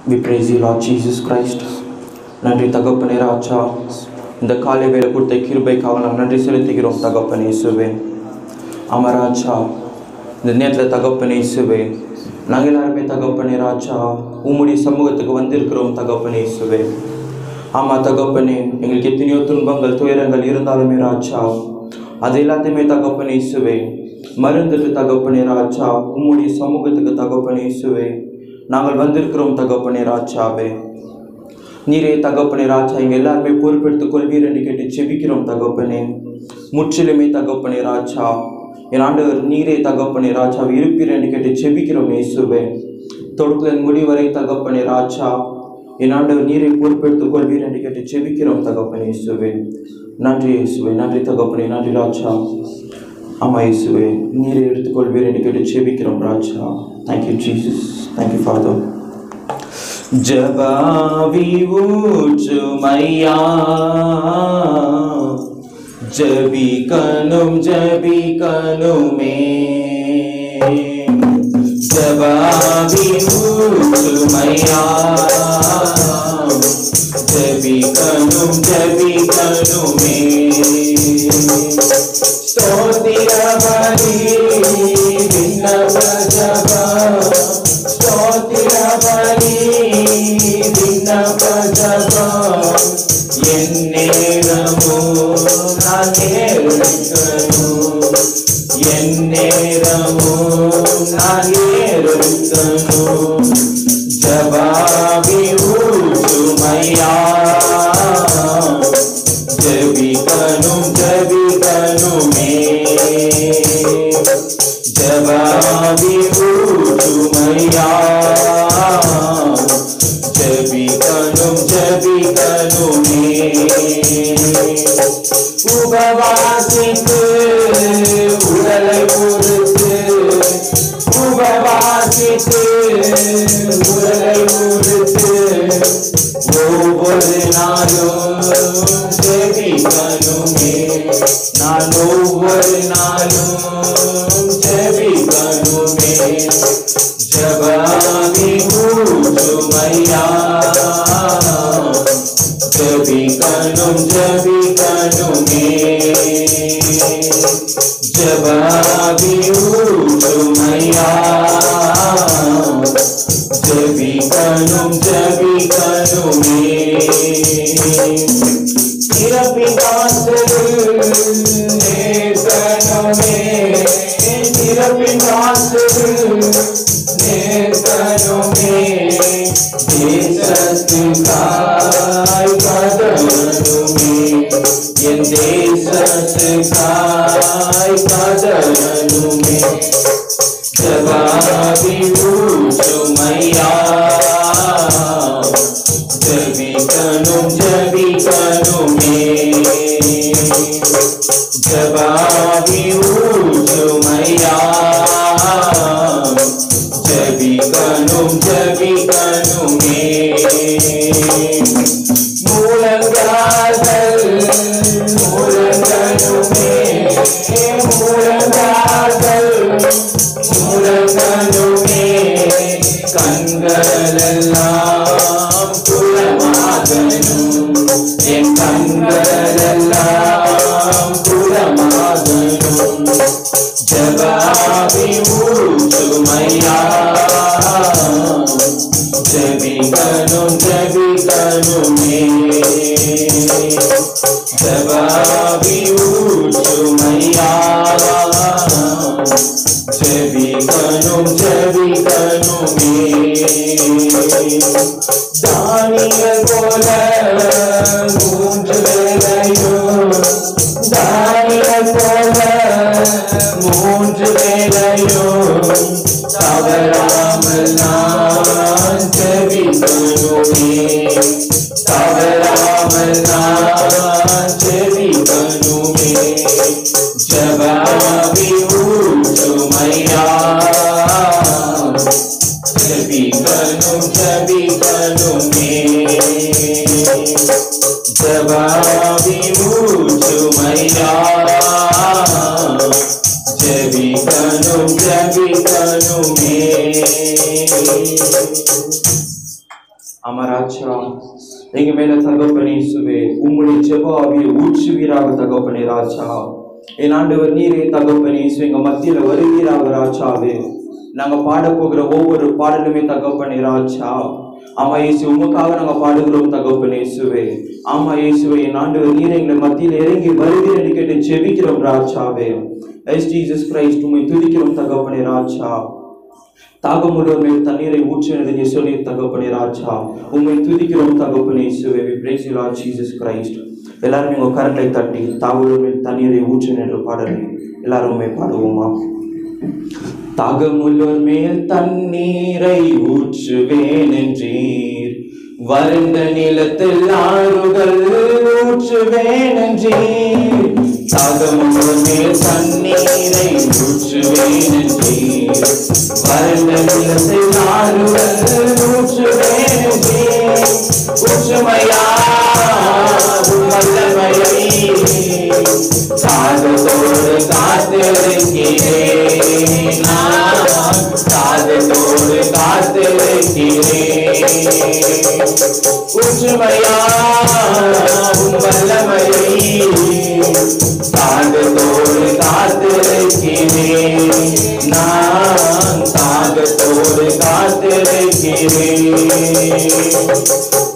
We praise you, Lord Jesus Christ. நன்றி தகப்பனே ராஜா, இந்த காலை வேலை கொடுத்த கிருபைக்காக நாம் நன்றி செலுத்துகிறோம் தகப்பனே இயேசுவே. ராஜா, இந்த நேரத்தில் தகப்பனே இயேசுவே, நாங்கள் எல்லாருமே தகப்பனே ராஜா உம்முடைய சமூகத்துக்கு வந்திருக்கிறோம் தகப்பனே இயேசுவே. தகப்பனே, எங்களுக்கு எத்தனையோ துன்பங்கள் துயரங்கள் இருந்தாலுமே ராஜா, அது எல்லாத்தையுமே தகப்பனே இயேசுவே மருந்துட்டு தகப்பனே ராஜா உம்முடைய சமூகத்துக்கு தகப்பனே இயேசுவே நாங்கள் வந்திருக்கிறோம் தகப்பனே ராஜாவே. நீரே தகப்பனே ராஜா இங்கே எல்லாருமே பொறுப்பெடுத்துக் கொள்வீர் என்று கேட்டு செபிக்கிறோம் தகப்பனே. முற்றிலுமே தகப்பனே ராஜா என் ஆண்டவர் நீரே தகப்பனே ராஜா இருப்பீர் என்று கேட்டு செபிக்கிறோம் இயேசுவே. தொடக்கத்தின் முடிவரை தகப்பனே ராஜா என் ஆண்டவர் நீரை பொறுப்பெடுத்துக் கொள்வீர் என்று கேட்டு செபிக்கிறோம் தகப்பனே இயேசுவே. நன்றி இயேசுவே, நன்றி தகப்பனே, நன்றி ராஜா. இயேசுவே நீரை எடுத்துக்கொள்வீர் என்று கேட்டு செபிக்கிறோம் ராஜா. Thank you Jesus, thank you father. ஜபாவி ஊற்றுமையா ஜபிக்கணுமே ஜபாவி ஊற்றுமையா ஜபிக்கணுமே ஸ்தோத்திர பலி விண்ணப்ப ஜபா ஸ்தோத்திர பலி விண்ணப்ப ஜபா என் நேரமோ நான் ஏறெடுக்கணும் என் நேரமோ நான் ஏறெடுக்கணும் ஜபாவி ஊற்றுமையா ஜபிக்கணுமே ஜபாவி ஊற்றுமையா ஜபிக்கணுமே உபவாசித்து உடலை பொறுத்து உபவாசித்து உடலை பொறுத்து ஒவ்வொரு நாளும் ஜெபிக்கணுமே நான் ஒவ்வொரு நாளும் ஜெபிக்கணுமே ஜபாவி ஊற்றுமையா ஜபிக்கணுமே ஜபாவி ஊற்றுமையா ஜபிக்கணுமே இறப்பின் வாசல் நேர்கணுமே இறப்பின் வாசல் நேர்கணுமே தேசத்துக்காய் கதறணுமே என் தேசத்துக்காய் கதறணுமே ஜபாவி ஊற்றுமையா ஜபிக்கணுமே ஜபாவி ஊற்றுமையா ஜபிக்கணுமே மூலங்கார்கள் மூலங்கணுமே மூலங்கார்கள் மூலங்கணுமே கண்களெல்லாம் குலமாகணும் என் கண்களெல்லாம் குலமாகணும் ஜபாவி ஊற்றுமையா ஜபிக்கணுமே ஜபாவி ஊற்றுமையா ஜபிக்கணுமே தானியல் போல மூன்று வேளையும் தானியல் போல மூன்று வேளையும் தவறாமல் நான் ஜெபிக்கணுமே தவறாமல் நான் ஜெபிக்கணுமே ஜபாவி ஊற்றுமையா ஜபிக்கணுமே ஜபாவி ஊற்றுமையா ஜபிக்கணுமே அமராஜா எங்க மேல தகப்பனே இயேசுவே உம்முடைய ஜெப ஆவியை ஊற்றுவீராக தகப்பனே ராஜா. என் ஆண்டவர் நீரே தகப்பனே இயேசுவே எங்க மத்தியில வருவீராக ராஜாவே. நாங்க பாட போகிற ஒவ்வொரு பாடலுமே தகப்பனே ராஜா. ஆமா இயேசு உமக்காக நாங்க பாடுகிறோம் தகப்பனே இயேசுவே. ஆமா இயேசுவே என் ஆண்டவர் நீரே எங்களை மத்தியில இறங்கி வருவீர் கேட்டு ஜெபிக்கிறோம் ராஜாவே. ஜீசஸ் கிரைஸ்ட் உம்மை துதிக்கிறோம் தகப்பனே ராஜா. தாகம் உள்ளவர் மேல் தண்ணீரை ஊற்றினது நீ சொல்லி தகப்பனே ராஜா. உண்மை துதிக்கிறோம் தகப்பனே இயேசுவே. We praise you Lord Jesus Christ. எல்லாரும் உங்க கரங்களை தட்டி தாகம் மேல் தண்ணீரை ஊற்றின என்ற பாடலை எல்லாருமே பாடுவோமா? தாகமுள்ளோர் மேல் தண்ணீரை ஊற்றுவேன் என்றீர், வறண்ட நிலத்தில் ஆறுகள் ஊற்றுவேன் என்றீர். தாகமுள்ளோர் மேல் தண்ணீரை ஊற்றுவேன் என்றீர், வறண்ட நிலத்தில் ஆறுகள் ஊற்றுவேன் என்றீர். ஊற்றுமையா வல்லமையை தாகத்தோடு காத்திருக்கிறேன், தாகத்தோடு காத்திருக்கிறேன். ஊற்றுமையா வல்லமையை தாகத்தோடு காத்திருக்கிறேன், நான் தாகத்தோடு காத்திருக்கிறேன்.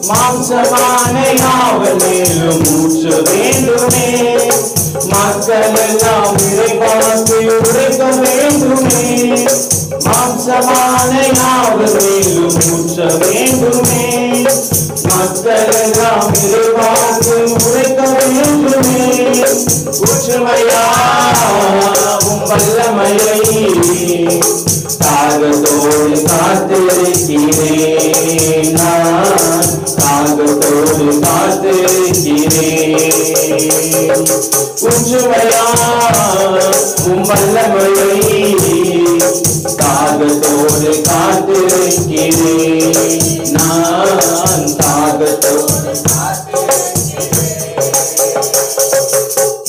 மாம்சமான யாவனிலும் ஊற்ற வேண்டுமே, மக்கள் எல்லாம் இறைவாக்கு உரைக்க வேண்டுமே. மாம்சமான யாவனிலும் ஊற்ற வேண்டுமே, மக்கள் எல்லாம் இறைவாக்கு உரைக்க வேண்டுமே. ஊற்றுமையாவும் வல்லமையை தாகத்தோடு காத்திருக்கிறேன், நான் தாகத்தோடு காத்திருக்கிறேன். ஊற்றுமையாவும் வல்லமையை தாகத்தோடு காத்திருக்கிறேன், நான் தாகத்தோடு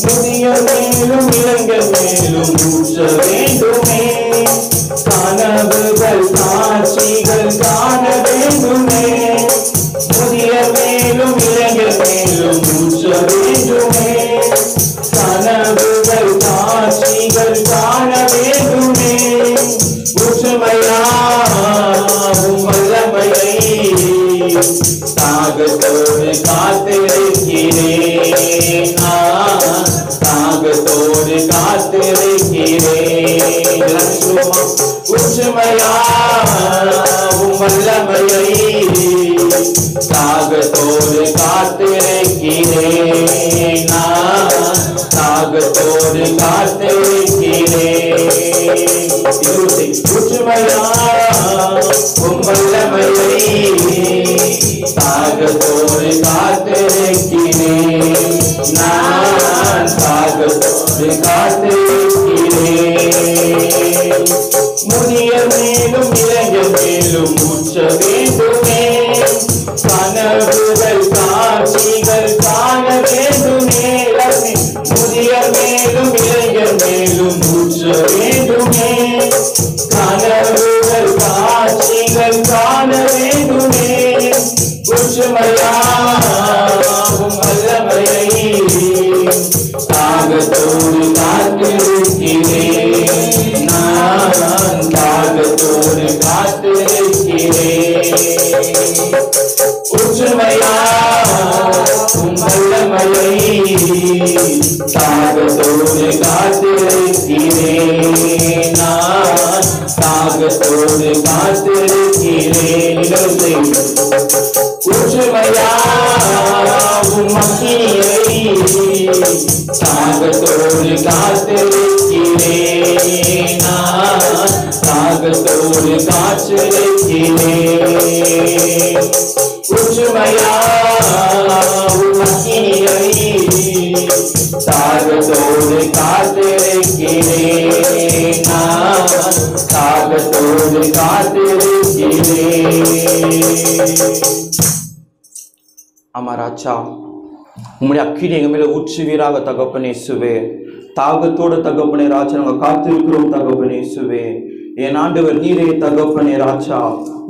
முதியோர் மேலும் இளைஞர் மேலும் ஊற்ற வேண்டுமே, கனவுகள் காட்சிகள் காண வேண்டுமே. முதியோர் மேலும் இளைஞர் மேலும் ஊற்ற வேண்டுமே, கனவுகள் காட்சிகள் காண வேண்டுமே. ஊற்றுமையாவும் வல்லமையை தாகத்தோடு காத்திருக்கிறேன், தாகத்தோடு காத்திருக்கிறேன். ஊற்றுமையாவும் வல்லமையை தாகத்தோடு காத்திருக்கிறேன், தாகத்தோடு காத்திருக்கிறேன். ஊற்றுமையாவும் வல்லமையை தாகத்தோடு காத்திருக்கிறேன், நான் தாகத்தோடு காத்திருக்கிறேன். முதியர் மேலும் இளைஞர் மேலும் ஊற்ற வேண்டுமே, கனவுகள் காட்சிகள் காண வேண்டுமே. முதியர் மேலும் இளைஞர் மேலும் ஊற்ற வேண்டுமே, கனவுகள் காட்சிகள் காண வேண்டுமே. ஊற்றுமையாவும் வல்லமையை தாகத்தோடு காத்திருக்கிறேன், நான் தாகத்தோடு காத்திருக்கிறேன். ஊற்றுமையாவும் வல்லமையை தாகத்தோடு காத்திருக்கிறேன், நான் தாகத்தோடு காத்திருக்கிறேன். ஊற்றுமையாவும் மகியை தாகத்தோடு காத்திருக்கிறேன், நான் தாகத்தோடு காத்திருக்கிறேன். ஊற்றுமையாவும் மகியை தாகத்தோடு காத்திருக்கிறேன், நான் தாகத்தோடு காத்திருக்கிறேன். ஆமா ராஜா, உம்முடைய அக்கினி எங்க மேல ஊற்றுவீராக தகப்பனே இயேசுவே. தாகத்தோட தகப்பனே ராஜா நாங்க காத்திருக்கிறோம் தகப்பனே இயேசுவே. என் ஆண்டவர் நீரே தகப்பனே ராஜா,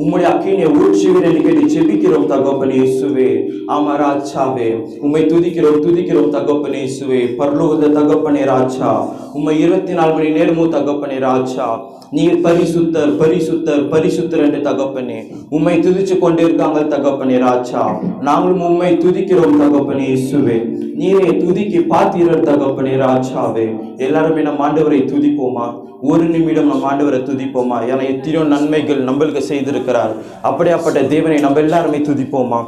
உம்முடைய அக்கினியை ஊற்றுவீர் என்று கேட்டு ஜெபிக்கிறோம் தகப்பனே இயேசுவே. ஆமா ராஜாவே, உம்மை துதிக்கிறோம் தகப்பனே இயேசுவே. பரலோக தகப்பனே ராஜா, உம்மை 24 மணி நேரமும் தகப்பனே ராஜா, நீர் பரிசுத்தர் பரிசுத்தர் பரிசுத்தர் என்று தகப்பனே உம்மை துதிச்சு கொண்டே இருக்காங்க தகப்பனே ராஜா. நாங்களும் உம்மை துதிக்கிறோம் தகப்பனே இயேசுவே. நீரே துதிக்கு பாத்திரர் தகப்பனே ராஜாவே. எல்லாருமே நம் ஆண்டவரை துதிப்போமா? ஒரு நிமிடம் நம் ஆண்டவரை துதிப்போமா? ஏன்னா எத்தனையோ நன்மைகள் நம்மளுக்கு செய்திருக்கிறார். அப்படியாப்பட்ட தேவனை நம்ம எல்லாருமே துதிப்போமா?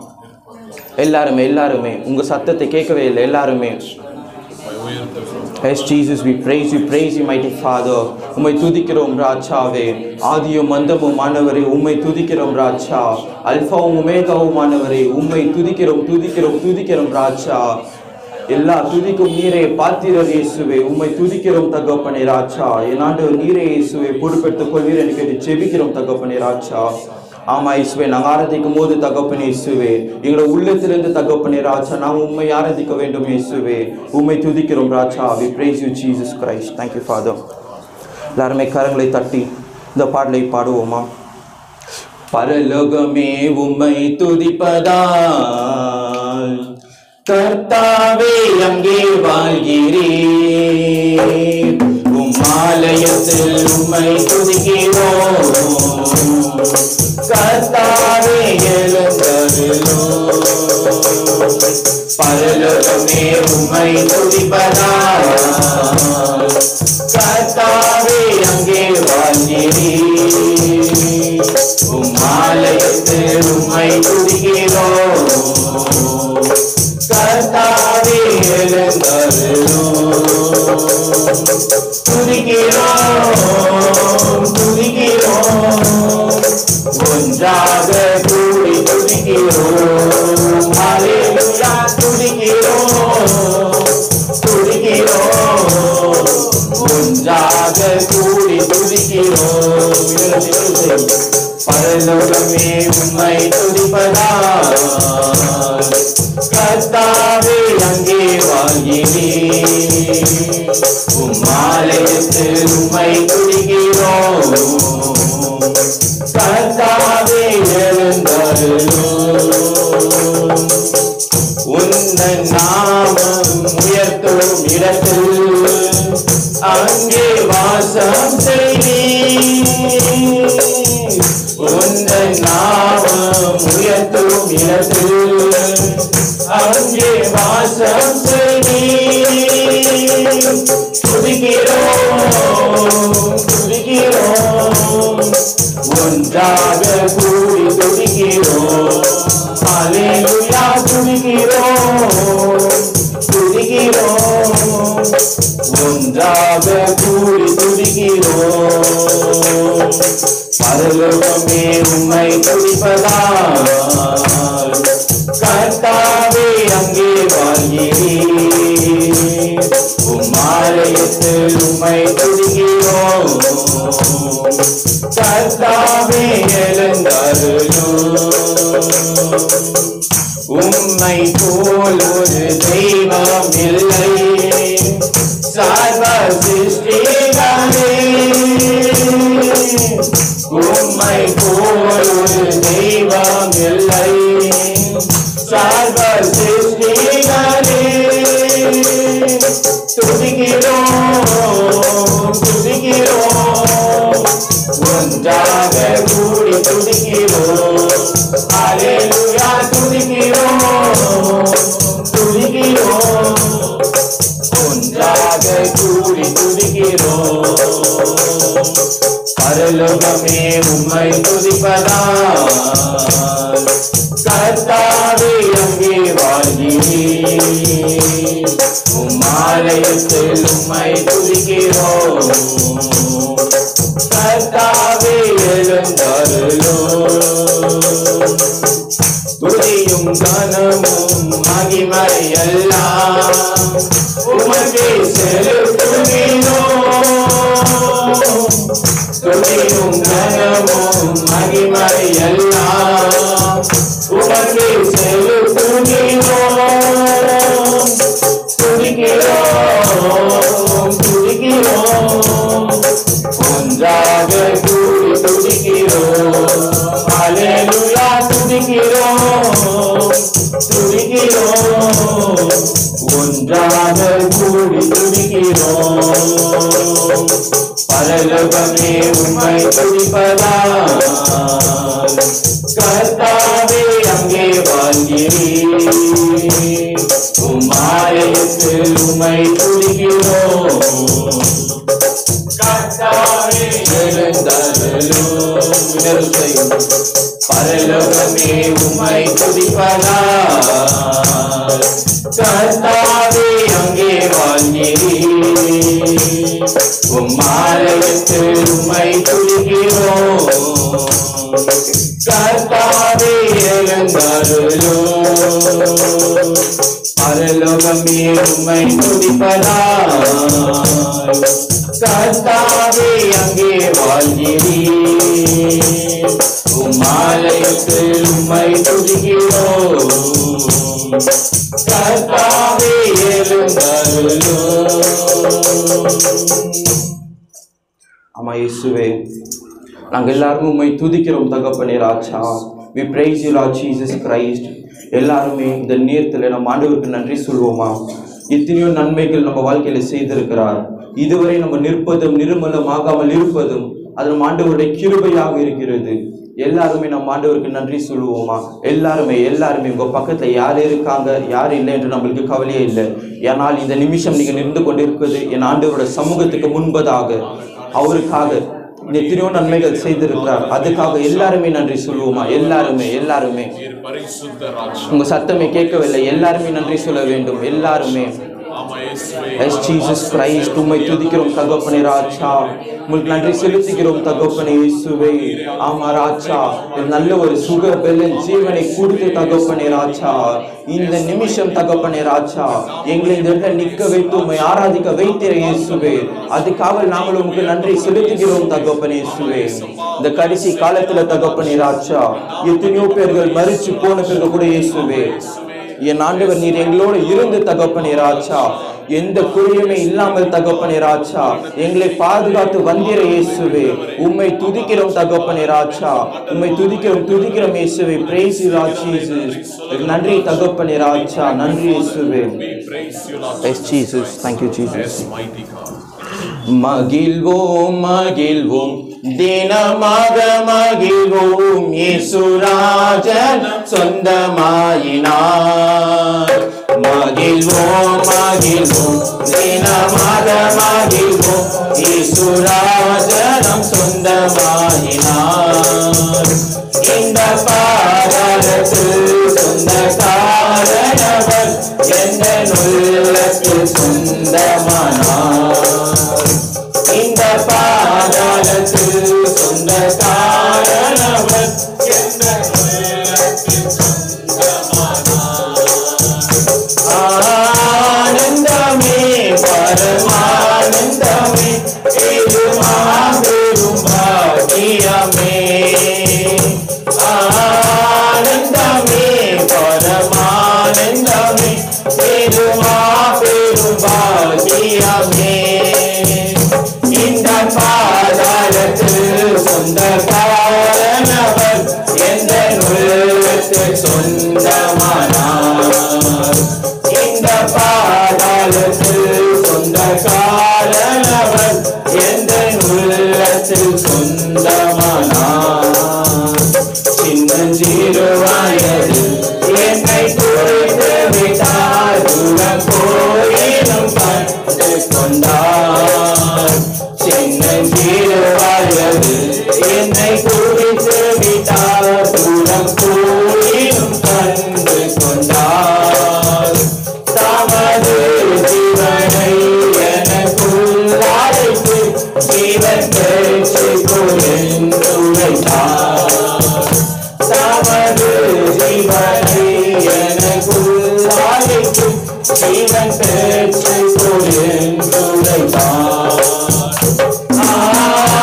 எல்லாருமே உங்க சத்தத்தை கேட்கவே இல்லை. எல்லாருமே Yes, Jesus, we praise you, mighty Father. உம்மை துதிக்கிறோம் ராஜாவே. ஆதியும் அந்தமும் ஆனவரே, உம்மை துதிக்கிறோம் ராஜா. அல்பாவும் ஒமேகாவும் ஆனவரே, உம்மை துதிக்கிறோம் ராஜா. எல்லா துதிக்கும் நீரே பாத்திரர் இயேசுவே. உம்மை துதிக்கிறோம் தகப்பனே ராஜா. என் ஆண்டவர் நீரே இயேசுவே பொறுப்பெடுத்துக் கொள்வீர் என்று கேட்டு ஜெபிக்கிறோம் தகப்பனே ராஜா. ஆமா இயேசுவே, நாங்கள் ஆராதிக்கும் போது தகப்பனே இயேசுவே, எங்களோட உள்ளத்திலிருந்து தகப்பனே ராஜா நாம் உம்மை ஆராதிக்க வேண்டும் இயேசுவே. உம்மை துதிக்கிறோம் ராஜா. We praise you Jesus Christ. Thank you Father. எல்லாருமே கரங்களை தட்டி இந்த பாடலை பாடுவோமா? பரலோகமே உம்மை துதிப்பதால் கர்த்தாவே அங்கே வாழ்கிறீர். உம் ஆலயத்தில் உம்மை துதிக்கிறோம் கர்த்தாவே எழுந்தருளும். பரலோகமே உம்மை துதிப்பதால் கர்த்தாவே அங்கே வாழ்கிறீர். உம் ஆலயத்தில் உம்மை துதிக்கிறோம் கர்த்தாவே எழுந்தருளும். துதிக்கிறோம் ஒன்றாக கூடி துதிக்கிறோம். ஹல்லேலூயா துதிக்கிறோம் ஒன்றாக கூடி துதிக்கிறோம். பரலோகமே உம்மை துதிப்பதால் கர்த்தாவே அங்கே வாழ்கிறீர். உம் ஆலயத்தில் உம்மை துதிக்கிறோம் கர்த்தாவே எழுந்தருளும். உந்தன் நாமம் உயர்த்தும் இடத்தில் அங்கே வாசம் செய்வீர். உந்தன் நாமம் உயர்த்தும் இடத்தில் அங்கே வாசம் செய்வீர். துதிக்கிறோம் ஒன்றாக கூடி துதிக்கிறோம். ஹல்லேலூயா துதிக்கிறோம் ஒன்றாக கூடி துதிக்கிறோம். பரலோகமே உம்மை துதிப்பதால் கர்த்தாவே அங்கே வாழ்கிறீர். உம் ஆலயத்தில் உம்மை துதிக்கிறோம் கர்த்தாவே எழுந்தருளும். உம்மை போல் ஒரு தெய்வம் இல்லை சர்வ சிருஷ்டிகளே. உம்மை போல் ஒரு தெய்வம் இல்லை சர்வ சிருஷ்டிகளே. துதிக்கிறோம் ஒன்றாக கூடி துதிக்கிறோம். ஹல்லேலூயா துதிக்கிறோம் ஒன்றாக கூடி துதிக்கிறோம். பரலோகமே உம்மை துதிப்பதால் கர்த்தாவே அங்கே வாழ்கிறீர். உம் ஆலயத்தில் உம்மை துதிக்கிறோம் கர்த்தாவே எழுந்தருளும். துதியும் கனமும் மகிமை எல்லாம் உமக்கே செலுத்துகிறோம். துதியும் கனமும் மகிமை எல்லாம் உமக்கே செலுத்துகிறோம். துதிக்கிறோம் ஒன்றாக பரலோகமே உம்மை துதிப்பதால் கர்த்தாவே அங்கே வாழ்கிறீர். உம் ஆலயத்தில் உம்மை துதிக்கிறோம். கர்த்தாவே எழுந்தருளும். பரலோகமே உம்மை துதிப்பதால் கர்த்தாவே அங்கே வாழ்கிறீர். உம் ஆலயத்தில் உம்மை துதிக்கிறோம். கர்த்தாவே எழுந்தருளும். பரலோகமே உம்மை துதிப்பதால் கர்த்தாவே அங்கே வாழ்கிறீர். உம் ஆலயத்தில் உம்மை துதிக்கிறோம். கர்த்தாவே எழுந்தருளும். ஆமா இயேசுவே, நாங்கள் எல்லாரும் உம்மை துதிக்கிறோம் தகப்பனே ராஜா. we praise you Lord Jesus Christ. எல்லாருமே இந்த நேரத்தில் நம்ம ஆண்டவருக்கு நன்றி சொல்வோமா? எத்தனையோ நன்மைகள் நம்ம வாழ்க்கையில செய்திருக்கிறார். இதுவரை நம்ம நிற்பதும் நிர்மலமாகாமல் இருப்பதும் அது நம்ம ஆண்டவருடைய கிருபையாக இருக்கிறது. எல்லாருமே நம்ம ஆண்டவருக்கு நன்றி சொல்லுவோமா? எல்லாருமே உங்க பக்கத்துல யார் இருக்காங்க யார் இல்லை என்று நம்மளுக்கு கவலையே இல்லை. ஏனால் இந்த நிமிஷம் நீங்க நின்று கொண்டிருப்பது என் ஆண்டவருடைய சமூகத்துக்கு முன்பதாக அவருக்காக எத்தனையோ நன்மைகள் செய்திருக்கிறார். அதுக்காக எல்லாருமே நன்றி சொல்லுவோமா? எல்லாருமே உங்க சத்தமே கேட்கவில்லை. எல்லாருமே நன்றி சொல்ல வேண்டும். எல்லாருமே ஜீசஸ் கிரைஸ்ட் உம்மை துதிக்கிறோம் தகப்பனே ராஜா. உங்களுக்கு நன்றி செலுத்துகிறோம் தகப்பனே இயேசுவே. ஆமா ராஜா, நல்ல ஒரு சுக பெலன் ஜீவனை கொடுத்து தகப்பனே ராஜா இந்த நிமிஷம் தகப்பனே ராஜா எங்களை இந்த இடத்துல நிற்க வைத்து உம்மை ஆராதிக்க வைத்திர இயேசுவே. அதுக்காக நாங்கள் உங்களுக்கு நன்றி செலுத்துகிறோம் தகப்பனே இயேசுவே. இந்த கடைசி காலத்துல தகப்பனே ராஜா எத்தனையோ பேர்கள் மரிச்சு போன பிறகு கூட இயேசுவே என் ஆண்டவர் நீர் எங்களோடு இருந்து தகப்பனே ராஜா எந்த குறையுமே இல்லாமல் தகப்பனே ராஜா எங்களை பாதுகாத்து வந்திர இயேசுவே. உம்மை துதிக்கிறோம் தகப்பனே ராஜா. உம்மை துதிக்கிறோம் இயேசுவே. praise you Lord Jesus. நன்றி தகப்பனே ராஜா. நன்றி இயேசுவே. yes Jesus. thank you Jesus. மகிழ்வோம் தினமாக மகிழ்வோம் இயேசுராஜன் சொந்தமாயினார். மகிழ்வோம் தினமாக மகிழ்வோம் இயேசுராஜனம் சொந்தமாயினார். இந்த பாதாளத்தில் சொந்தக்காரனவர் எந்த உள்ளத்தில் சொந்தமானார். இந்த பாதாளத்தில் சொந்தக்காரனவர் எந்த உள்ளத்தில் சொந்தமானார். ஆனந்தமே பரமானந்தமே இது மாபெரும் பாக்கியமே. ஆனந்தமே பரமானந்தமே இது மாபெரும் பாக்கியமே. இந்த பாதாளத்தில் சொந்தக்காரனவர் எந்த உள்ளத்தில் சொந்தமானார். இந்த பாதாளத்தில் சொந்தக்காரனவர் எந்த உள்ளத்தில் சொந்தமானார். சின்னஞ்சிறு வயதில் என்னை குறித்து விட்டார். தூரம் போயினும் கண்டு கொண்டார். சின்னஞ்சிறு வயதில் என்னை குறித்து விட்டார். தூரம் போயினும் கண்டு கொண்டார். தமது ஜீவனை எனக்குள் அழைத்து ஜீவன் பெற்று கொண்டு வைத்தார். தமது ஜீவனை எனக்குள் அழைத்து ஜீவன் பெற்று கொண்டு வைத்தார்.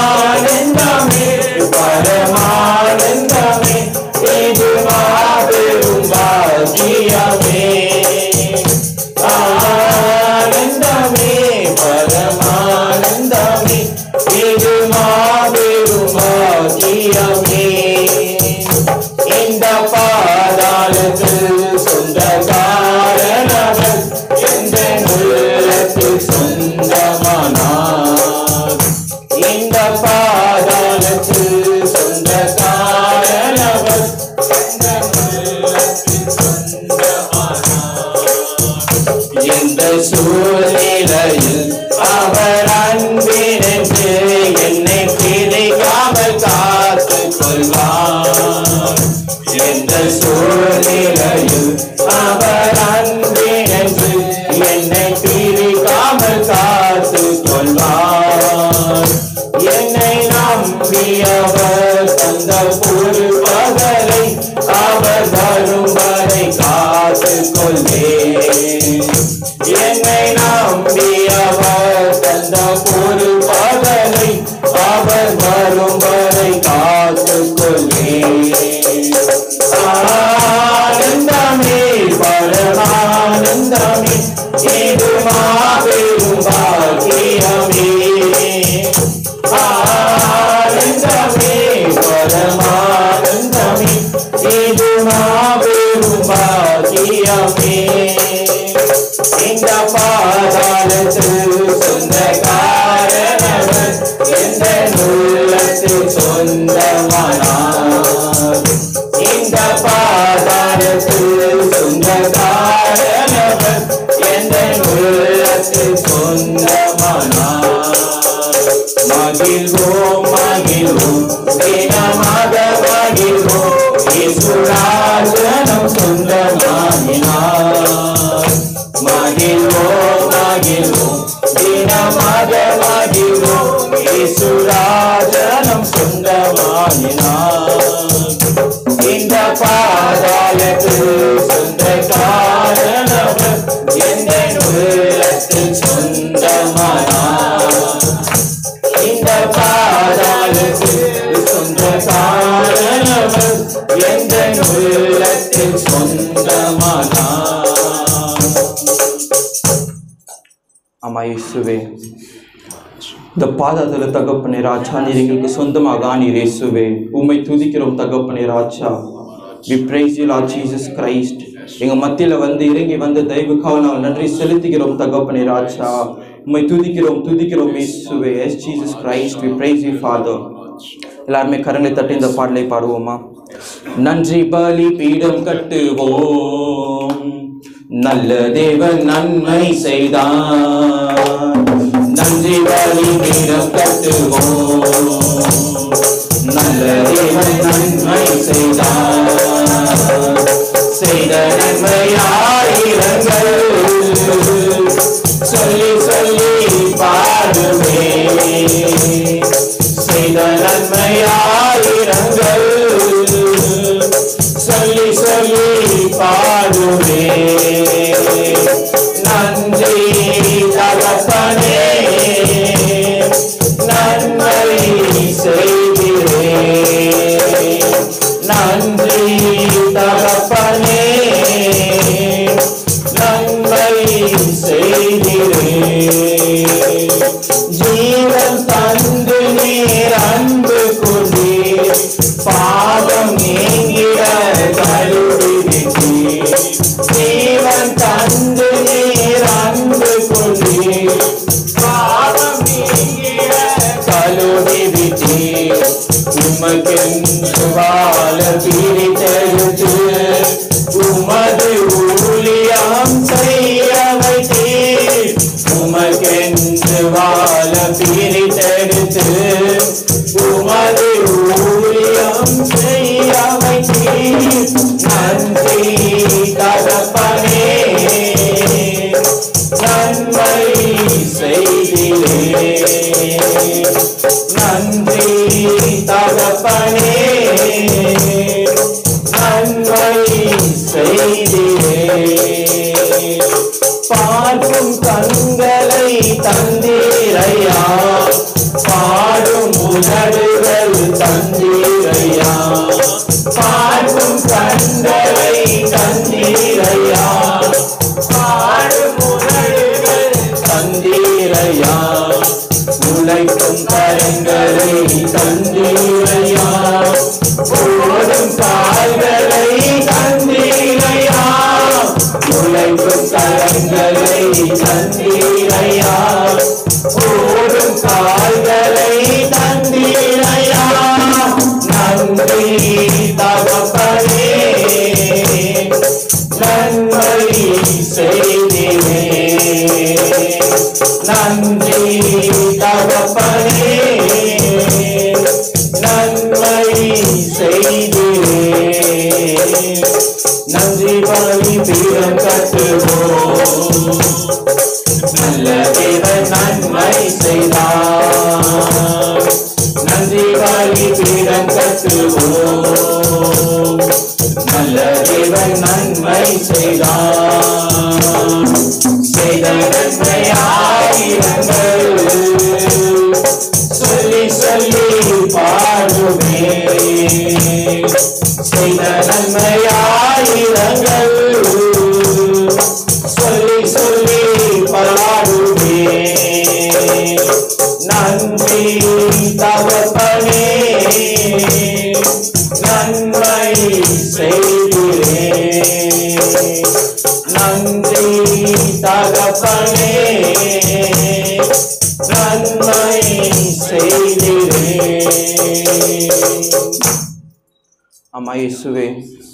ஆனந்தமே பரமானந்தமே இது மாபெரும் பாக்கியமே. ஆனந்தமே பரமானந்தமே இது மாபெரும் பாக்கியமே. இந்த பாதாளத்தில் சொந்தக்காரனவர் எந்த உள்ளத்தில் சொந்தமானார். இந்த சூழ்நிலையில் அவர் அன்பினென்று என்னை பிரிக்காமல் காத்து கொள்வார். என்னை நம்பியவர் தந்த பொறுப்பகளை அவர் வரும் வரை காத்து கொள்வேன். என்னை நம்பியவர் தந்த பொறுப்பகளை அவர் வரும் வரை காத்து கொள்வேன். ஆனந்தமே பரமானந்தமே இது மாபெரும் பாக்கியமே. ஆனந்தமே பரமானந்தமே இது மாபெரும் பாக்கியமே. இந்த பாதாளத்தில் சொந்தக்காரனவர் எந்த உள்ளத்தில் சொந்தமானார். இந்த பாதாளத்தில் சொந்தக்காரனவர் எந்த உள்ளத்தில் சொந்தமானார். மகிழ்வோம் மகிழ்வோம் தினமாக மகிழ்வோம் இயேசுராஜனம் சொந்தமாயினார். மகிழ்வோம் மகிழ்வோம் தினமாக மகிழ்வோம் இயேசுராஜனம் சொந்தமாயினார். இந்த பாதாளத்தில் சொந்தக்காரனவர் எந்த உள்ளத்தில் சொந்தமானார். இந்த பாதாளத்தில் சொந்தக்காரனவர் எந்த உள்ளத்தில் சொந்தமானார். ஆமா இயேசுவே, இந்த பாதாளத்தில் தகப்பனே ராஜா, நீர் எங்களுக்கு சொந்தமாக ஆனீர் இயேசுவே. உம்மை துதிக்கிறோம் தகப்பனே ராஜா. We praise you Lord Jesus Christ. எங்க மத்தியில வந்து இறங்கி வந்த தயவுக்காக நாங்கள் நன்றி செலுத்துகிறோம் தகப்பனே ராஜா. உம்மை துதிக்கிறோம் துதிக்கிறோம் இயேசுவே. Yes Jesus Christ, we praise you Father. எல்லாருமே கரங்களை தட்டி இந்த பாடலை பாடுவோமா? நன்றி பலி பீடம் கட்டுவோம், நல்ல தேவன் நன்மை செய்தார். நன்றி பலி பீடம் கட்டுவோம், நல்ல தேவன் நன்மை செய்தார். செய்த நன்மையாயிரங்கள் சொல்லி சொல்லி பாடுவே. செய்த நன்மையாயிரங்கள் சொல்லி சொல்லி பாடுவே. நன்றி தகப்பனே நன்மை செய்கிறே. நன்றி தகப்பனே நன்மை செய்கிறே. ஜீவன் தந்து நீர் அன்பு கொண்டீர், பாவம் நீங்கிட கழுவிட்டீர். ஜீவன் தந்து நீர் அன்பு கொண்டீர், பாவம் நீங்கிட கழுவிட்டீர். உமக்கென்று வாழ பிரித்தெடுத்து உமது ஊழியம் செய்ய வைத்தீர். உமக்கென்று வாழ பிரித்தெடுத்து உமது ஊழியம் செய்ய வைத்தீர். நன்றி தகப்பனே நன்மை செய்கிறே. நன்றி தகப்பனே நன்மை செய்கிறே. பார்க்கும் கண்களை தந்தீரையா, பாடும் உதடுகள் தந்தீரையா. பார்க்கும் கண்களை தந்தீரையா, பாடும் உதடுகள் தந்தீரையா. உழைக்கும் கரங்களை தந்தீரையா, ஓடும் கால்களை தந்தீரையா. உழைக்கும் கரங்களை தந்தீரையா, ஓடும் கால்களை தந்தீரையா. நன்றி தகப்பனே நன்மை செய்திரே. நன்றி தகப்பனே நன்மை செய்திரே. நன்றி பலி பீடம் கட்டுவோம். நல்ல தேவன் நன்மை செய்தார். நன்றி பலி பீடம் கட்டுவோம். நல்ல தேவன் நன்மை செய்தார். செய்த நன்மை ஆயிரங்கள் சொல்லி சொல்லி பாடுவே. செய்த நன்மை ஆயிரங்கள் சொல்லி சொல்லி பாடுவே. நன்றி தகப்பனே நன்மை செய்கிறே. நன்றி தகப்பனே நன்மை செய்கிறே. ஆமா இயேசுவே,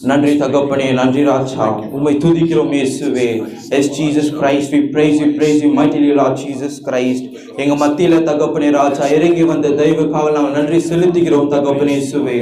நன்றி தகப்பனே, நன்றி ராஜா, உம்மை துதிக்கிறோம் இயேசுவே. Yes Jesus Christ, we praise you mightily Lord Jesus Christ. எங்க மத்தியில தகப்பனே ராஜா இறங்கி வந்த தெய்வ காவல் நாங்கள் நன்றி செலுத்துகிறோம் தகப்பனே இயேசுவே.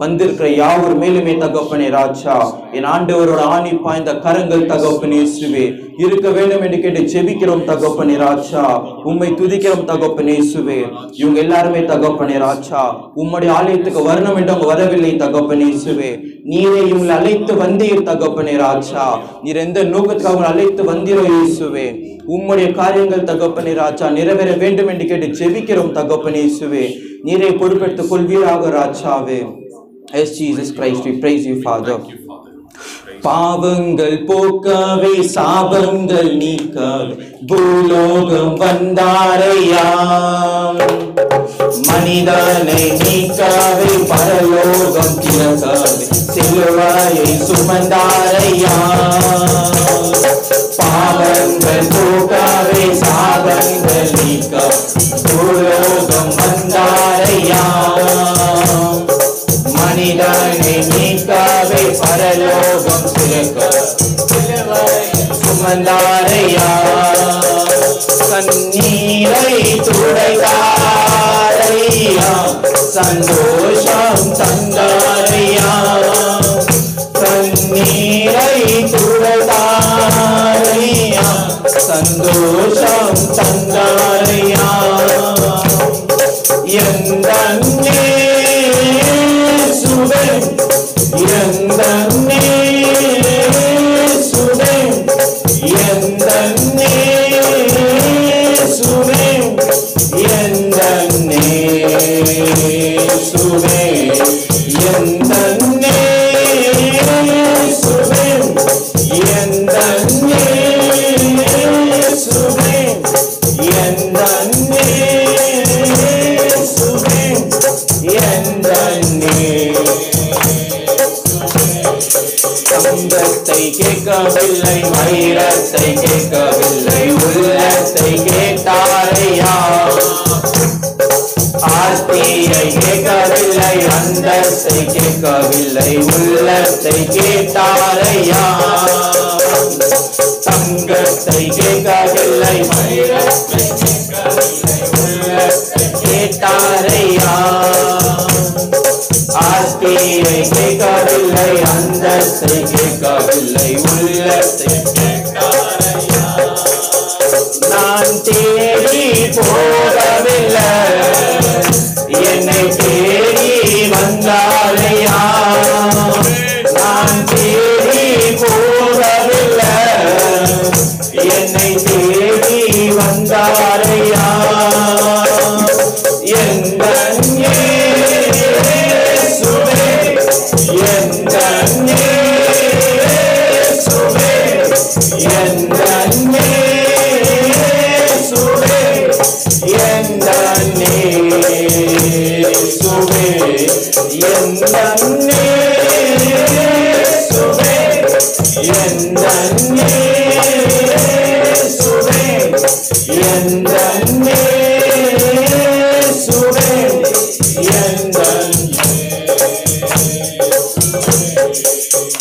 வந்திருக்கிற யாவர் மேலுமே தகப்பனே ராஜா என் ஆண்டவரோட ஆணி பாய்ந்த கரங்கள் தகப்பனே இயேசுவே இருக்க வேண்டும் என்று கேட்டு ஜெபிக்கிறோம் தகப்பனே ராஜா. உம்மை துதிக்கிறோம் தகப்பனே இயேசுவே. இவங்க எல்லாருமே தகப்பனே ராஜா உம்முடைய ஆலயத்துக்கு வரணும் என்று அவங்க வரவில்லை தகப்பனே இயேசுவே. நீரே இவங்களை அழைத்து வந்தீர் தகப்பனே ராஜா. நீர் எந்த நோக்கத்துக்காக அழைத்து வந்தீரோ இயேசுவே, உம்முடைய காரியங்கள் தகப்பனே ராஜா நிறைவேற வேண்டும் என்று கேட்டு ஜெபிக்கிறோம் தகப்பனே இயேசுவே. நீரை பொறுப்பெடுத்துக் கொள்வீராக ராஜாவே. Yes Jesus Christ, we praise you Father. பாவங்கள் போக்கவே சாபங்கள் நீக்கவே பூலோகம் வந்தாரையா. மனிதனை நீக்கவே பரலோகம் திறக்கவே சிலுவையை சுமந்தாரையா. பாவங்கள் போக்கவே சாபங்கள் நீக்கவே பூலோகம் வந்தாரையா. மனிதனை நீக்கவே பரலோகம் திறக்க சுமந்தாரையா. கண்ணீரை துடைத்தாரையா, சந்தோஷம் தந்தாரையா. கண்ணீரை துடைத்தாரையா, சந்தோஷம் தந்தாரையா. எந்த தங்கத்தை கேட்கவில்லை, வைரத்தை கேட்கவில்லை, உள்ளத்தை கேட்டாரையா. ஆஸ்தியை கேட்கவில்லை, அந்தஸ்தை கேட்கவில்லை, உள்ளத்தை கேட்டாரையா. தங்கத்தை கேட்கவில்லை, வைரத்தை கேட்கவில்லை, உள்ளத்தை கேட்டாரையா. ஆஸ்தியை கேட்கவில்லை, அந்தஸ்தை கேட்கவில்லை, உள்ளத்தை கேட்டாரையா. நான் தேடி போகவில்லை, என்னை தேடி வந்தாரையா. நான் தேடி போகவில்லை, என்னை தேடி வந்தாரையா. எந்த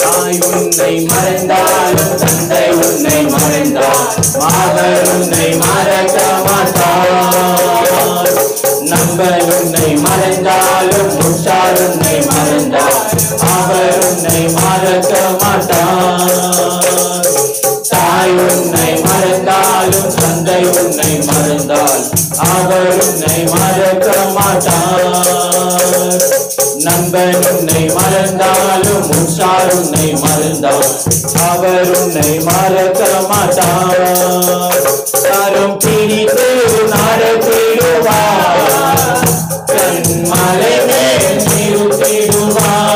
தாய் உன்னை மறந்தாலும் தந்தை உன்னை மறந்தார், மகன் உன்னை மறக்க மாட்டார். நண்பன் உன்னை மறந்தாலும் உற்றார் உன்னை மறந்தார், அவர் உன்னை மறக்க அவர் உன்னை மறக்க மாட்டார். கரம் பிடித்து நடத்திடுவார், கண்மலை மேல் நிறுத்திடுவார்.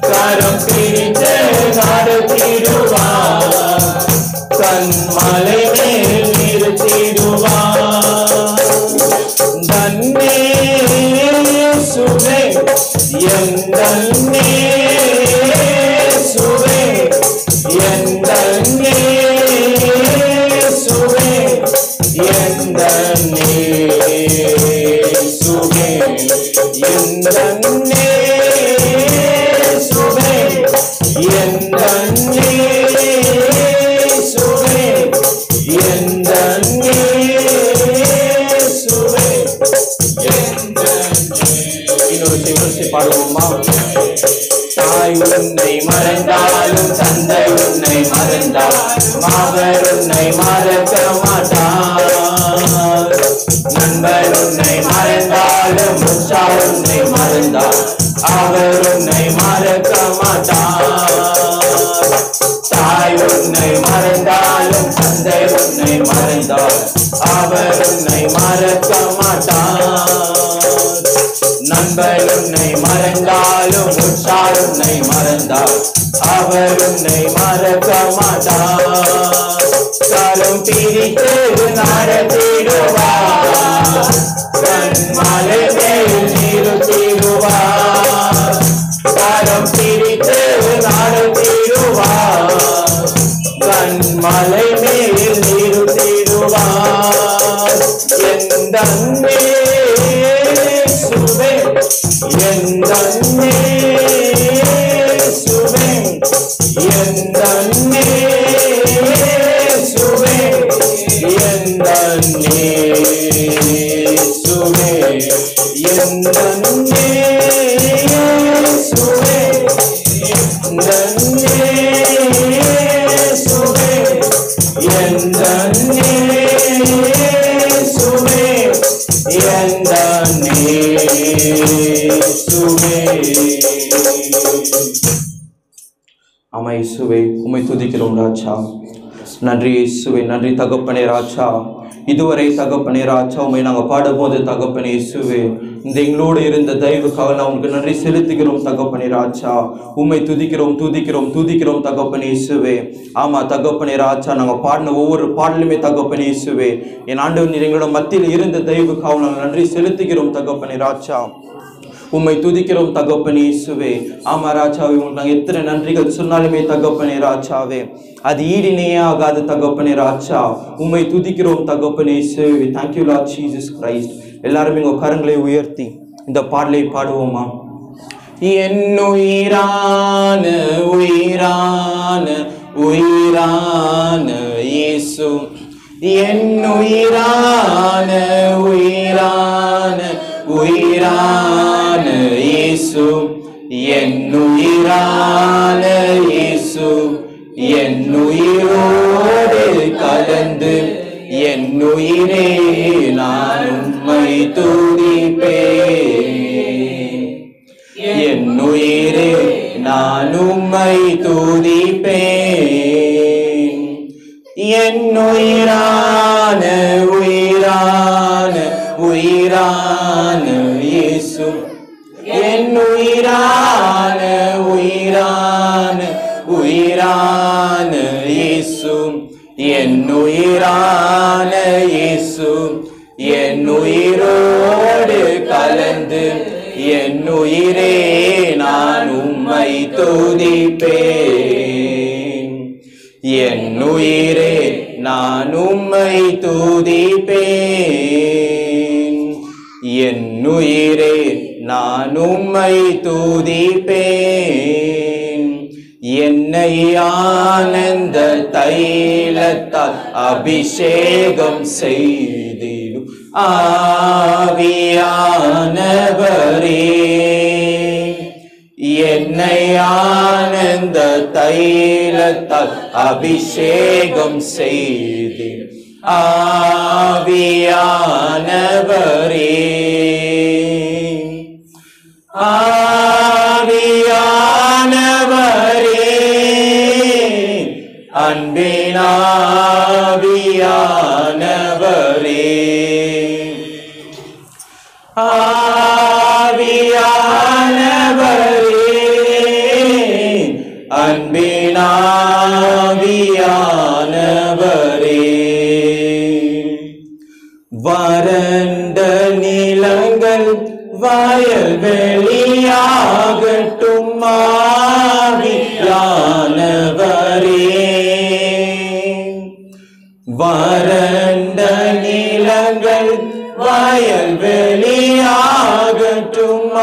கரம் பிடித்து நடத்திடுவார், கண்மலை மேல் நிறுத்திடுவார். தன்னே சுவே என் தன்னே சுவே என் தன்னே சுவே என் தன்னே சுவே என் தன்னே சுவே என் தன்னே சுவே என் தன்னே சுவே என் தன்னே. இன்னொரு பாடுவோமா? தாய் உன்னை மறந்தாலும் தந்தை உன்னை மறந்தால் அவர் உன்னை மறக்க மாட்டார். நண்பர் உன்னை மறந்தாலும் உற்றார் உன்னை மறந்தால் அவர் உன்னை மறக்க மாட்டார். தாய் உன்னை மறந்தாலும் தந்தை உன்னை மறந்தால் அவர் உன்னை மறக்க மாட்டார். நண்பர் உன்னை மறந்தாலும் உற்றார் உன்னை மறந்தால் அவர் உன்னை மறக்க மாட்டார். கரம் பிடித்து நடத்திடுவார், கண்மலை மேல் நிறுத்திடுவார். கரம் பிடித்து நடத்திடுவார், கண்மலை மேல் நிறுத்திடுவார். என் தன்னே சுவே என் தன்னே சுவே என் தன்னே சுவே என் தன்னே சுவே என் தன்னே சுவே என் தன்னே சுவே என் தன்னே சுவே என் தன்னே சுவே. ஆமா இயேசுவே, உம்மை துதிக்கிறோம் ராஜா. நன்றி இயேசுவே, நன்றி தகப்பனே ராஜா. இதுவரை தகப்பனே ராஜா உண்மை நாங்கள் பாடும்போது தகப்பனே இயேசுவே இந்த எங்களோடு இருந்த தயவுக்காக நான் உங்களுக்கு நன்றி செலுத்துகிறோம் தகப்பனே ராஜா. உண்மை துதிக்கிறோம் துதிக்கிறோம் துதிக்கிறோம் தகப்பனே இயேசுவே. ஆமா தகப்பனே ராஜா, நாங்கள் பாடின ஒவ்வொரு பாடலுமே தகப்பனே இயேசுவே என் ஆண்டவர் நீர் எங்களோட மத்தியில் இருந்த தயவுக்காக நாங்கள் நன்றி செலுத்துகிறோம் தகப்பனே ராஜா. உம்மை துதிக்கிறோம் தகப்பனே இயேசுவே. ஆமா ராஜாவே, உங்களுக்கு நாங்கள் எத்தனை நன்றிகள் சொன்னாலுமே தகப்பனே ராஜாவே அது ஈடினே ஆகாது தகப்பனே ராஜா. உம்மை துதிக்கிறோம் தகப்பனே இயேசுவே. Thank you Lord Jesus Christ. எல்லாருமே உங்க கரங்களை உயர்த்தி இந்த பாடலை பாடுவோமா? என் உயிரான உயிரான உயிரான இயேசு, என் உயிரான உயிரான உயிரான இயேசு, என் உயிரான இயேசு, என் உயிரோடு கலந்து என் உயிரே நான் உம்மை துதிப்பேன். என் உயிரே நான் உம்மை துதிப்பேன். என் உயிரான உயிரான உயிரான இயேசு, என் உயிரான உயிரான உயிரான இயேசு, என் உயிரான இயேசு, என் உயிரோடு கலந்து என் உயிரே நான் உம்மை துதிப்பேன். என் உயிரே நான் உம்மை துதிப்பேன். என் உயிரே நான் உம்மை துதிப்பேன். என்னை ஆனந்த தைலத்தால் அபிஷேகம் செய்திடும் ஆவியானவரே, என்னை ஆனந்த தைலத்தால் அபிஷேகம் செய்திடும் ஆவியானவரே, ஆவியானவரே, அன்பினாவியானவரே ஆவியானவரே அன்பினாவியானவரே வறண்ட நிலங்கள் வயல்வெளியாகட்டும் ஆவியானவரே வறண்ட நிலங்கள் வயல்வெளியாகட்டும்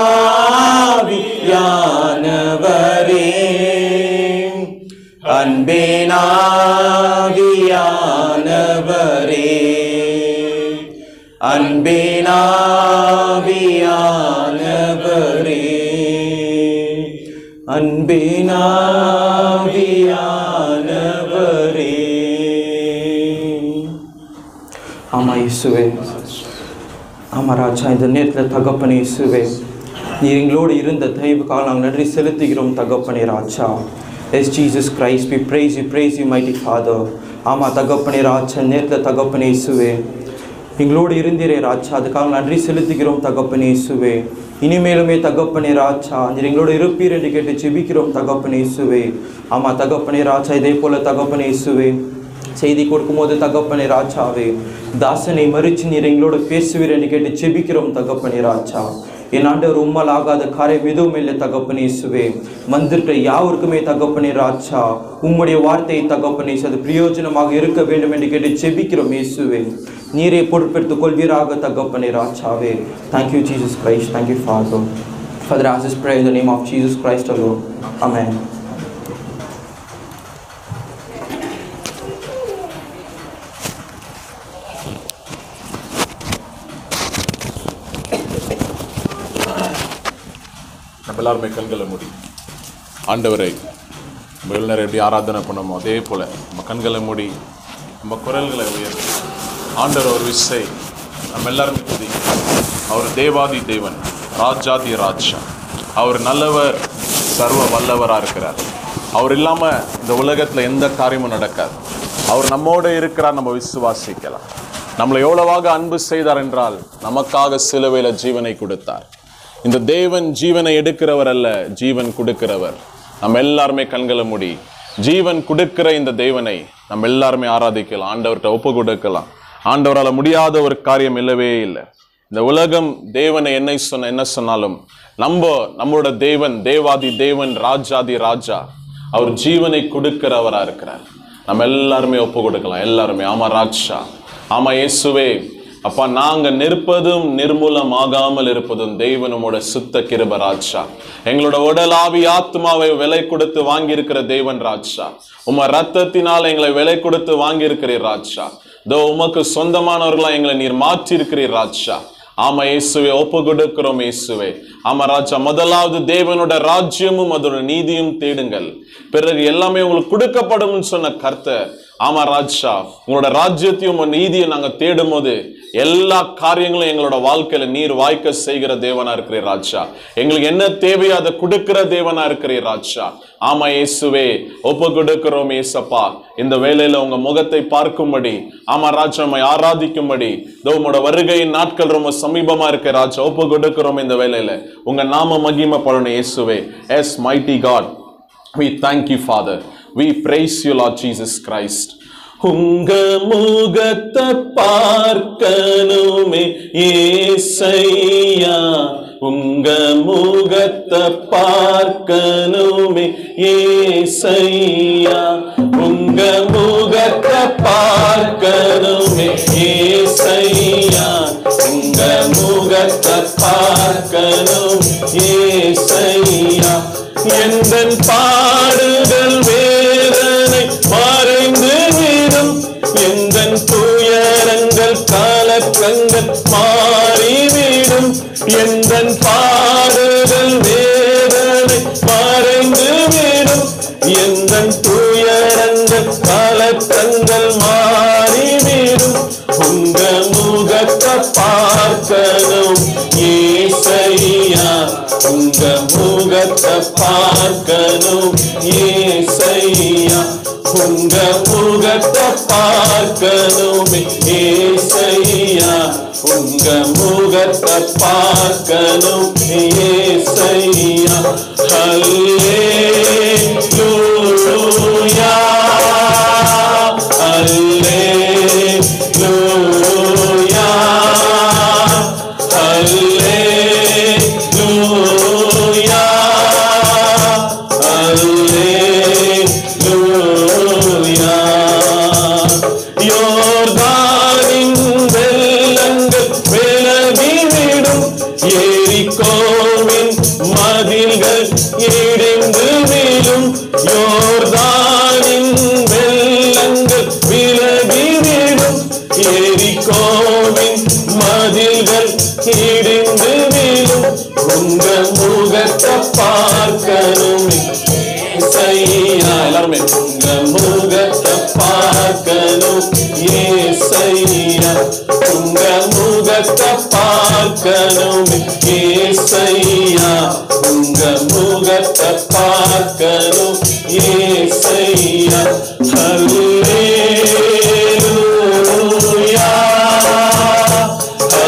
ஆவியானவரே அன்பினாவியானவரே அன்பினாவியானவரே அன்பினாவியானவரே. ஆமா இயேசுவே, ஆமா ராஜா, இந்த நேரத்தில் தகப்பனே இயேசுவே, நீர் எங்களோடு இருந்த தயவுக்காக நாங்கள் நன்றி செலுத்துகிறோம் தகப்பனே ராஜா. Yes, Jesus Christ, we praise you, mighty Father. ஆமா தகப்பனே ராஜா, நேரத்தில் தகப்பனே இயேசுவே எங்களோடு இருந்தீரே ராஜா, அதுக்காக நன்றி செலுத்துகிறோம் தகப்பனே இயேசுவே. இனிமேலுமே தகப்பனே ராஜா, நீர் எங்களோடு இருப்பீர் என்று கேட்டு ஜெபிக்கிறோம் தகப்பனே இயேசுவே. ஆமா தகப்பனே ராஜா, இதே போல தகப்பனே இயேசுவே செய்தி கொடுக்கும் போது தகப்பனே ராஜாவே தாசனை மறிச்சு நீர் எங்களோடு பேசுவீர் என்று கேட்டு ஜெபிக்கிறோம் தகப்பனே ராஜா. என் ஆண்டவர் உம்மால் ஆகாத காரியம் எதுவும் இல்லை தகப்பனே இயேசுவே. வந்திருக்கிற யாவருக்குமே தகப்பனே ராஜா உம்முடைய வார்த்தையை தகப்பனே அது பிரயோஜனமாக இருக்க வேண்டும் என்று கேட்டு ஜெபிக்கிறோம் இயேசுவே. நீரே பொறுப்பெடுத்துக் கொள்வீராக தகப்பனே ராஜாவே. Thank you Jesus Christ, thank you Father. Father, I ask this prayer in the name of Jesus Christ alone. Amen. நம்ம எல்லாருமே கண்களை மூடி ஆண்டவரை இவ்வளவு நேரம் எப்படி ஆராதனை பண்ணோமோ அதே போல நம்ம கண்களை மூடி நம்ம குரல்களை உயர்த்தி ஆண்டவர் ஒரு விசை நம்ம எல்லாருமே துதி. அவர் தேவாதி தேவன், ராஜாதி ராஜா, அவர் நல்லவர், சர்வ வல்லவராக இருக்கிறார். அவர் இல்லாமல் இந்த உலகத்தில் எந்த காரியமும் நடக்காது. அவர் நம்மோடு இருக்கிறார், நம்ம விசுவாசிக்கலாம். நம்மளை எவ்வளவாக அன்பு செய்தார் என்றால் நமக்காக சிலுவையில் ஜீவனை கொடுத்தார். இந்த தேவன் ஜீவனை எடுக்கிறவர் அல்ல, ஜீவன் கொடுக்கிறவர். நம்ம எல்லாருமே கண்களை மூடி ஜீவன் கொடுக்கிற இந்த தேவனை நம்ம எல்லாருமே ஆராதிக்கலாம், ஆண்டவர்கிட்ட ஒப்பு கொடுக்கலாம். ஆண்டவரால் முடியாத ஒரு காரியம் இல்லவே இல்லை. இந்த உலகம் தேவனை என்ன சொன்னாலும் நம்மளோட தேவன் தேவாதி தேவன், ராஜாதி ராஜா, அவர் ஜீவனை கொடுக்கிறவரா இருக்கிறார். நம்ம எல்லாருமே ஒப்பு கொடுக்கலாம், எல்லாருமே. ஆமா ராஜா, ஆமா இயேசுவே. அப்பா, நாங்க நிற்பதும் நிர்மூலமாகாமல் இருப்பதும் தேவனோட சுத்த கிருப ராஜா. எங்களோட உடல் ஆவி ஆத்மாவை விலை கொடுத்து வாங்கி இருக்கிற தேவன் ராஜா. உம ரத்தத்தினால் எங்களை விலை கொடுத்து வாங்கி இருக்கிறீர் ராஜா. உமக்கு சொந்தமானவர்களா எங்களை நீர் மாற்றி இருக்கிறீர் ராஜா. ஆமா இயேசுவே, ஒப்பு கொடுக்கிறோம் இயேசுவே. ஆமா ராஜா, முதலாவது தேவனோட ராஜ்யமும் அதோட நீதியும் தேடுங்கள், பிறகு எல்லாமே உங்களுக்கு கொடுக்கப்படும் சொன்ன கர்த்தர். ஆமா ராஜா, உங்களோட ராஜ்யத்தையும் நீதியை நாங்க தேடும் போது எல்லா காரியங்களும் எங்களோட வாழ்க்கையில நீர் வாய்க்க செய்கிற தேவனா இருக்கிறீர் ராஜா. எங்களுக்கு என்ன தேவையோ அதை கொடுக்கிற தேவனா இருக்கிறீர் ராஜா. ஆமா இயேசுவே, ஒப்பு கொடுக்கிறோம் ஏசப்பா. இந்த வேளையில உங்க முகத்தை பார்க்கும்படி, ஆமா ராஜா, நம்மை ஆராதிக்கும்படி உங்களோட வருகையின் நாட்கள் ரொம்ப சமீபமா இருக்க ராஜா. ஒப்பு கொடுக்கிறோம் இந்த வேளையில. உங்க நாம மகிமைப்படணும் இயேசுவே. Yes mighty God, we thank you Father. We praise you Lord Jesus Christ. உங்க முகத்தை பார்க்கணுமே ஏசையா, உங்க முகத்தை பார்க்கணுமே ஏசையா, உங்க முகத்தை பார்க்கணுமே ஏசையா, உங்க முகத்தை பார்க்கணும் ஏசையா. எந்தன் பாடுகள் வேதனை மறைந்து விடும், எந்தன் துயரங்கள் கலக்கங்கள் மாறிவிடும், எந்தன் பாடுகள் வேதனை மறைந்து விடும், எந்தன் துயரங்கள் கலக்கங்கள் மாறிவிடும். உங்க முகத்தை பார்க்கணும் ஏசையா, உங்க முகத்தை பார்க்கணும் ஏசையா, உங்க முகத்தை பார்க்கணுமே ஏசையா, உங்க முகத்தை பார்க்கணும் ஏசையா. அல்லேலூயா அல்லேலூயா அல்லேலூயா அல்லேலூயா. யோர்தானின் வெள்ளங்கள் விலகிவிடும், எரிகோவின் மதில்கள் இடிந்து விழும். யோர்தானின் வெள்ளங்கள் விலகிவிடும், எரிகோவின் மதில்கள் இடிந்து விழும். உங்க முகத்தை பார்க்கணுமே ஏசையா, எல்லாருமே உங்க முகத்தை பார்க்கணும் ஏசையா, உங்க முகத்தை பார்க்கணுமே ஏசையா, உங்க முகத்தை பார்க்கணும் ஏசையா. அல்லேலூயா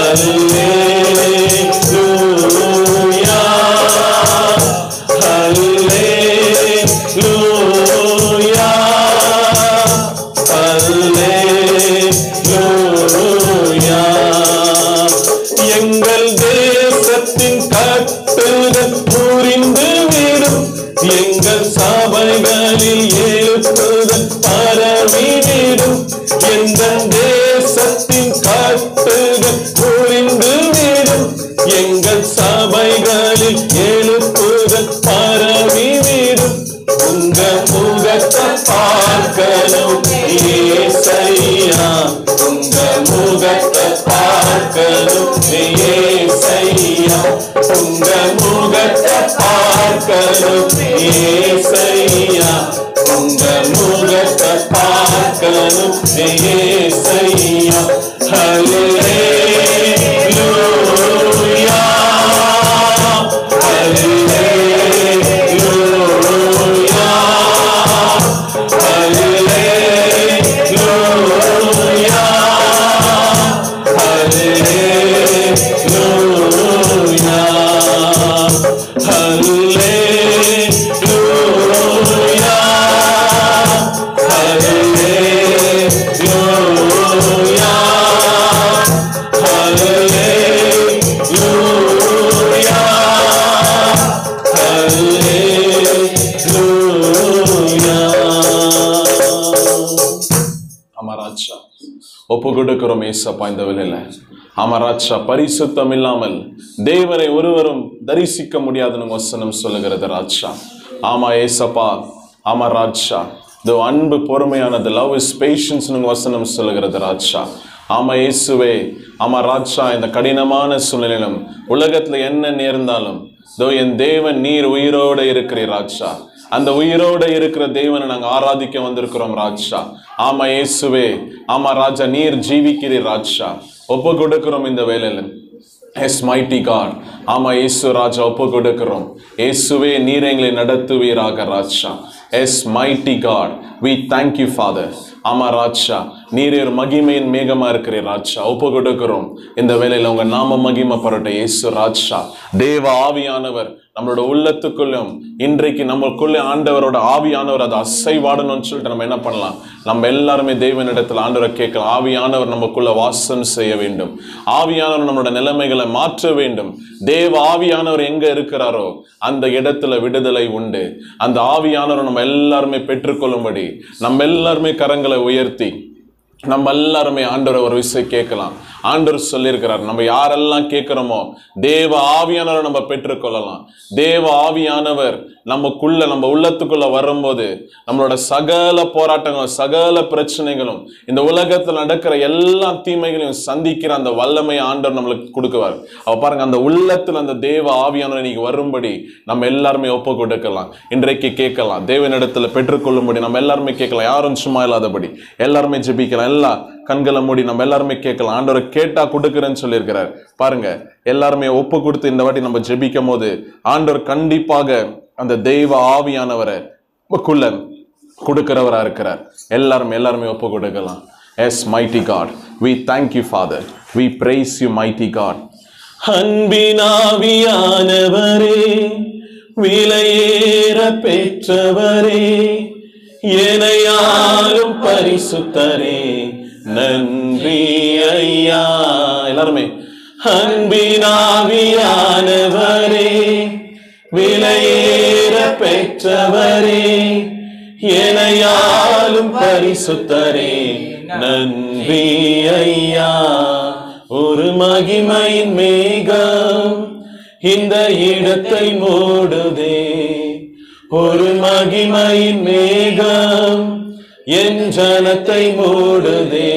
அல்லேலூயா அல்லேலூயா அல்லேலூயா. எங்கள் தேசத்தின் கட்டுகள் முறிந்து விடும், எங்கள் சபைகளில் எழுப்புதல் பரவிடும். எங்கள் தேசத்தின் கட்டுகள் முறிந்து விடும், எங்கள் சபைகளில் எழுப்புதல் பரவிடும். உங்க முகத்தை பார்க்கணும் ஏசையா, உங்க முகத்தை பார்க்கணும் ஏசையா, உங்க முகத்தை பார்க்கணும் ஏசையா, உங்க முகத்தை பார்க்கணும் ஏசையா. அல்லேலூயா அல்லேலூயா அல்லேலூயா அல்லேலூயா அல்லேலூயா அல்லேலூயா அல்லேலூயா அல்லேலூயா. அமராட்சா ஒப்பு கொடுக்கிறோம் ஏசப்பா இந்த வேளையில. அமராட்சா பரிசுத்தம் இல்லாமல் தேவனை ஒருவரும் தரிசிக்க முடியாதுன்னு வசனம் சொல்லுகிறது ராஜா. ஆமா ஏசப்பா, ஆமா ராஜா, அன்பு பொறுமையானது, லவ் இஸ் பேஷன்ஸ் வசனம் சொல்லுகிறது ராஜா. ஆமா இயேசுவே, ஆமா ராஜா, இந்த கடினமான சூழ்நிலையிலும் உலகத்துல என்ன நேர்ந்தாலும் என் தேவன் நீர் உயிரோட இருக்கிறீர் ராஜா. அந்த உயிரோட இருக்கிற தேவனை நாங்க ஆராதிக்க வந்திருக்கிறோம் ராஜா. ஆமா இயேசுவே, ஆமா ராஜா, நீர் ஜீவிக்கிறீர் ராஜா. ஒப்பு கொடுக்கிறோம் இந்த வேளையில. எஸ் மைட்டி காட், ஆமா இயேசு ராஜா, ஒப்பு கொடுக்கிறோம். இயேசுவே நீர் எங்களை நடத்துவீராக ராஜா. Yes mighty God, we thank you Father. ஆமா ராஜா, நீர் மகிமையின் மேகமா இருக்கிறீர் ராஜா. ஒப்பு கொடுக்கிறோம் இந்த வேளையில. உங்க நாம மகிமை பரட்டும் இயேசு ராஜா. தேவ ஆவியானவர் நம்மளோட உள்ளத்துக்குள்ளும் இன்றைக்கு நம்மளுக்குள்ள ஆண்டவரோட ஆவியானவர் அதை அசைவாடணும்னு சொல்லிட்டு நம்ம என்ன பண்ணலாம், நம்ம எல்லாருமே தேவனிடத்தில் ஆண்டவரை கேட்கலாம். ஆவியானவர் நமக்குள்ள வாசம் செய்ய வேண்டும். ஆவியானவர் நம்மளோட நிலைமைகளை மாற்ற வேண்டும். தேவ ஆவியானவர் எங்க இருக்கிறாரோ அந்த இடத்துல விடுதலை உண்டு. அந்த ஆவியானவர் நம்ம எல்லாருமே பெற்றுக்கொள்ளும்படி நம்ம எல்லாருமே கரங்களை உயர்த்தி நம்ம எல்லாருமே ஆண்டவரை ஒரு விஷயம் கேட்கலாம். ஆண்டவர் சொல்லியிருக்கிறார், நம்ம யாரெல்லாம் கேட்கிறோமோ தேவ ஆவியானவரை நம்ம பெற்றுக்கொள்ளலாம். தேவ ஆவியானவர் நமக்குள்ள, நம்ம உள்ளத்துக்குள்ள வரும்போது நம்மளோட சகல போராட்டங்களும் சகல பிரச்சனைகளும் இந்த உலகத்தில் நடக்கிற எல்லா தீமைகளையும் சந்திக்கிற அந்த வல்லமை ஆண்டவர் நம்மளுக்கு கொடுக்குவார். அவ பாருங்க, அந்த உள்ளத்துல அந்த தேவ ஆவியானவர் இன்னைக்கு வரும்படி நம்ம எல்லாருமே ஒப்பு கொடுக்கலாம். இன்றைக்கு கேட்கலாம், தேவனிடத்துல பெற்றுக்கொள்ளும்படி நம்ம எல்லாருமே கேட்கலாம். யாரும் சும்மா இல்லாதபடி எல்லாருமே ஜெபிக்கலாம். எல்லா கண்களை மூடி நம்ம எல்லாருமே கேட்கலாம். ஆண்டவரை கேட்டா கொடுக்குறேன்னு சொல்லியிருக்கிறார். பாருங்க, எல்லாருமே ஒப்பு கொடுத்து இந்த வாட்டி நம்ம ஜெபிக்கும் போது ஆண்டவர் கண்டிப்பாக அந்த தெய்வ ஆவியானவரை நமக்குள்ள கொடுக்கிறவரா இருக்கிறார். எல்லாருமே ஒப்பு கொடுக்கலாம். Yes, mighty God, we thank you, Father. We praise you, mighty God. அன்பினாவியானவரே, விலையேற பெற்றவரே, எனையாளும் பரிசுத்தரே, நன்றி ஐயா. எல்லாருமே அன்பினாவியானவரே, விலையேற பெற்றவரே, எனையாளும் பரிசுத்தரே, நன்றி ஐயா. ஒரு மகிமையின் மேகம் இந்த இடத்தை மூடுதே, ஒரு மகிமையின் மேகம் என் ஜனத்தை மூடுதே,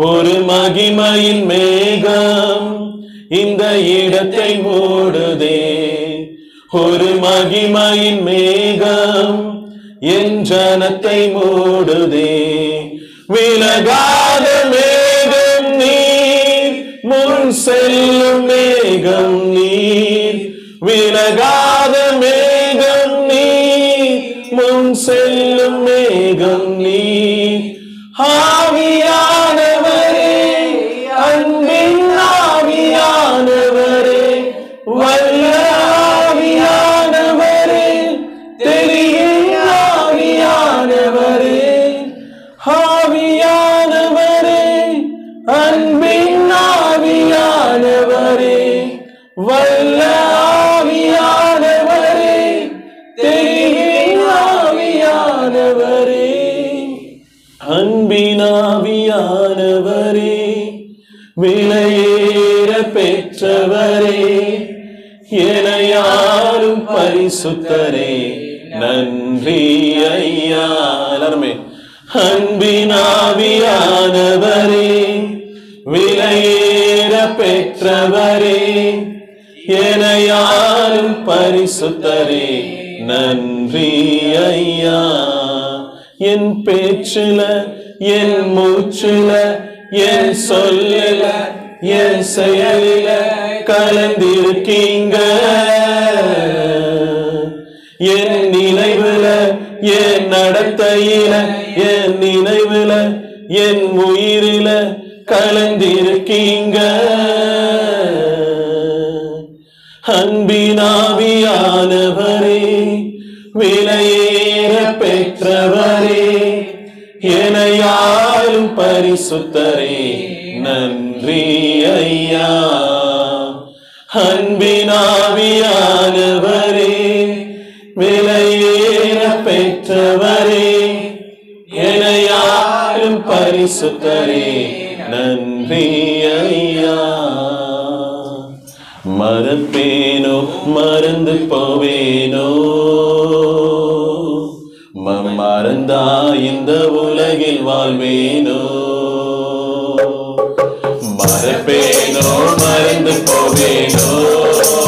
ஒரு மகிமையின் மேகம் இந்த இடத்தை மூடுதே, ஒரு மகிமையின் மேகம் என் ஜனத்தை மூடுதே. விலகாத மேகம் நீர், முன் செல்லும் மேகம் நீர், விலகாத மேகம் நீர், முன் செல்லும் மேகம் நீர். ஆவியானவரே, அன்பின் ஆவியானவரே, வல்ல ஆவியானவரே, தெரியும் ஆவியானவரே, ஆவியானவரே, அன்பின் ஆவியானவரே, வல்ல ஆவியானவரே, தெரியும் ஆவியானவரே, அன்பின் ஆவியானவரே, விலையேற பெற்றவரே, எனையாளும் பரிசுத்தரே, நன்றி ஐயா. எல்லாருமே அன்பின் ஆவியானவரே, விலையேற பெற்றவரே, எனையாளும் பரிசுத்தரே, நன்றி ஐயா. என் பேச்சுல, என் மூச்சுல, என் சொல்லுல, என் செயலில கலந்திருக்கீங்க. என் நினைவுல, என் நடத்தையில, என் நினைவுல, என் உயிரில கலந்திருக்கீங்க. அன்பினாவியானவரே, விலையேற பெற்றவரே, எனையாளும் பரிசுத்தரே, நன்றி ஐயா. அன்பினாவியானவரே, விலையேற பெற்றவரே, எனையாளும் பரிசுத்தரே, நன்றி ஐயா. மறப்பேனோ, மறந்து போவேனோ, மறந்தா இந்த உலகில் வாழ்வேனோ. மறப்பேனோ, மறந்து போவேனோ,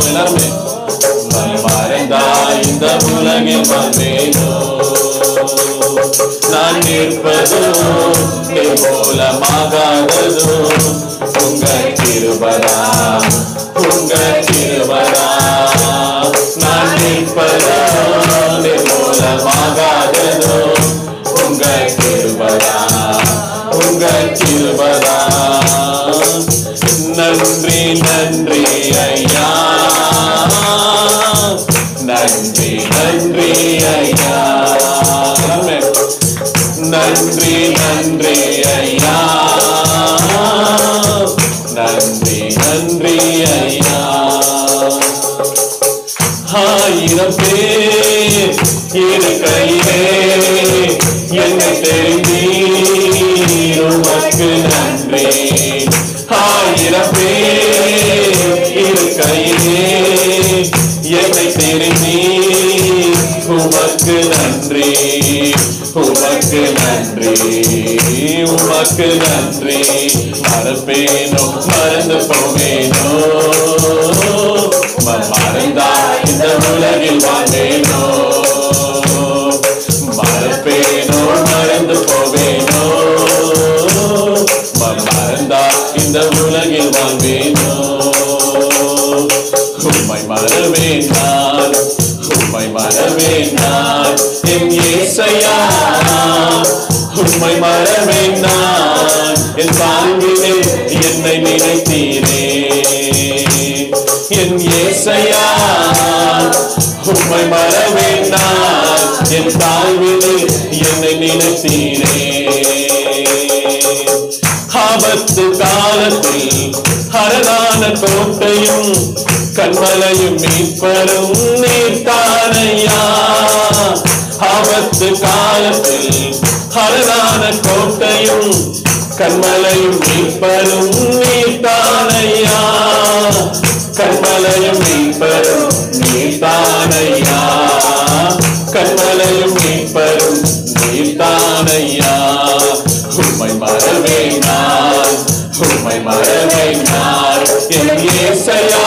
எல்லாருமே மறந்தா இந்த உலகில் வாழ்வேனோ. நான் நிற்பதோ நிர்மூலமாகாததோ உங்க கிருபையா, உங்க கிருபையா. நான் நிற்பதோ நிர்மூலமாகாததோ உங்க கிருபையா, உங்க கிருபையா. நன்றி நன்றி ஐயா, நன்றி நன்றி ஐயா, நன்றி நன்றி ஐயா, நன்றி நன்றி ஐயா. 1000 பேர் இருக்கையிலே என்னை தெரிந்தீர், உமக்கு நன்றி. 1000 பேர் இருக்கையிலே என்னை தெரிந்தீர், உமக்கு நன்றி, உமக்கு நன்றி, உமக்கு நன்றி. மறப்பேனோ, மறந்து போவேனோ, மறந்தா இந்த உலகில் வாழ்வேனோ. மறப்பேனோ, மறந்து போவேனோ, மறந்தா இந்த உலகில் வாழ்வேனோ. உம்மை மறவேன் நான், உம்மை மறவேன் நான், என் இயேசையா உம்மை மறவேன் நான், என் வாழ்விலே என்னை நினைத்தீரே. என் இயேசையா உம்மை மறவேன் நான், என் வாழ்விலே என்னை நினைத்தீரே. ஆபத்து காலத்தில் அரணான கோட்டையும் கண்மலையும் மீட்பரும் நீர்த்தானையா. ஆபத்து காலத்தில் அரணான கோட்டையும் கண்மலையும் மீட்பரும் நீர்த்தானையா. கண்மலையும் மீட்பரும் நீர்த்தானையா. கண்மலையும் மீட்பரும் நீர்த்தானையா. உம்மை மறவேன் நான், உம்மை மறவேன் நான், என் இயேசையா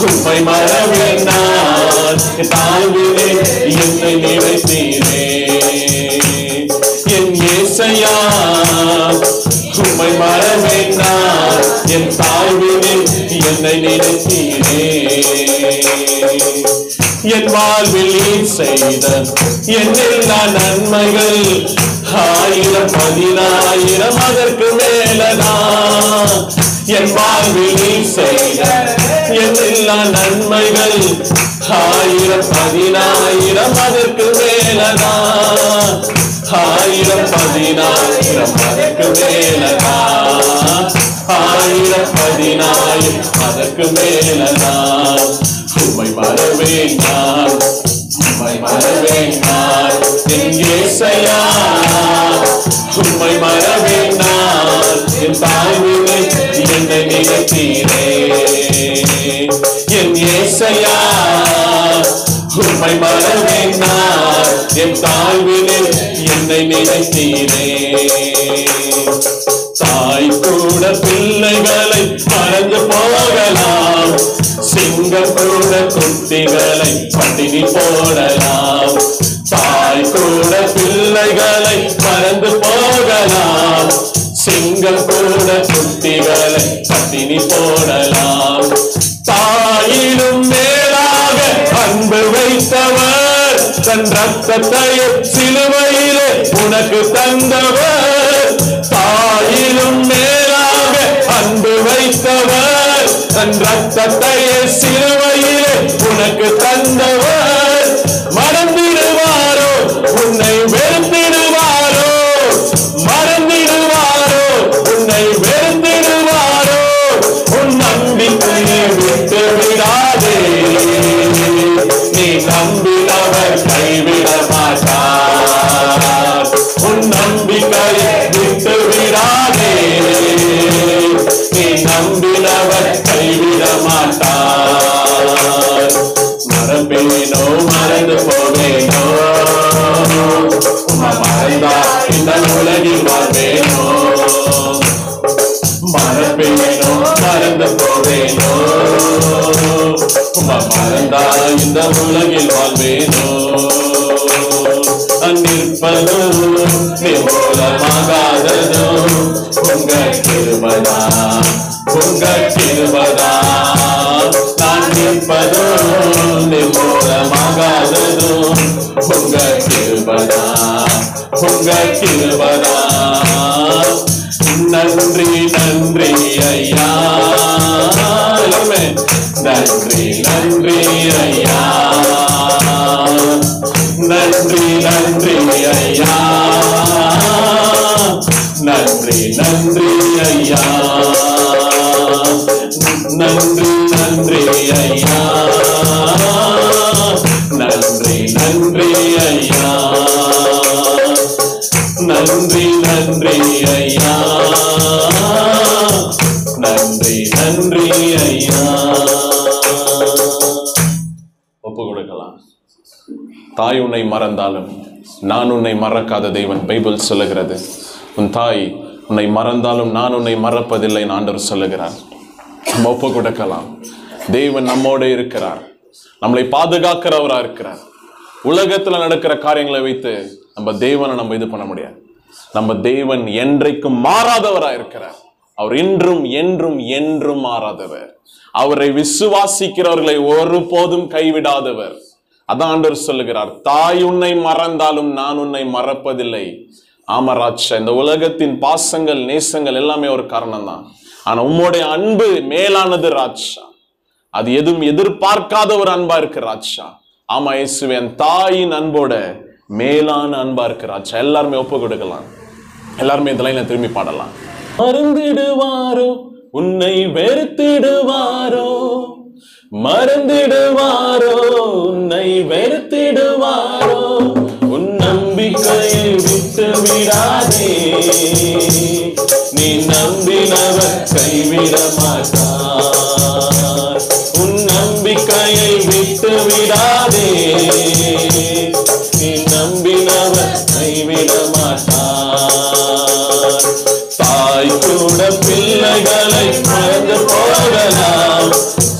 உம்மை மறவேன் நான், என் தாழ்விலே என்னை நினைத்தீரே. என் இயேசையா உம்மை மறவேன் நான், என் தாழ்விலே என்னை நினைத்தீரே. என் வாழ்வில் நீர் செய்த என்னெல்லா நன்மைகள் ஆயிரம் பதினாயிரம் அதற்கு மேலதான். என் வாழ்வில் நீர் செய்த என்னெல்லா நன்மைகள் ஆயிரம் பதினாயிரம் அதற்கு மேலதான். ஆயிரம் பதினாயிரம் அதற்கு மேலதான். ஆயிரம் பதினாயிரம் அதற்கு மேலதான். உம்மை மறவேன் நான், உம்மை மறவேன் நான், என் இயேசையா உம்மை மறவேன் நான், என் தாழ்விலே என்னை நினைத்தீரே. என் இயேசையா உம்மை மறவேன் நான், என் தாழ்விலே என்னை நினைத்தீரே. தாய் கூட பிள்ளைகளை மறந்து போகலாம், சிங்கம் கூட குட்டிகளை பட்டினி போடலாம். தாய் கூட பிள்ளைகளை மறந்து போகலாம், சிங்கம் கூட குட்டிகளை பட்டினி போடலாம். தாயிலும் மேலாக அன்பு வைத்தவர், தன் ரத்தத்தை சிலுவையிலே உனக்கு தந்தவர். தாயிலும் மேலாக அன்பு வைத்தவர், தன் ரத்தத்தை சிலுவையிலே உனக்கு தந்தவர். மறந்திடுவாரோ உன்னை வெறுத்திடுவாரோ, மறந்திடுவாரோ உன்னை வெறுத்திடுவாரோ. உன் நம்பிக்கையை விட்டு விடாதே, நீ நம்பினவர் கைவிட மாட்டார். உன் நம்பிக்கையை விட்டு விடாதே, நீ நம்பினவர் கைவிட மாட்டார். மறப்பேனோ மறந்து போவேனோ, உம்மை மறந்தா இந்த உலகில் வாழ்வேனோ. மறப்பேனோ மறந்து போவேனோ, உம்மை மறந்தா இந்த உலகில் வாழ்வேனோ. நிற்பதோ நிர்மூலமாகாததோ உங்க கிருபைதா, உங்க கிருபைதா. நான் நிற்பதோ நிர்மூலமாகாததோ உங்க கிருபைதா, உங்க கிருபைதா. நன்றி நன்றி ஐயா, நன்றி நன்றி ஐயா, நன்றி நன்றி ஐயா, நன்றி நன்றி ஐயா, நன்றி நன்றி ஐயா, நன்றி நன்றி ஐயா, நன்றி நன்றி ஐயா, நன்றி நன்றி ஐயா. ஒப்பு கொடுக்கலாம். தாய் உன்னை மறந்தாலும் நான் உன்னை மறக்காத தேவன் பைபிள் சொல்லுகிறது. உன் தாய் உன்னை மறந்தாலும் நான் உன்னை மறப்பதில்லை ஆண்டவர் சொல்லுகிறார். நம்ம ஒப்பு கொடுக்கலாம். தேவன் நம்மோட இருக்கிறார், நம்மளை பாதுகாக்கிறவரா இருக்கிறார். உலகத்துல நடக்கிற காரியங்களை வைத்து நம்ம தேவனை நம்ம இது பண்ண முடியாது. நம்ம தேவன் என்றைக்கும் மாறாதவரா இருக்கிறார். அவர் இன்றும் என்றும் என்றும் மாறாதவர். அவரை விசுவாசிக்கிறவர்களை ஒருபோதும் கைவிடாதவர். அதான் ஆண்டவர் சொல்லுகிறார், தாய் உன்னை மறந்தாலும் நான் உன்னை மறப்பதில்லை. ஆமா ராஜா, இந்த உலகத்தின் பாசங்கள் நேசங்கள் எல்லாமே ஒரு காரணம் தான். ஆனா உம்முடைய அன்பு மேலானது ராஜா. அது எதுவும் எதிர்பார்க்காத ஒரு அன்பா இருக்கு ராஜா. ஆமா இயேசுவே, என் தாயின் அன்போட மேலான அன்பா இருக்கு ராஜா. எல்லாருமே ஒப்பு கொடுக்கலாம். எல்லாருமே இந்த லைன்ல திரும்பி பாடலாம். மறந்திடுவாரோ உன்னை வெறுத்திடுவாரோ, மறந்திடுவாரோ உன்னை வெறுத்திடுவாரோ, உன் நம்பிக்கையை விட்டு விடாதே, நீ நம்பினவர் கைவிட மாட்டார். உன் நம்பிக்கையை விட்டு விடாதே, நீ நம்பினவர் கைவிட மாட்டார். தாய் கூட பிள்ளைகளை மறந்து போகலாம்,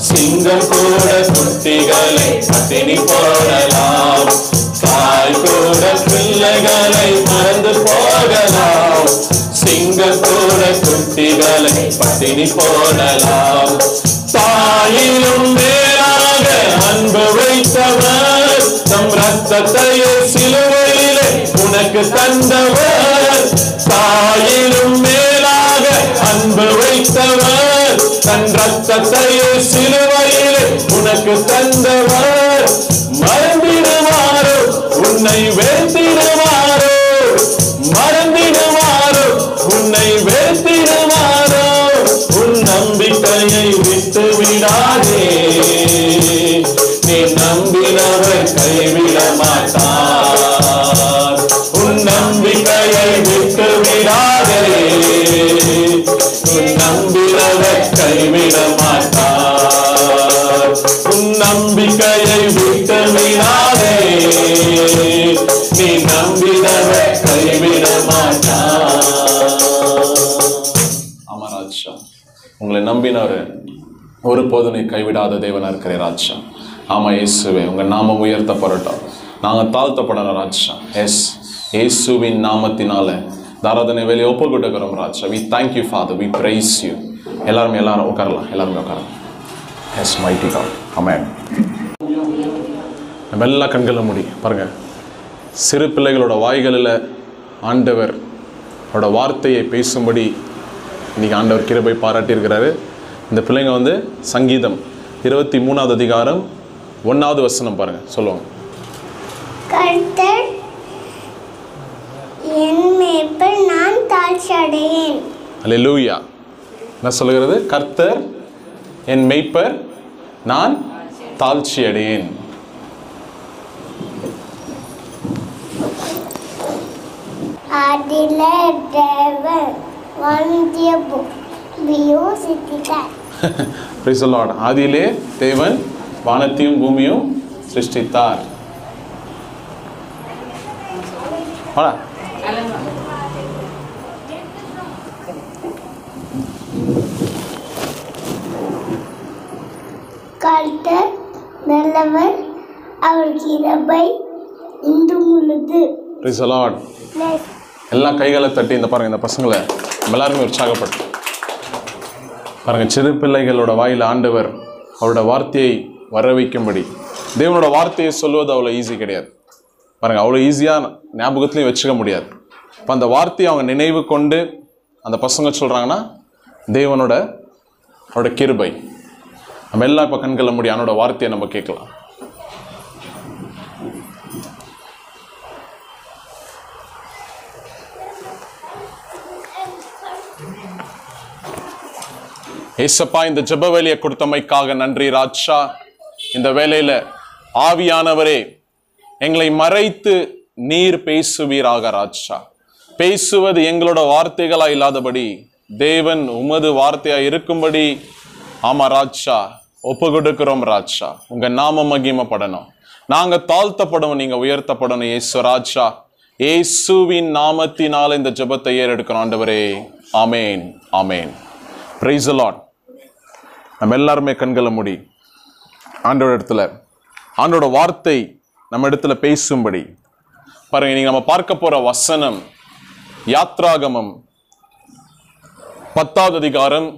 சிங்கம் கூட குட்டிகளை பட்டினி போடலாம். தாய் கூட பிள்ளைகளை மறந்து போகலாம், சிங்கம் கூட குட்டிகளை பட்டினி போடலாம். தாயிலும் மேலாக அன்பு வைத்தவர், தம் ரத்தத்தையே சிலுவையிலே உனக்கு தந்தவர். தாயிலும் மேலாக அன்பு வைத்தவர், தன் ரத்தத்தையே சிலுவையிலே உனக்கு தந்தவர். மறந்திடுவாரோ உன்னை வெறுத்திடுவாரோ, மறந்திடுவாரோ உன்னை வெறுத்திடுவாரோ, உன் நம்பிக்கையை விட்டு விடாதே, நீ நம்பினவர் கைவிட மாட்டார். உன் நம்பிக்கையை விட்டு விடாதே, உன் நம்பினவர் கைவிட மாட்டார். உன் நம்பிக்கையை விட்டு விடாதே, நீ நம்பினவர் கைவிட மாட்டார். ஆமா ராஜா, உங்களை நம்பினவர் ஒருபோதும் நீ கைவிடாத தேவனா இருக்கிற ராஜா. ஆமா இயேசுவே, உங்க நாமம் உயர்த்தப்படட்டும், நாங்க தாழ்த்தப்படணும் ராஜா. எஸ், இயேசுவின் நாமத்தினால தாராதனை வேலையை ஒப்பு கொடுக்கிறோம் ராஜா. We thank you father, we praise you. எல்லாரும் உட்காரலாம், எல்லாருமே உட்காரலாம். Yes mighty God. ஆமென். நம்ம எல்லா கண்களை மூடி பாருங்க. சிறு பிள்ளைகளோட வாய்களில் ஆண்டவர் அவரோட வார்த்தையை பேசும்படி இன்னைக்கு ஆண்டவர் கிருபை பாராட்டியிருக்கிறாரு. இந்த பிள்ளைங்க சங்கீதம் 23வது அதிகாரம் 1வது வசனம் பாருங்க, சொல்லுவாங்க. கர்த்தர் என் மேய்ப்பர், நான் தாழ்ச்சி அடையேன். அல்லேலூயா. என்ன சொல்லுகிறது? கர்த்தர் என் மேய்ப்பர், நான் தாழ்ச்சி அடையேன். ஆதியிலே தேவன் வானத்தையும் பூமியையும் சிருஷ்டித்தார். Praise the Lord. ஆதியிலே தேவன் வானத்தையும் பூமியும் சிருஷ்டித்தார். கர்த்தர் நல்லவர், அவர் கிருபை என்றும் உள்ளது. Praise the Lord. எல்லா கைகளை தட்டி இந்த பாருங்க, இந்த பசங்களை எல்லாருமே உற்சாகப்பட்டு பாருங்க. சிறு பிள்ளைகளோட வாயில் ஆண்டவர் அவரோட வார்த்தையை வர வைக்கும்படி, தேவனோட வார்த்தையை சொல்வது அவ்வளோ ஈஸி கிடையாது பாருங்க. அவ்வளோ ஈஸியாக ஞாபகத்துலையும் வச்சுக்க முடியாது. இப்போ அந்த வார்த்தையை அவங்க நினைவு கொண்டு அந்த பசங்க சொல்கிறாங்கன்னா தேவனோட அவரோட கிருபை. நம்ம எல்லாம் இப்போ கண்களை மூடி அவனோட வார்த்தையை நம்ம கேட்கலாம். ஏசப்பா, இந்த ஜெப வேலையை கொடுத்தமைக்காக நன்றி ராஜா. இந்த வேலையில ஆவியானவரே எங்களை மறைத்து நீர் பேசுவீராக ராஜா. பேசுவது எங்களோட வார்த்தைகளா இல்லாதபடி தேவன் உமது வார்த்தையா இருக்கும்படி ஆமா ராஜா ஒப்பு கொடுக்கிறோம் ராஜா. உங்க நாம மகிமைப்படணும், நாங்க தாழ்த்தப்படணும், நீங்க உயர்த்தப்படணும். இயேசு ராஜா, இயேசுவின் நாமத்தினால இந்த ஜெபத்தை ஏறெடுக்கிறோம் ஆண்டவரே. ஆமேன், ஆமேன். Praise the Lord. நம்ம எல்லாருமே கண்களை மூடி ஆண்டோட இடத்துல ஆண்டோட வார்த்தை நம்ம இடத்துல பேசும்படி பாருங்க. நீங்க நம்ம பார்க்க போற வசனம் யாத்ராகமம் 10வது அதிகாரம்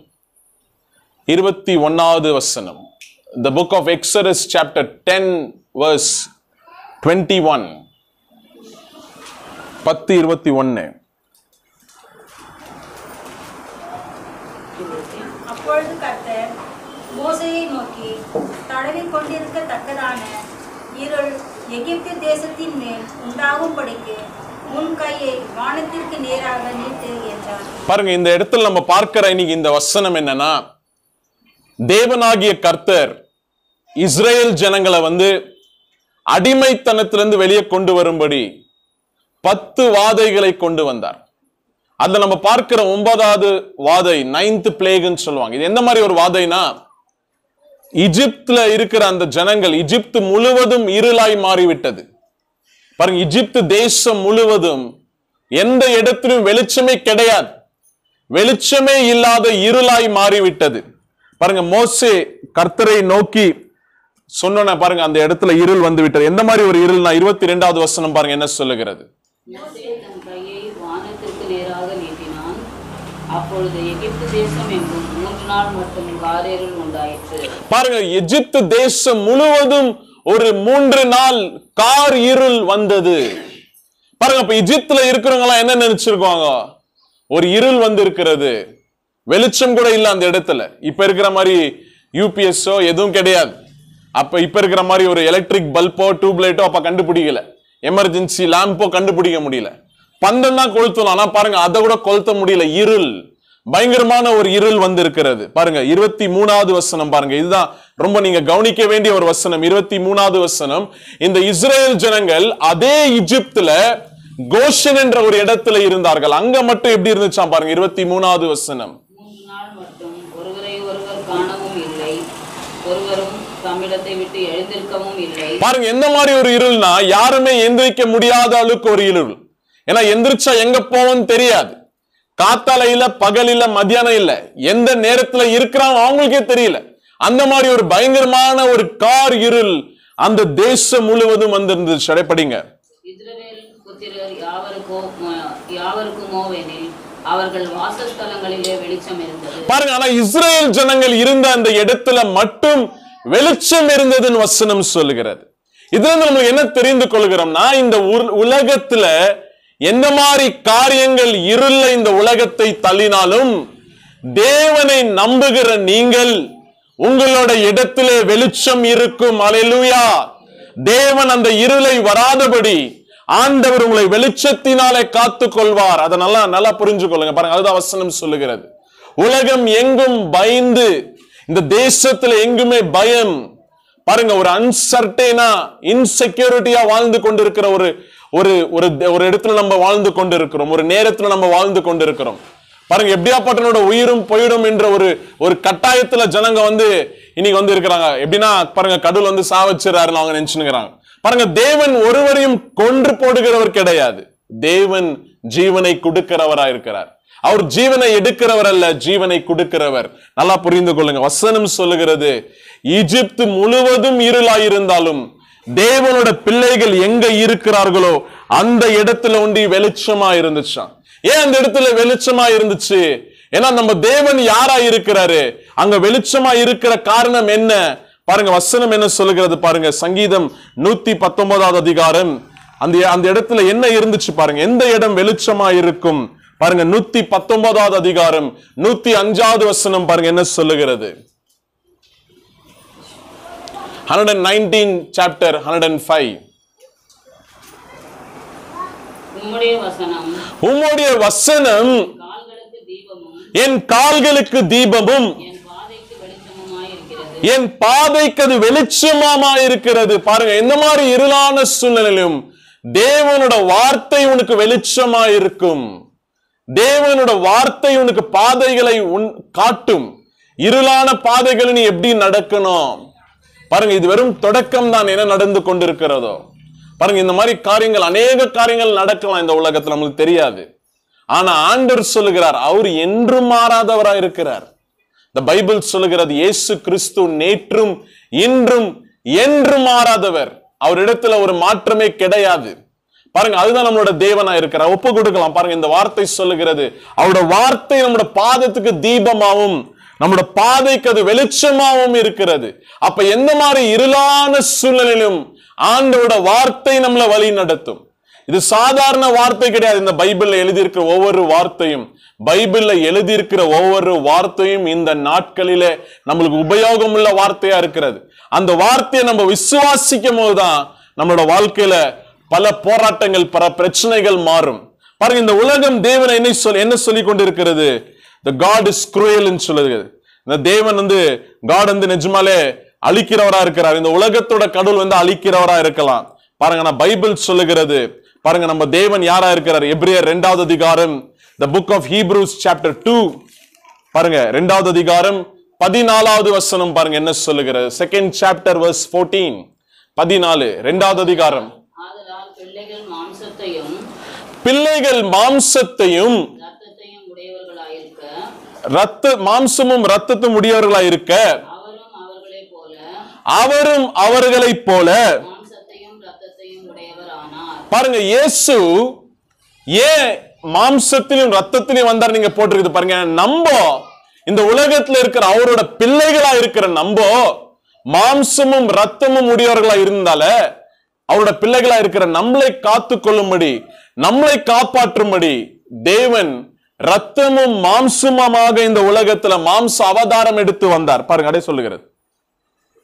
21வது வசனம். The book of Exodus chapter 10 verse 21 10:21. அப்பொழுது கர்த்தர் மோசேயை நோக்கி, தடவிக் கொண்டிருக்கத்தக்கதான இருள் எகிப்து தேசத்தின் மேல் உண்டாகும்படிக்கு உன் கையை வானத்திற்கு நேராக நீட்டு என்றார். பாருங்க, இந்த இடத்துல நம்ம பார்க்கிற இன்னைக்கு இந்த வசனம் என்னன்னா, தேவனாகிய கர்த்தர் இஸ்ரேல் ஜனங்களை அடிமைத்தனத்திலிருந்து வெளியே கொண்டு வரும்படி 10 வாதைகளை கொண்டு வந்தார். அதுல நம்ம பார்க்கிற 9வது வாதை, 9th பிளேக்னு சொல்லுவாங்க. இது எந்த மாதிரி ஒரு வாதைனா, எகிப்துல இருக்கிற அந்த ஜனங்கள், எகிப்து முழுவதும் இருளாய் மாறிவிட்டது. பாருங்க, எகிப்து தேசம் முழுவதும் எந்த இடத்திலும் வெளிச்சமே கிடையாது, வெளிச்சமே இல்லாத இருளாய் மாறிவிட்டது. பாருங்க, மோசே கர்த்தரை நோக்கி சொன்ன பாருங்க, அந்த இடத்துல இருள் வந்து விட்டது. எந்த மாதிரி ஒரு இருள்னா, 22வது வசனம் பாருங்க என்ன சொல்லுகிறது. மோசே தன் கையை வானத்திற்கு நேராக நீட்டினான். அப்பொழுது எகிப்து தேசம் எங்கும் 3 நாள் மட்டும் காரிருள் உண்டாயிற்று. பாருங்க, எகிப்து தேசம் முழுவதும் ஒரு 3 நாள் கார் இருள் வந்தது. பாருங்க, இப்ப எகிப்துல இருக்கிறவங்க எல்லாம் என்ன நினைச்சிருக்காங்க, ஒரு இருள் வந்து இருக்கிறது, வெளிச்சம் கூட இல்ல அந்த இடத்துல. இப்ப இருக்கிற மாதிரி யூபிஎஸ்ஓ எதுவும் கிடையாது. இப்ப இருக்கிற மாதிரி ஒரு எலக்ட்ரிக் பல்போ டியூப்லைட்டோ அப்ப கண்டுபிடிக்கல, எமர்ஜென்சி லேம்போ கண்டுபிடிக்க முடியல. பந்தம் தான் கொளுத்தலாம், ஆனா பாருங்க அதை கூட கொளுத்த முடியல. இருள், பயங்கரமான ஒரு இருள் வந்து இருக்கிறது. பாருங்க 23வது வசனம் பாருங்க, இதுதான் ரொம்ப நீங்க கவனிக்க வேண்டிய ஒரு வசனம். 23வது வசனம், இந்த இஸ்ரேல் ஜனங்கள் அதே எகிப்துல கோஷன் என்ற ஒரு இடத்துல இருந்தார்கள். அங்க மட்டும் எப்படி இருந்துச்சா பாருங்க, 23வது வசனம். 3 நாள் மட்டும் ஒருவரை ஒருவர் காணவும் இல்லை, ஒருவரும் தம்மிடத்தை விட்டு எழுந்திருக்கவும் இல்லை. பாருங்க, எந்த மாதிரி ஒரு இருள்னா, யாருமே எந்திரிக்க முடியாத அளவுக்கு ஒரு இருள். ஏன்னா எந்திரிச்சா எங்க போவோம்னு தெரியாது. காத்தால இல்ல, பகலில, மத்தியானம் இல்ல, எந்த நேரத்துல இருக்கிறாங்க அவங்களுக்கே தெரியல. அந்த மாதிரி ஒரு பயங்கரமான ஒரு கார் இருள் அந்த தேசம் முழுவதும் வந்திருந்துச்சு. அடைப்படிங்க. இஸ்ரவேல் புத்திரர் யாவருக்குமோவெனில் அவர்கள் வாசஸ்தலங்களிலே வெளிச்சம் இருந்தது. பாருங்க, ஆனா இஸ்ரேல் ஜனங்கள் இருந்த அந்த இடத்துல மட்டும் வெளிச்சம் இருந்ததுன்னு வசனம் சொல்லுகிறது. இதுல நம்ம என்ன தெரிந்து கொள்கிறோம்னா, இந்த உலகத்துல எந்த மாதிரி காரியங்கள் இருள இந்த உலகத்தை தள்ளினாலும், தேவனை நம்புகிற நீங்கள், உங்களோட இடத்திலே வெளிச்சம் இருக்கும். அல்லேலூயா. தேவன் அந்த இருளை வராதபடி ஆண்டவர் உங்களை வெளிச்சத்தினாலே காத்துக் கொள்வார். அதை நல்லா புரிஞ்சு கொள்ளுங்க. பாருங்க, அதுதான் வசனம் சொல்லுகிறது. உலகம் எங்கும் பயந்து, இந்த தேசத்துல எங்குமே பயம். பாருங்க, ஒரு அன்சர்டேனா, இன்செக்யூரிட்டியா வாழ்ந்து கொண்டிருக்கிற ஒரு ஒரு ஒரு இடத்துல நம்ம வாழ்ந்து கொண்டிருக்கிறோம், ஒரு நேரத்துல நம்ம வாழ்ந்து கொண்டிருக்கிறோம். பாருங்க, எப்படியாப்பட்டனோட உயிரும் போயிடும் என்ற ஒரு கட்டாயத்துல ஜனங்க இன்னைக்கு இருக்கிறாங்க. எப்படின்னா பாருங்க, கடவுள் சாவச்சிறாருன்னு அவங்க நினைச்சுக்கிறாங்க. பாருங்க, தேவன் ஒருவரையும் கொன்று போடுகிறவர் கிடையாது. தேவன் ஜீவனை கொடுக்கிறவரா இருக்கிறார். அவர் ஜீவனை எடுக்கிறவர் அல்ல, ஜீவனை கொடுக்கிறவர். நல்லா புரிந்து கொள்ளுங்க. வசனம் சொல்லுகிறது, எகிப்து முழுவதும் இருளாயிருந்தாலும் தேவனோட பிள்ளைகள் எங்க இருக்கிறார்களோ அந்த இடத்துல ஒண்டி வெளிச்சமா இருந்துச்சான். ஏன் அந்த இடத்துல வெளிச்சமா இருந்துச்சு? ஏன்னா நம்ம தேவன் யாரா இருக்கிறாரு, அங்க வெளிச்சமா இருக்கிற காரணம் என்ன? பாருங்க, வசனம் என்ன சொல்லுகிறது பாருங்க. சங்கீதம் 119வது அதிகாரம், அந்த இடத்துல என்ன இருந்துச்சு பாருங்க. எந்த இடம் வெளிச்சமா இருக்கும் பாருங்க. 119வது அதிகாரம் 105வது வசனம் பாருங்க என்ன சொல்லுகிறது. 119 chapter 105. உம்முடைய வசனம் என் கால்களுக்கு தீபமும் என் பாதைக்கு அது வெளிச்சமா இருக்கிறது. பாருங்க, எந்த மாதிரி இருளான சூழ்நிலையிலும் தேவனோட வார்த்தை உனக்கு வெளிச்சமா இருக்கும். தேவனோட வார்த்தை உனக்கு பாதைகளை காட்டும். இருளான பாதைகளை நீ எப்படி நடக்கணும் பாருங்க. இது வெறும் தொடக்கம் தான், என்ன நடந்து கொண்டிருக்கிறதோ பாருங்க. இந்த மாதிரி காரியங்கள், அநேக காரியங்கள் நடக்கலாம் இந்த உலகத்துல, நம்மளுக்கு தெரியாது. ஆனா ஆண்டவர் சொல்லுகிறார், அவர் என்றும் மாறாதவராய் இருக்கிறார். இந்த பைபிள் சொல்லுகிறது, இயேசு கிறிஸ்து நேற்றும் இன்றும் என்றும் மாறாதவர். அவரிடத்துல ஒரு மாற்றமே கிடையாது. பாருங்க, அதுதான் நம்மளோட தேவனா இருக்கிறார். ஒப்பு கொடுக்கலாம். பாருங்க, இந்த வார்த்தை சொல்லுகிறது, அவரோட வார்த்தை நம்மளோட பாதத்துக்கு தீபமாவும் நம்மளோட பாதைக்கு அது வெளிச்சமாவும் இருக்கிறது. அப்ப எந்த மாதிரி இருளான சூழ்நிலையிலும் ஆண்டவரோட வார்த்தை நம்மளை வழி நடத்தும். இது சாதாரண வார்த்தை கிடையாது. இந்த பைபிள்ல எழுதியிருக்கிற ஒவ்வொரு வார்த்தையும் இந்த நாட்களிலே நம்மளுக்கு உபயோகம் உள்ள வார்த்தையா இருக்கிறது. அந்த வார்த்தையை நம்ம விசுவாசிக்கும் போதுதான் நம்மளோட வாழ்க்கையில பல போராட்டங்கள், பல பிரச்சனைகள் மாறும். பாருங்க, இந்த உலகம் தேவனை என்ன சொல்லி கொண்டிருக்கிறது? The God is cruel ன்னு சொல்லுது. இந்த தேவன் God நிஜமாலே அழிக்கிறவரா இருக்கிறார். இந்த உலகத்தோட கடவுள் அழிக்கிறவரா இருக்கலாம். பாருங்க, நான் பைபிள் சொல்லுகிறது. பாருங்க, நம்ம தேவன் யாரா இருக்கிறார்? எபிரேயர் 2வது அதிகாரம், the book of Hebrews chapter 2, பாருங்க 2வது அதிகாரம் 14வது வசனம் பாருங்க என்ன சொல்லுகிறது. 2nd chapter verse 14, 14, 2வது அதிகாரம். ஆதலால் பிள்ளைகள் மாம்சத்தையும் மாம்சமும் இரத்தத்தும் உடையவர்களாயிருக்க அவரும் அவர்களைப் போல பாருங்க, இயேசு ஏன் மாம்சத்திலும் ரத்தத்திலும் வந்தார் நீங்க போட்டிருக்குது பாருங்க. நம்ம இந்த உலகத்துல இருக்கிற அவரோட பிள்ளைகளா இருக்கிற நம்ம மாம்சமும் ரத்தமும் உடையவர்களா இருந்தால அவரோட பிள்ளைகளா இருக்கிற நம்மளை காத்து கொள்ளும்படி, நம்மளை காப்பாற்றும்படி தேவன் ரத்தமும் மாம்சமாக இந்த உலகத்துல மாம்ச அவதாரம் எடுத்து வந்தார். பாருங்க, அப்படியே சொல்லுகிறது.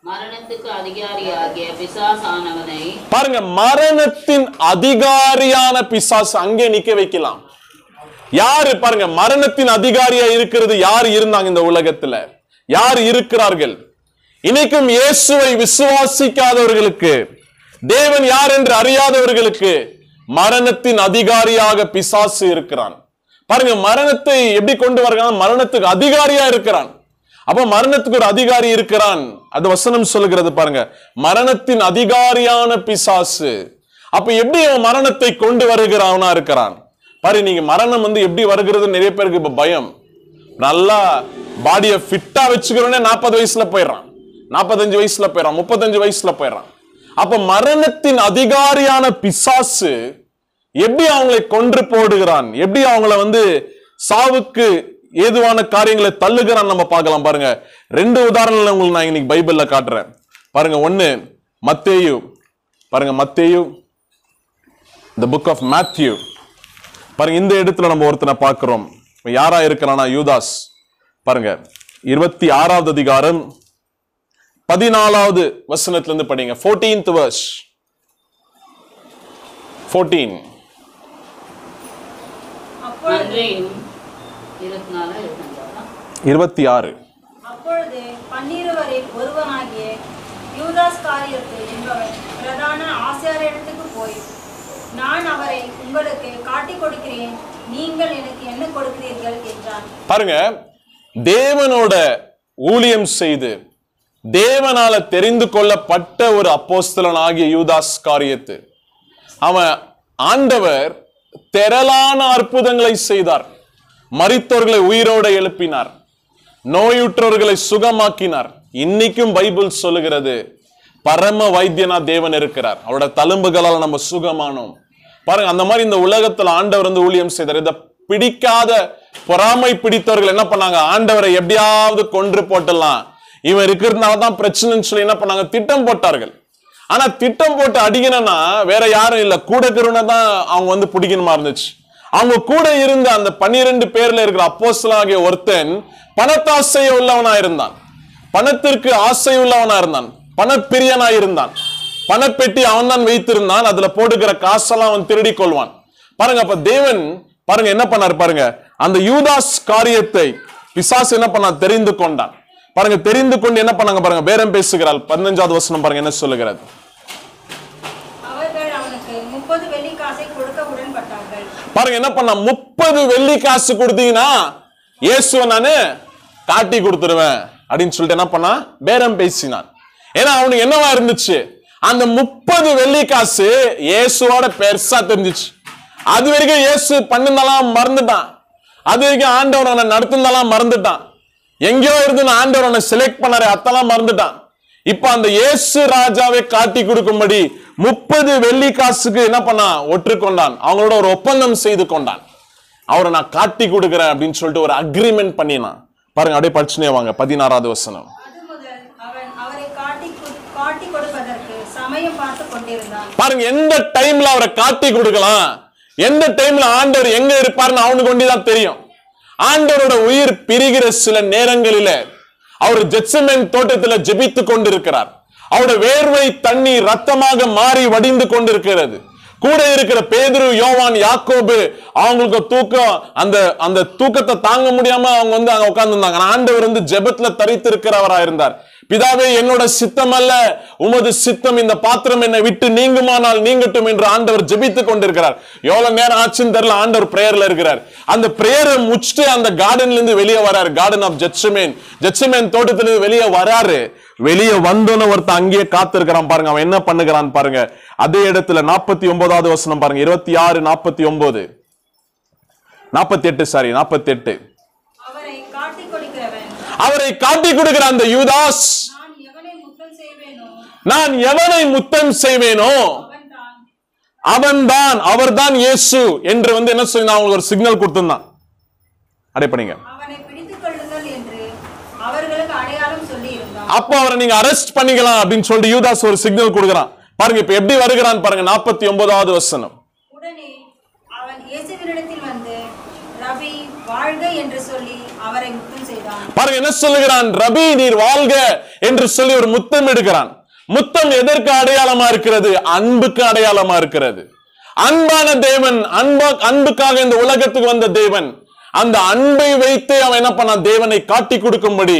மரணத்துக்கு அதிகாரியாகிய பிசாசானவனை பாருங்க, மரணத்தின் அதிகாரியான பிசாசு அங்கே நிக்க வைக்கலாம். யாரு பாருங்க, மரணத்தின் அதிகாரியா இருக்கிறது யார் இருந்தாங்க இந்த உலகத்துல? யார் இருக்கிறார்கள்? இன்னைக்கும் இயேசுவை விசுவாசிக்காதவர்களுக்கு, தேவன் யார் என்று அறியாதவர்களுக்கு மரணத்தின் அதிகாரியாக பிசாசு இருக்கிறான். பாருங்க, மரணத்தை எப்படி கொண்டு வருகிறான்? மரணத்துக்கு அதிகாரியா இருக்கிறான். அப்ப மரணத்துக்கு ஒரு அதிகாரி இருக்கிறான். அது வசனம் சொல்லுகிறது பாருங்க, மரணத்தின் அதிகாரியான பிசாசு. அப்ப எப்படி அவன் மரணத்தை கொண்டு வருகிறவனா இருக்கிறான்? பாரு, நீங்க மரணம் எப்படி வருகிறது நிறைய பேருக்கு இப்ப பயம். நல்லா பாடிய ஃபிட்டா வச்சுக்கிறோன்னே 40 வயசுல போயிடறான், 45 வயசுல போயிடறான், 35 வயசுல போயிடறான். அப்ப மரணத்தின் அதிகாரியான பிசாசு எப்படி அவங்களை கொன்று போடுகிறான், எப்படி அவங்கள சாவுக்கு ஏதுவான காரியங்களை தள்ளுகிறான் நம்ம பார்க்கலாம். பாருங்க, 2 உதாரணங்களை உங்களுக்கு நான் இன்னைக்கு பைபிள்ல காட்டுறேன். பாருங்க, ஒன்னு மத்தேயு, பாருங்க மத்தேயு, the book of Matthew. பாருங்க, இந்த இடத்துல நம்ம ஒருத்தனை பார்க்கிறோம். யாரா இருக்கிறானா? யூதாஸ். பாருங்க, 26வது அதிகாரம் 14வது வசனத்துல இருந்து படிங்க. 14th verse, 14. 26. அப்பொழுது 12 ஒருவனாகிய யூதாஸ் காரியத்து என்பவன் பிரதான ஆசாரியரிடத்துக்கு போய், நான் அவரை உங்களுக்கு காட்டிக் கொடுக்கிறேன், நீங்கள் எனக்கு என்ன கொடுக்கிறீர்கள் என்றான். பாருங்க, தேவனோட ஊழியம் செய்து தேவனால தெரிந்து கொள்ளப்பட்ட ஒரு அப்போஸ்தலனாகிய யூதாஸ் காரியத்து, அவன் ஆண்டவர் திரளான அற்புதங்களை செய்தார். மரித்தோர்களை உயிரோடு எழுப்பினார், நோயுற்றவர்களை சுகமாக்கினார். இன்னைக்கும் பைபிள் சொல்லுகிறது பரம வைத்தியனா தேவன் இருக்கிறார். அவரோட தழும்புகளால் நம்ம சுகமானோம். பாருங்க, அந்த மாதிரி இந்த உலகத்துல ஆண்டவர் ஊழியம் செய்தார். இதை பிடிக்காத பொறாமை பிடித்தவர்கள் என்ன பண்ணாங்க? ஆண்டவரை எப்படியாவது கொன்று போட்டலாம், இவன் இருக்கிறதுனாலதான் பிரச்சனைன்னு சொல்லி என்ன பண்ணாங்க? திட்டம் போட்டார்கள். ஆனா திட்டம் போட்டு அடிக்கணும்னா வேற யாரும் இல்ல, கூட இருக்கிறவன தான் அவங்க பிடிக்கணுமா இருந்துச்சு. அவங்க கூட இருந்த அந்த 12 பேர்ல இருக்கிற அப்போஸ்தலனாகிய ஒருத்தன் பணத்தாசை உள்ளவனா இருந்தான், பணத்திற்கு ஆசை உள்ளவனா இருந்தான், பணப்பிரியனா இருந்தான். பணப்பெட்டி அவன் தான் வைத்திருந்தான், அதுல போடுகிற காசெல்லாம் அவன் திருடி கொள்வான். பாருங்க, அப்ப தேவன் பாருங்க என்ன பண்ணாரு பாருங்க, அந்த யூதாஸ் காரியத்தை பிசாசு என்ன பண்ணா? தெரிந்து கொண்டான். பாருங்க, தெரிந்து கொண்டு என்ன பண்ணாங்க பாருங்க, பேரம் பேசுகிறாள். 15வது வசனம் பாருங்க என்ன சொல்லுகிறது. அவர்கள் அவனுக்கு 30 வெள்ளிக்காசை கொடுக்க உடன்பட்டார்கள். பாருங்க, என்ன பண்ணா? 30 வெள்ளிக்காசு கொடுத்தீங்கன்னா இயேசுவை நானு காட்டி கொடுத்துருவேன் அப்படின்னு சொல்லிட்டு என்ன பண்ணா? பேரம் பேசினான். ஏன்னா அவனுக்கு என்னவா இருந்துச்சு? அந்த 30 வெள்ளிக்காசு இயேசுவோட பெருசா தெரிஞ்சிச்சு. அது வரைக்கும் இயேசு பண்ணிருந்தாலாம் மறந்துட்டான், அது வரைக்கும் ஆண்டவர் அவனை நடத்திருந்தாலாம் மறந்துட்டான், எங்கேயோ இருந்து ஆண்டவர் அவனை செலக்ட் பண்ணாரு அதெல்லாம் மறந்துட்டான். இப்ப அந்த இயேசு ராஜாவை காட்டி கொடுக்கும்படி 30 வெள்ளிக்காசுக்கு என்ன பண்ணா? ஒற்றுக்கொண்டான். அவங்களோட ஒரு ஒப்பந்தம் செய்து கொண்டான். அவரை நான் காட்டி கொடுக்கிறேன் அப்படின்னு சொல்லிட்டு ஒரு அக்ரிமெண்ட் பண்ணினான். பாருங்க, அப்படியே படிச்சுனே வாங்க. 16வது வசனம். அது முதல் அவன் அவரை காட்டி கொடுப்பதற்கு சமயம் பார்த்து கொண்டிருந்தான். பாருங்க, எந்த டைம்ல அவரை காட்டி கொடுக்கலாம், எந்த டைம்ல ஆண்டவர் எங்க இருப்பார்னு அவனுக்கு ஒண்டிதான் தெரியும். ஆண்டவரோட உயிர் பிரிகிற சில நேரங்களில அவர் ஜெத்செமனே தோட்டத்தில் ஜெபித்து கொண்டிருக்கிறார். அவருடைய வேர்வை தண்ணி ரத்தமாக மாறி வடிந்து கொண்டிருக்கிறது. கூட இருக்கிற பேதுரு, யோவான், யாக்கோபு அவங்களுக்கு தூக்கம், அந்த தூக்கத்தை தாங்க முடியாம அவங்க அங்க உட்கார்ந்து இருந்தாங்க. ஆண்டவர் ஜெபத்துல தரித்து இருக்கிறவரா இருந்தார். பிதாவே, என்னோட சித்தம் அல்ல உமது சித்தம், இந்த பாத்திரம் என்னை விட்டு நீங்குமானால் நீங்கட்டும் என்று ஆண்டவர் ஜெபித்துக் கொண்டிருக்கிறார். எவ்வளவு நேரம் ஆச்சுன்னு தெரியல, ஆண்டவர் பிரேயர்ல இருக்கிறார். அந்த பிரேயரை முடிச்சுட்டு அந்த கார்டன்ல இருந்து வெளியே வராரு. கார்டன் ஆஃப் ஜெத்செமனே தோட்டத்திலிருந்து வெளியே வராரு. வெளியே வந்தோன்னு ஒருத்தன் அங்கேயே காத்திருக்கிறான். பாருங்க அவன் என்ன பண்ணுகிறான் பாருங்க. அதே இடத்துல 49வது வசனம் பாருங்க, 26, 49, 48. அவரை காட்டி கொடுக்கிற அந்த யூதாஸ், நான் எவனை முத்தம் செய்வேனோ அவன்தான், அவர்தான் இயேசு என்று என்ன சொல்லி நான் உங்களுக்கு ஒரு சிக்னல் கொடுத்திருந்தான். அடைப்பீங்க, அப்ப அவரை நீங்க அரெஸ்ட் பண்ணிக்கலாம் அப்படின்னு சொல்லி யூதாஸ் ஒரு சிக்னல் கொடுக்கிறான். பாருங்க இப்ப எப்படி வருகிறான் பாருங்க. 49வது வசனம். உடனே அவன் இயேசுவினிடத்தில் வந்து ரபி வாழ்க என்று சொல்லி அவரை முத்தம் செய்தான். பாருங்க என்ன சொல்லுகிறான், ரபி நீர் வாழ்க என்று சொல்லி ஒரு முத்தம் எடுக்கிறான். முத்தம் எதற்கு அடையாளமா இருக்கிறது? அன்புக்கு அடையாளமா இருக்கிறது. அன்பான தேவன், அன்புக்காக இந்த உலகத்துக்கு வந்த தேவன், அந்த அன்பை வைத்து அவன் என்ன பண்ணான், தேவனை காட்டி கொடுக்கும்படி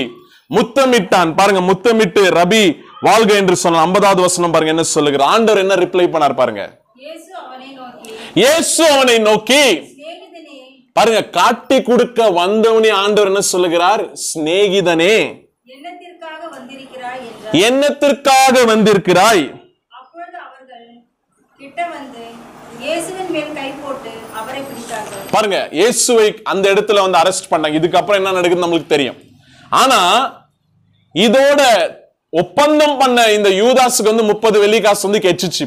முத்தமிட்டான். பாருங்க, முத்தமிட்டு ரபி வாழ்க என்று சொன்ன 50வது வசனம் பாருங்க என்ன சொல்லுகிறார். ஆண்டவர் என்ன ரிப்ளை பண்ணார் பாருங்க. இயேசு அவனை நோக்கி பாருங்க, காட்டி கொடுக்க வந்தவனே ஆண்டவர் என்ன சொல்லுகிறார், சிநேகிதனே என்னத்திற்காக வந்திருக்கிறாய். பாருங்க, இயேசுவை அந்த இடத்துல அரெஸ்ட் பண்ணாங்க. இதுக்கப்புறம் என்ன நடக்குது நம்மளுக்கு தெரியும். ஆனா இதோட ஒப்பந்தம் பண்ண இந்த யூதாஸுக்கு 30 வெள்ளிக்காசு கெச்சிச்சு.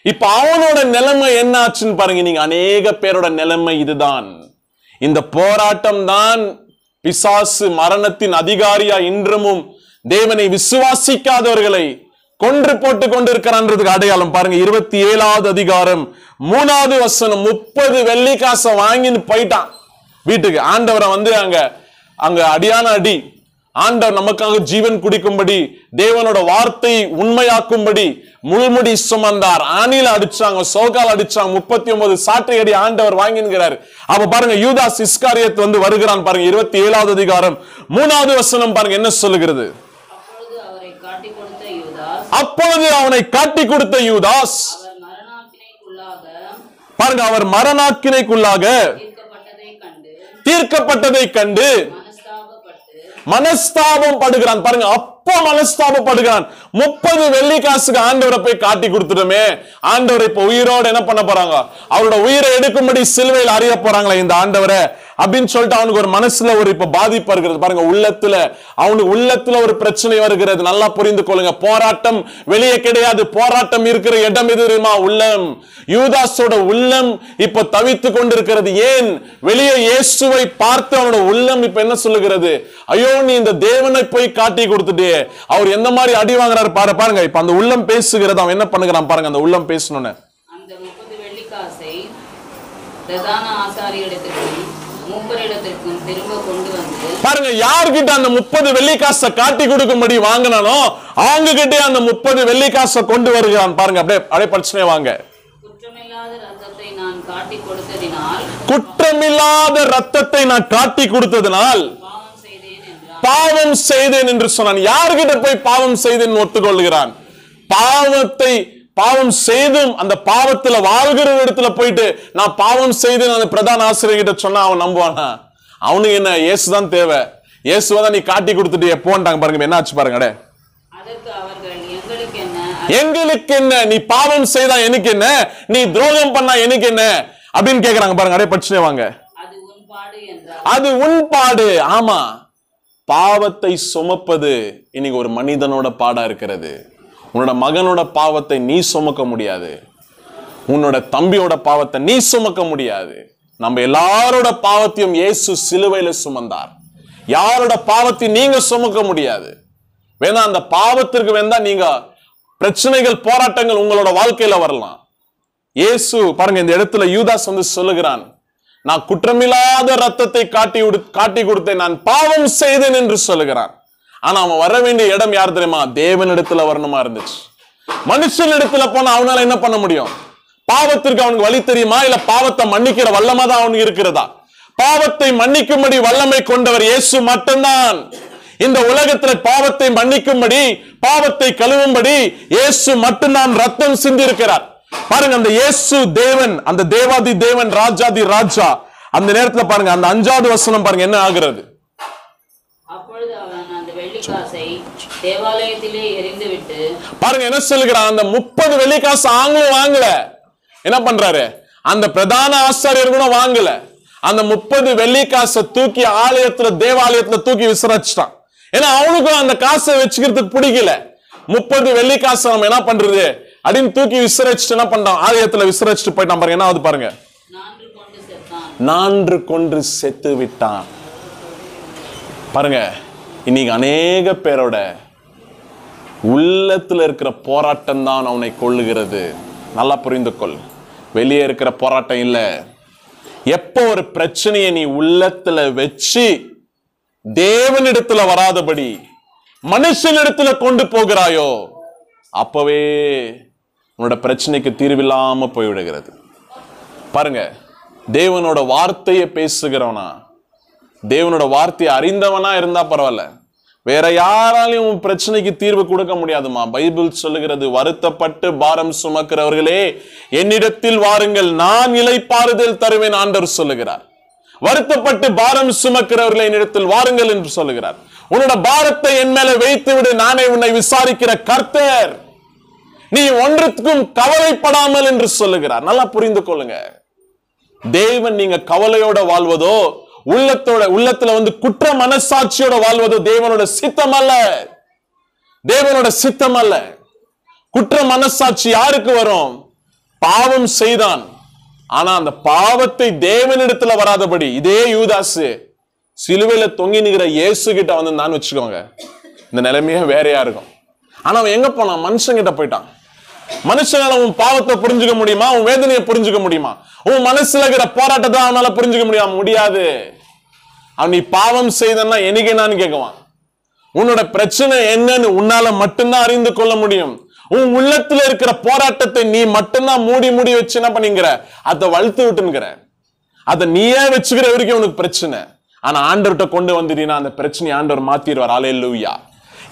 இப்ப அவனோட நிலைமை என்ன ஆச்சுன்னு பாருங்க. நீங்க அநேக பேரோட நிலைமை இதுதான். இந்த போராட்டம் தான் பிசாசு மரணத்தின் அதிகாரியா இன்றமும் தேவனை விசுவாசிக்காதவர்களை கொன்று போட்டு கொண்டிருக்கிறான்றதுக்கு அடையாளம். பாருங்க 27வது அதிகாரம் 3வது வசனம். 30 வெள்ளிக்காசை வாங்கின்னு போயிட்டான் வீட்டுக்கு. ஆண்டவரை அங்க அடியான அடி. ஆண்டவர் நமக்காக ஜீவன் குடிக்கும்படி, தேவனோட வார்த்தை உண்மையாக்கும்படி முள்முடி சுமந்தார். ஆணில அடிச்சாங்க, சோகால் அடிச்சாங்க, 39 சாட்டை அடி ஆண்டவர் வாங்கின்கிறார். அப்ப பாருங்க யூதாஸ் இஸ்காரியத் வருகிறான். பாருங்க 27வது அதிகாரம் 3வது வசனம் பாருங்க என்ன சொல்லுகிறது. அப்பொழுது அவனை காட்டி கொடுத்த யூதாஸ் பாருங்க, அவர் மரணாக்கினைக்குள்ளாக தீர்க்கப்பட்டதை கண்டு மனஸ்தாபம் படுகிறான். பாருங்க, அப்ப மனஸ்தாபப்படுகிறான். 30 வெள்ளிக்காசுக்கு ஆண்டவரை போய் காட்டி கொடுத்துடுமே, ஆண்டவர் இப்ப உயிரோடு என்ன பண்ண போறாங்க, அவரோட உயிரை எடுக்கும்படி சிலுவையில் அறிய போறாங்களா இந்த ஆண்டவரை அப்படின்னு சொல்லிட்டு அவனுக்கு ஒரு மனசுல ஒரு இப்ப பாதிப்பு இருக்கிறது. பாருங்க, அவனுக்கு உள்ளத்துல ஒரு பிரச்சனை வருகிறது. நல்லா புரிந்து கொள்ளுங்க. போராட்டம் வெளியே கிடையாது, போராட்டம் இருக்கிற இடம் எது தெரியுமா? உள்ளம். யூதாஸோட உள்ளம் இப்ப தவித்து கொண்டிருக்கிறது. ஏன்? வெளியே இயேசுவை பார்த்து அவனோட உள்ளம் இப்ப என்ன சொல்லுகிறது, ஐயோ நீ இந்த தேவனை போய் காட்டி கொடுத்துட்டே, அவர் எந்த மாதிரி அடி வாங்குறாரு பாருங்க. இப்ப அந்த உள்ளம் பேசுகிறது. அவன் என்ன பண்ணுகிறான் பாருங்க. அந்த உள்ளம் பேசணும்னு அந்த 30 வெள்ளிக்காசை பிரதான ஆசாரியரிடத்திற்கும் மூப்பரிடத்திற்கும் திரும்ப கொண்டு வந்து பாருங்க, யார்கிட்ட அந்த 30 வெள்ளிக்காசை காட்டி கொடுக்கும்படி வாங்கினானோ அவங்க கிட்டே அந்த 30 வெள்ளிக்காசை கொண்டு வருகிறான். பாருங்க, அப்படியே படிச்சுனே வாங்க. குற்றமில்லாத ரத்தத்தை நான் காட்டி கொடுத்ததினால் பாவம் செய்தேன் என்று சொன்னான். யார்கிட்ட போய் பாவம் செய்தேன் ஒத்துக்கொள்கிறான்? பாவம் செய்தும் அந்த பாவத்துல வாழ்கிற இடத்துல போயிட்டு நான் பாவம் செய்தேன் அந்த பிரதான ஆசிரியர் கிட்ட சொன்னா அவன் நம்புவானா? அவனுக்கு என்ன, இயேசுதான் தேவை. இயேசுவதான் நீ காட்டி கொடுத்துட்டு போன்ட்டாங்க. பாருங்க என்ன ஆச்சு பாருங்க. எங்களுக்கு என்ன, நீ பாவம் செய்தா எனக்கு என்ன, நீ துரோகம் பண்ணா எனக்கு என்ன அப்படின்னு கேக்குறாங்க. பாருங்க, அடே படிச்சுனே வாங்க. அது உன் பாடு. ஆமா, பாவத்தை சுமப்பது இன்னைக்கு ஒரு மனிதனோட பாடா இருக்கிறது. உன்னோட மகனோட பாவத்தை நீ சுமக்க முடியாது, உன்னோட தம்பியோட பாவத்தை நீ சுமக்க முடியாது. நம்ம எல்லாரோட பாவத்தையும் இயேசு சிலுவையில சுமந்தார். யாரோட பாவத்தையும் நீங்க சுமக்க முடியாது. வேணா அந்த பாவத்திற்கு வேணா நீங்க பிரச்சனைகள், போராட்டங்கள் உங்களோட வாழ்க்கையில வரலாம். இயேசு பாருங்க இந்த இடத்துல யூதாஸ் வந்து சொல்லுகிறான், நான் குற்றமில்லாத ரத்தத்தை காட்டி கொடுத்தேன், நான் பாவம் செய்தேன் என்று சொல்லுகிறான். ஆனா அவன் வர வேண்டிய இடம் யார் தெரியுமா? தேவனிடத்துல வரணுமா இருந்துச்சு. மனுஷன் இடத்துல போனா அவனால என்ன பண்ண முடியும்? பாவத்திற்கு அவனுக்கு வழி தெரியுமா? இல்ல பாவத்தை மன்னிக்கிற வல்லமை தான் அவனுக்கு இருக்கிறதா? பாவத்தை மன்னிக்கும்படி வல்லமை கொண்டவர் இயேசு மட்டும்தான். இந்த உலகத்துல பாவத்தை மன்னிக்கும்படி, பாவத்தை கழுவும்படி இயேசு மட்டும்தான் ரத்தம் சிந்தி இருக்கிறார். பாருங்க அந்த இயேசு தேவன், அந்த தேவாதி தேவன், ராஜாதி ராஜா, அந்த நேரத்துல பாருங்க அந்த 5வது வசனம் பாருங்க என்ன ஆகிறது. அப்பொழுது அவன் அந்த வெள்ளிக்காசை தேவாலயத்திலே எறிந்துவிட்டு, பாருங்க என்ன சொல்லுகிறான், அந்த 30 வெள்ளிக்காசு ஆங்களும் வாங்கல. என்ன பண்றாரு? அந்த பிரதான ஆசாரியர் கூட வாங்கல. அந்த 30 வெள்ளிக்காசை தூக்கி ஆலயத்துல, தேவாலயத்துல தூக்கி விசிறச்சிட்டான். ஏன்னா அவனுக்கும் அந்த காசை வச்சுக்கிறதுக்கு பிடிக்கல. 30 வெள்ளிக்காசை நம்ம என்ன பண்றது அப்படின்னு தூக்கி விசிறச்சிட்டு என்ன பண்றான்? ஆலயத்துல விசிறச்சிட்டு போயிட்டான். பாருங்க என்ன ஆகுது பாருங்க, நான்று கொன்று செத்து விட்டான். பாருங்க இன்னைக்கு அநேக பேரோட உள்ளத்துல இருக்கிற போராட்டம் தான் அவனை கொள்ளுகிறது. நல்லா புரிந்து கொள். வெளியே இருக்கிற போராட்டம் இல்ல. எப்போ ஒரு பிரச்சனையை நீ உள்ளத்துல வச்சு தேவனிடத்துல வராதபடி மனுஷனிடத்துல கொண்டு போகிறாயோ அப்பவே உன்னோட பிரச்சனைக்கு தீர்வில்லாம போய்விடுகிறது. பாருங்க தேவனோட வார்த்தையை பேசுகிறவனா, தேவனோட வார்த்தையை அறிந்தவனா இருந்தா பரவாயில்ல, வேற யாராலையும் உன் பிரச்சனைக்கு தீர்வு கொடுக்க முடியாதுமா. பைபிள் சொல்லுகிறது, வருத்தப்பட்டு பாரம் சுமக்கிறவர்களே என்னிடத்தில் வாருங்கள், நான் இளைப்பாறுதல் தருவேன் ஆண்டவர் சொல்லுகிறார். வருத்தப்பட்டு பாரம் சுமக்கிறவர்களே என்னிடத்தில் வாருங்கள் என்று சொல்லுகிறார். உன்னோட பாரத்தை என் மேல வைத்து விடு, நானே உன்னை விசாரிக்கிற கர்த்தர், நீ ஒன்றுக்கும் கவலைப்படாமல் என்று சொல்லுகிறார். நல்லா புரிந்து கொள்ளுங்க. தேவன் நீங்க கவலையோட வாழ்வதோ, உள்ளத்துல வந்து குற்ற மனசாட்சியோட வாழ்வதோ தேவனோட சித்தம் அல்ல. தேவனோட சித்தம் அல்ல. குற்ற மனசாட்சி யாருக்கு வரும்? பாவம் செய்தான், ஆனா அந்த பாவத்தை தேவனிடத்துல வராதபடி இதே யூதாசு சிலுவையில தொங்கி நிக்கிற இயேசு கிட்ட வந்து நான் வச்சுக்கோங்க, இந்த நிலைமையே வேறையா இருக்கும். ஆனா அவன் எங்க போனான்? மனுஷன் கிட்ட போயிட்டான். மனுஷனால உன் பாவத்தை புரிஞ்சுக்க முடியுமா? உன் வேதனையை புரிஞ்சுக்க முடியுமா? உன் மனசுல இருக்கிற போராட்டத்தை அவனால புரிஞ்சுக்க முடியாது. அவன் நீ பாவம் செய்தன்னா எனக்கு என்னன்னு கேட்குவான். உன்னோட பிரச்சனை என்னன்னு உன்னால மட்டும்தான் அறிந்து கொள்ள முடியும். உன் உள்ளத்துல இருக்கிற போராட்டத்தை நீ மட்டும்தான் மூடி வச்சு என்ன பண்ணிங்கிற, அதை வளர்த்து விட்டுங்கிற, அதை நீயே வச்சுக்கிற வரைக்கும் உனக்கு பிரச்சனை. ஆனா ஆண்டவர்கிட்ட கொண்டு வந்துட்டீங்கன்னா அந்த பிரச்சனையை ஆண்டவர் மாத்திடுவார். அல்லேலூயா.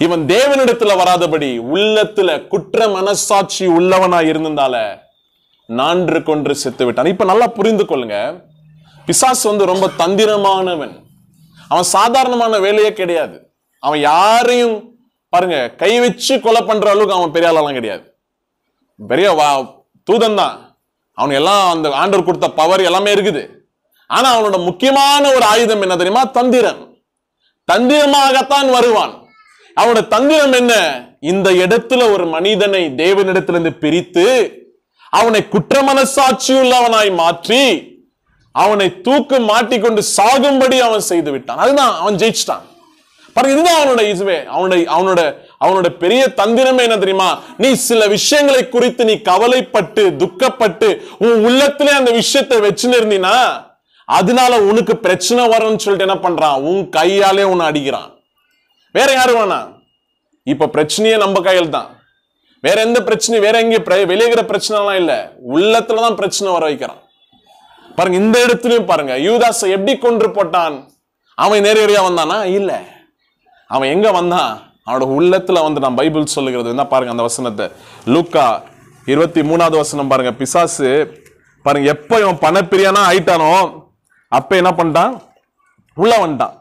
இவன் தேவனிடத்துல வராதபடி உள்ளத்துல குற்ற மனசாட்சி உள்ளவனா இருந்ததால நான்று கொன்று செத்து விட்டான். இப்ப நல்லா புரிந்து கொள்ளுங்க, பிசாசு வந்து ரொம்ப தந்திரமானவன். அவன் சாதாரணமான வேலையே கிடையாது. அவன் யாரையும் பாருங்க கை வச்சு கொலை பண்ற அளவுக்கு அவன் பெரிய ஆளெல்லாம் கிடையாது. பெரிய தூதன் தான். அவன் எல்லாம் அந்த ஆண்டவர் கொடுத்த பவர் எல்லாமே இருக்குது. ஆனா அவனோட முக்கியமான ஒரு ஆயுதம் என்ன தெரியுமா? தந்திரம். தந்திரமாகத்தான் வருவான். அவனோட தந்திரம் என்ன? இந்த இடத்துல ஒரு மனிதனை தேவனிடத்திலிருந்து பிரித்து அவனை குற்ற மனசாட்சி உள்ளவனாய் மாற்றி அவனை தூக்கு மாட்டிக்கொண்டு சாகும்படி அவன் செய்து விட்டான். அதுதான் அவன் ஜெயிச்சிட்டான். பாருங்க, இதுதான் அவனோட இதுவே. அவனோட பெரிய தந்திரமே என்ன தெரியுமா? நீ சில விஷயங்களை குறித்து நீ கவலைப்பட்டு துக்கப்பட்டு உன் உள்ளத்திலே அந்த விஷயத்தை வச்சுன்னு இருந்தீனா அதனால உனக்கு பிரச்சனை வரும்னு சொல்லிட்டு என்ன பண்றான்? உன் கையாலே உன்னை அடிக்கிறான். வேற யாரு வேணா? இப்ப பிரச்சனையே நம்ம கையில் தான். வேற எந்த பிரச்சனையும் வேற எங்கேயும் வெளியேற பிரச்சனை எல்லாம் இல்ல, உள்ளத்துலதான் பிரச்சனை வர வைக்கிறான். பாருங்க இந்த இடத்துலயும் பாருங்க, யூதாசை எப்படி கொன்று போட்டான்? அவன் நேரடியா வந்தானா? இல்ல. அவன் எங்க வந்தான்? அவனோட உள்ளத்துல வந்து நான் பைபிள் சொல்லுகிறது என்ன பாருங்க அந்த வசனத்தை. லூக்கா 23வது வசனம் பாருங்க. பிசாசு பாருங்க எப்ப இவன் பணப்பிரியானா ஆயிட்டானோ அப்ப என்ன பண்ணிட்டான்? உள்ள வந்துட்டான்.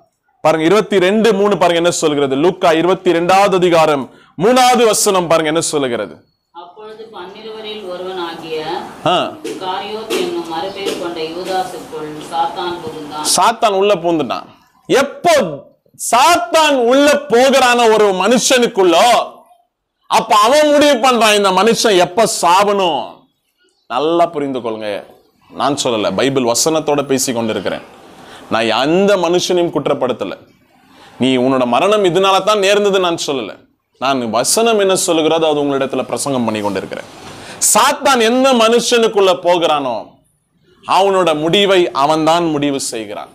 பாருங்க 22:3 பாருங்க என்ன சொல்லுகிறது. லூக்கா 22வது அதிகாரம் 3வது வசனம் பாருங்க என்ன சொல்லுகிறது. அப்பொழுது 12 ஒருவனாகிய காரியோத் என்னும் மறுபேர் கொண்ட யூதாசுக்குள் சாத்தான் புகுந்தான். சாத்தான் உள்ள புகுந்துட்டான். எப்போ சாத்தான் உள்ள போகிறான ஒரு மனுஷனுக்குள்ளோ அப்ப அவன் முடிவு பண்றான் இந்த மனுஷன் எப்ப சாவணும். நல்லா புரிந்து கொள்ளுங்க. நான் சொல்லல, பைபிள் வசனத்தோட பேசி கொண்டிருக்கிறேன். நான் எந்த மனுஷனையும் குற்றப்படுத்தல. நீ உன்னோட மரணம் இதனால தான் நேர்ந்தது நான் சொல்லல. நான் வசனம் என்ன சொல்லுகிறதோ அது உங்களிடத்துல பிரசங்கம் பண்ணி கொண்டிருக்கிறேன். சாத்தான் எந்த மனுஷனுக்குள்ள போகிறானோ அவனோட முடிவை அவன்தான் முடிவு செய்கிறான்.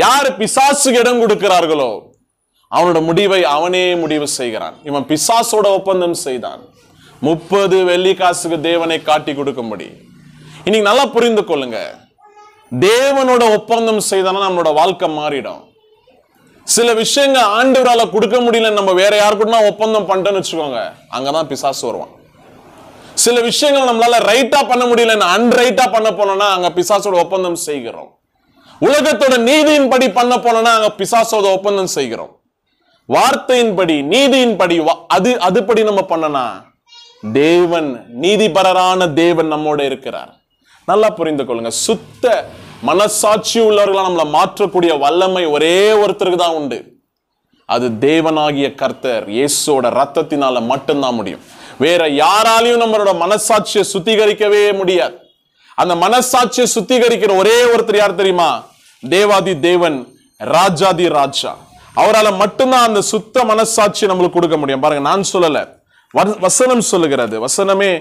யாரு பிசாசுக்கு இடம் கொடுக்கிறார்களோ அவனோட முடிவை அவனே முடிவு செய்கிறான். இவன் பிசாசோட ஒப்பந்தம் செய்தான் 30 வெள்ளி காசுக்கு தேவனை காட்டி கொடுக்கும்படி. இன்னைக்கு நல்லா புரிந்து கொள்ளுங்க, தேவனோட ஒப்பந்தம் செய்தானா நம்மளோட வாழ்க்கை மாறிடும். சில விஷயங்கள் ஆண்டவரால கொடுக்க முடியல, நம்ம வேற யாருக்குன்னா ஒப்பந்தம் பண்ணிட்டோன்னு வச்சுக்கோங்க, அங்கதான் பிசாசு வருவான். சில விஷயங்கள் நம்மளால ரைட்டா பண்ண முடியல, அன்ரைட்டா பண்ண போனோம்னா அங்க பிசாசோட ஒப்பந்தம் செய்கிறோம். உலகத்தோட நீதியின்படி பண்ண போனோம்னா அங்க பிசாசோட ஒப்பந்தம் செய்கிறோம். வார்த்தையின்படி நீதியின்படி அதுபடி நம்ம பண்ணனா தேவன் நீதிபரரான தேவன் நம்மோட இருக்கிறார். நல்லா புரிந்து கொள்ளுங்க. சுத்த மனசாட்சி உள்ளவர்களா நம்மளை மாற்றக்கூடிய வல்லமை ஒரே ஒருத்தருக்கு தான் உண்டு. அது தேவனாகிய கர்த்தர் இயேசுவோட ரத்தத்தினால மட்டும்தான் முடியும். வேற யாராலையும் நம்மளோட மனசாட்சியை சுத்திகரிக்கவே முடியாது. அந்த மனசாட்சியை சுத்திகரிக்கிற ஒரே ஒருத்தர் யார் தெரியுமா? தேவாதி தேவன், ராஜாதி ராஜா. அவரால் மட்டும்தான் அந்த சுத்த மனசாட்சி நம்மளுக்கு கொடுக்க முடியும். பாருங்க, நான் சொல்லல, வசனம் சொல்லுகிறது, வசனமே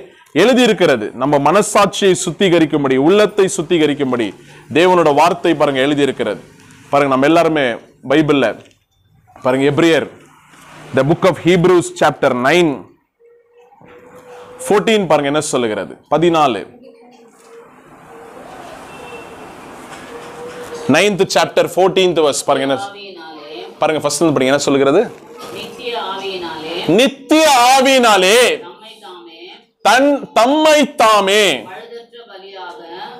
எழுதி இருக்கிறது. நம்ம மனசாட்சியை சுத்திகரிக்கும்படி, உள்ளத்தை சுத்திகரிக்கும்படி தேவனோட வார்த்தை பாருங்க எழுதி இருக்கிறது. பாருங்க, நம்ம எல்லாருமே பைபிள்ல பாருங்க, எபிரியர் the book of Hebrews chapter 9:14 பாருங்க என்ன சொல்லுகிறது. 14 9th chapter 14th verse பாருங்க என்ன பாருங்க. ஃபர்ஸ்ட் படிங்க என்ன சொல்லுகிறது. நித்திய ஆவியினாலே தம்மை தாமே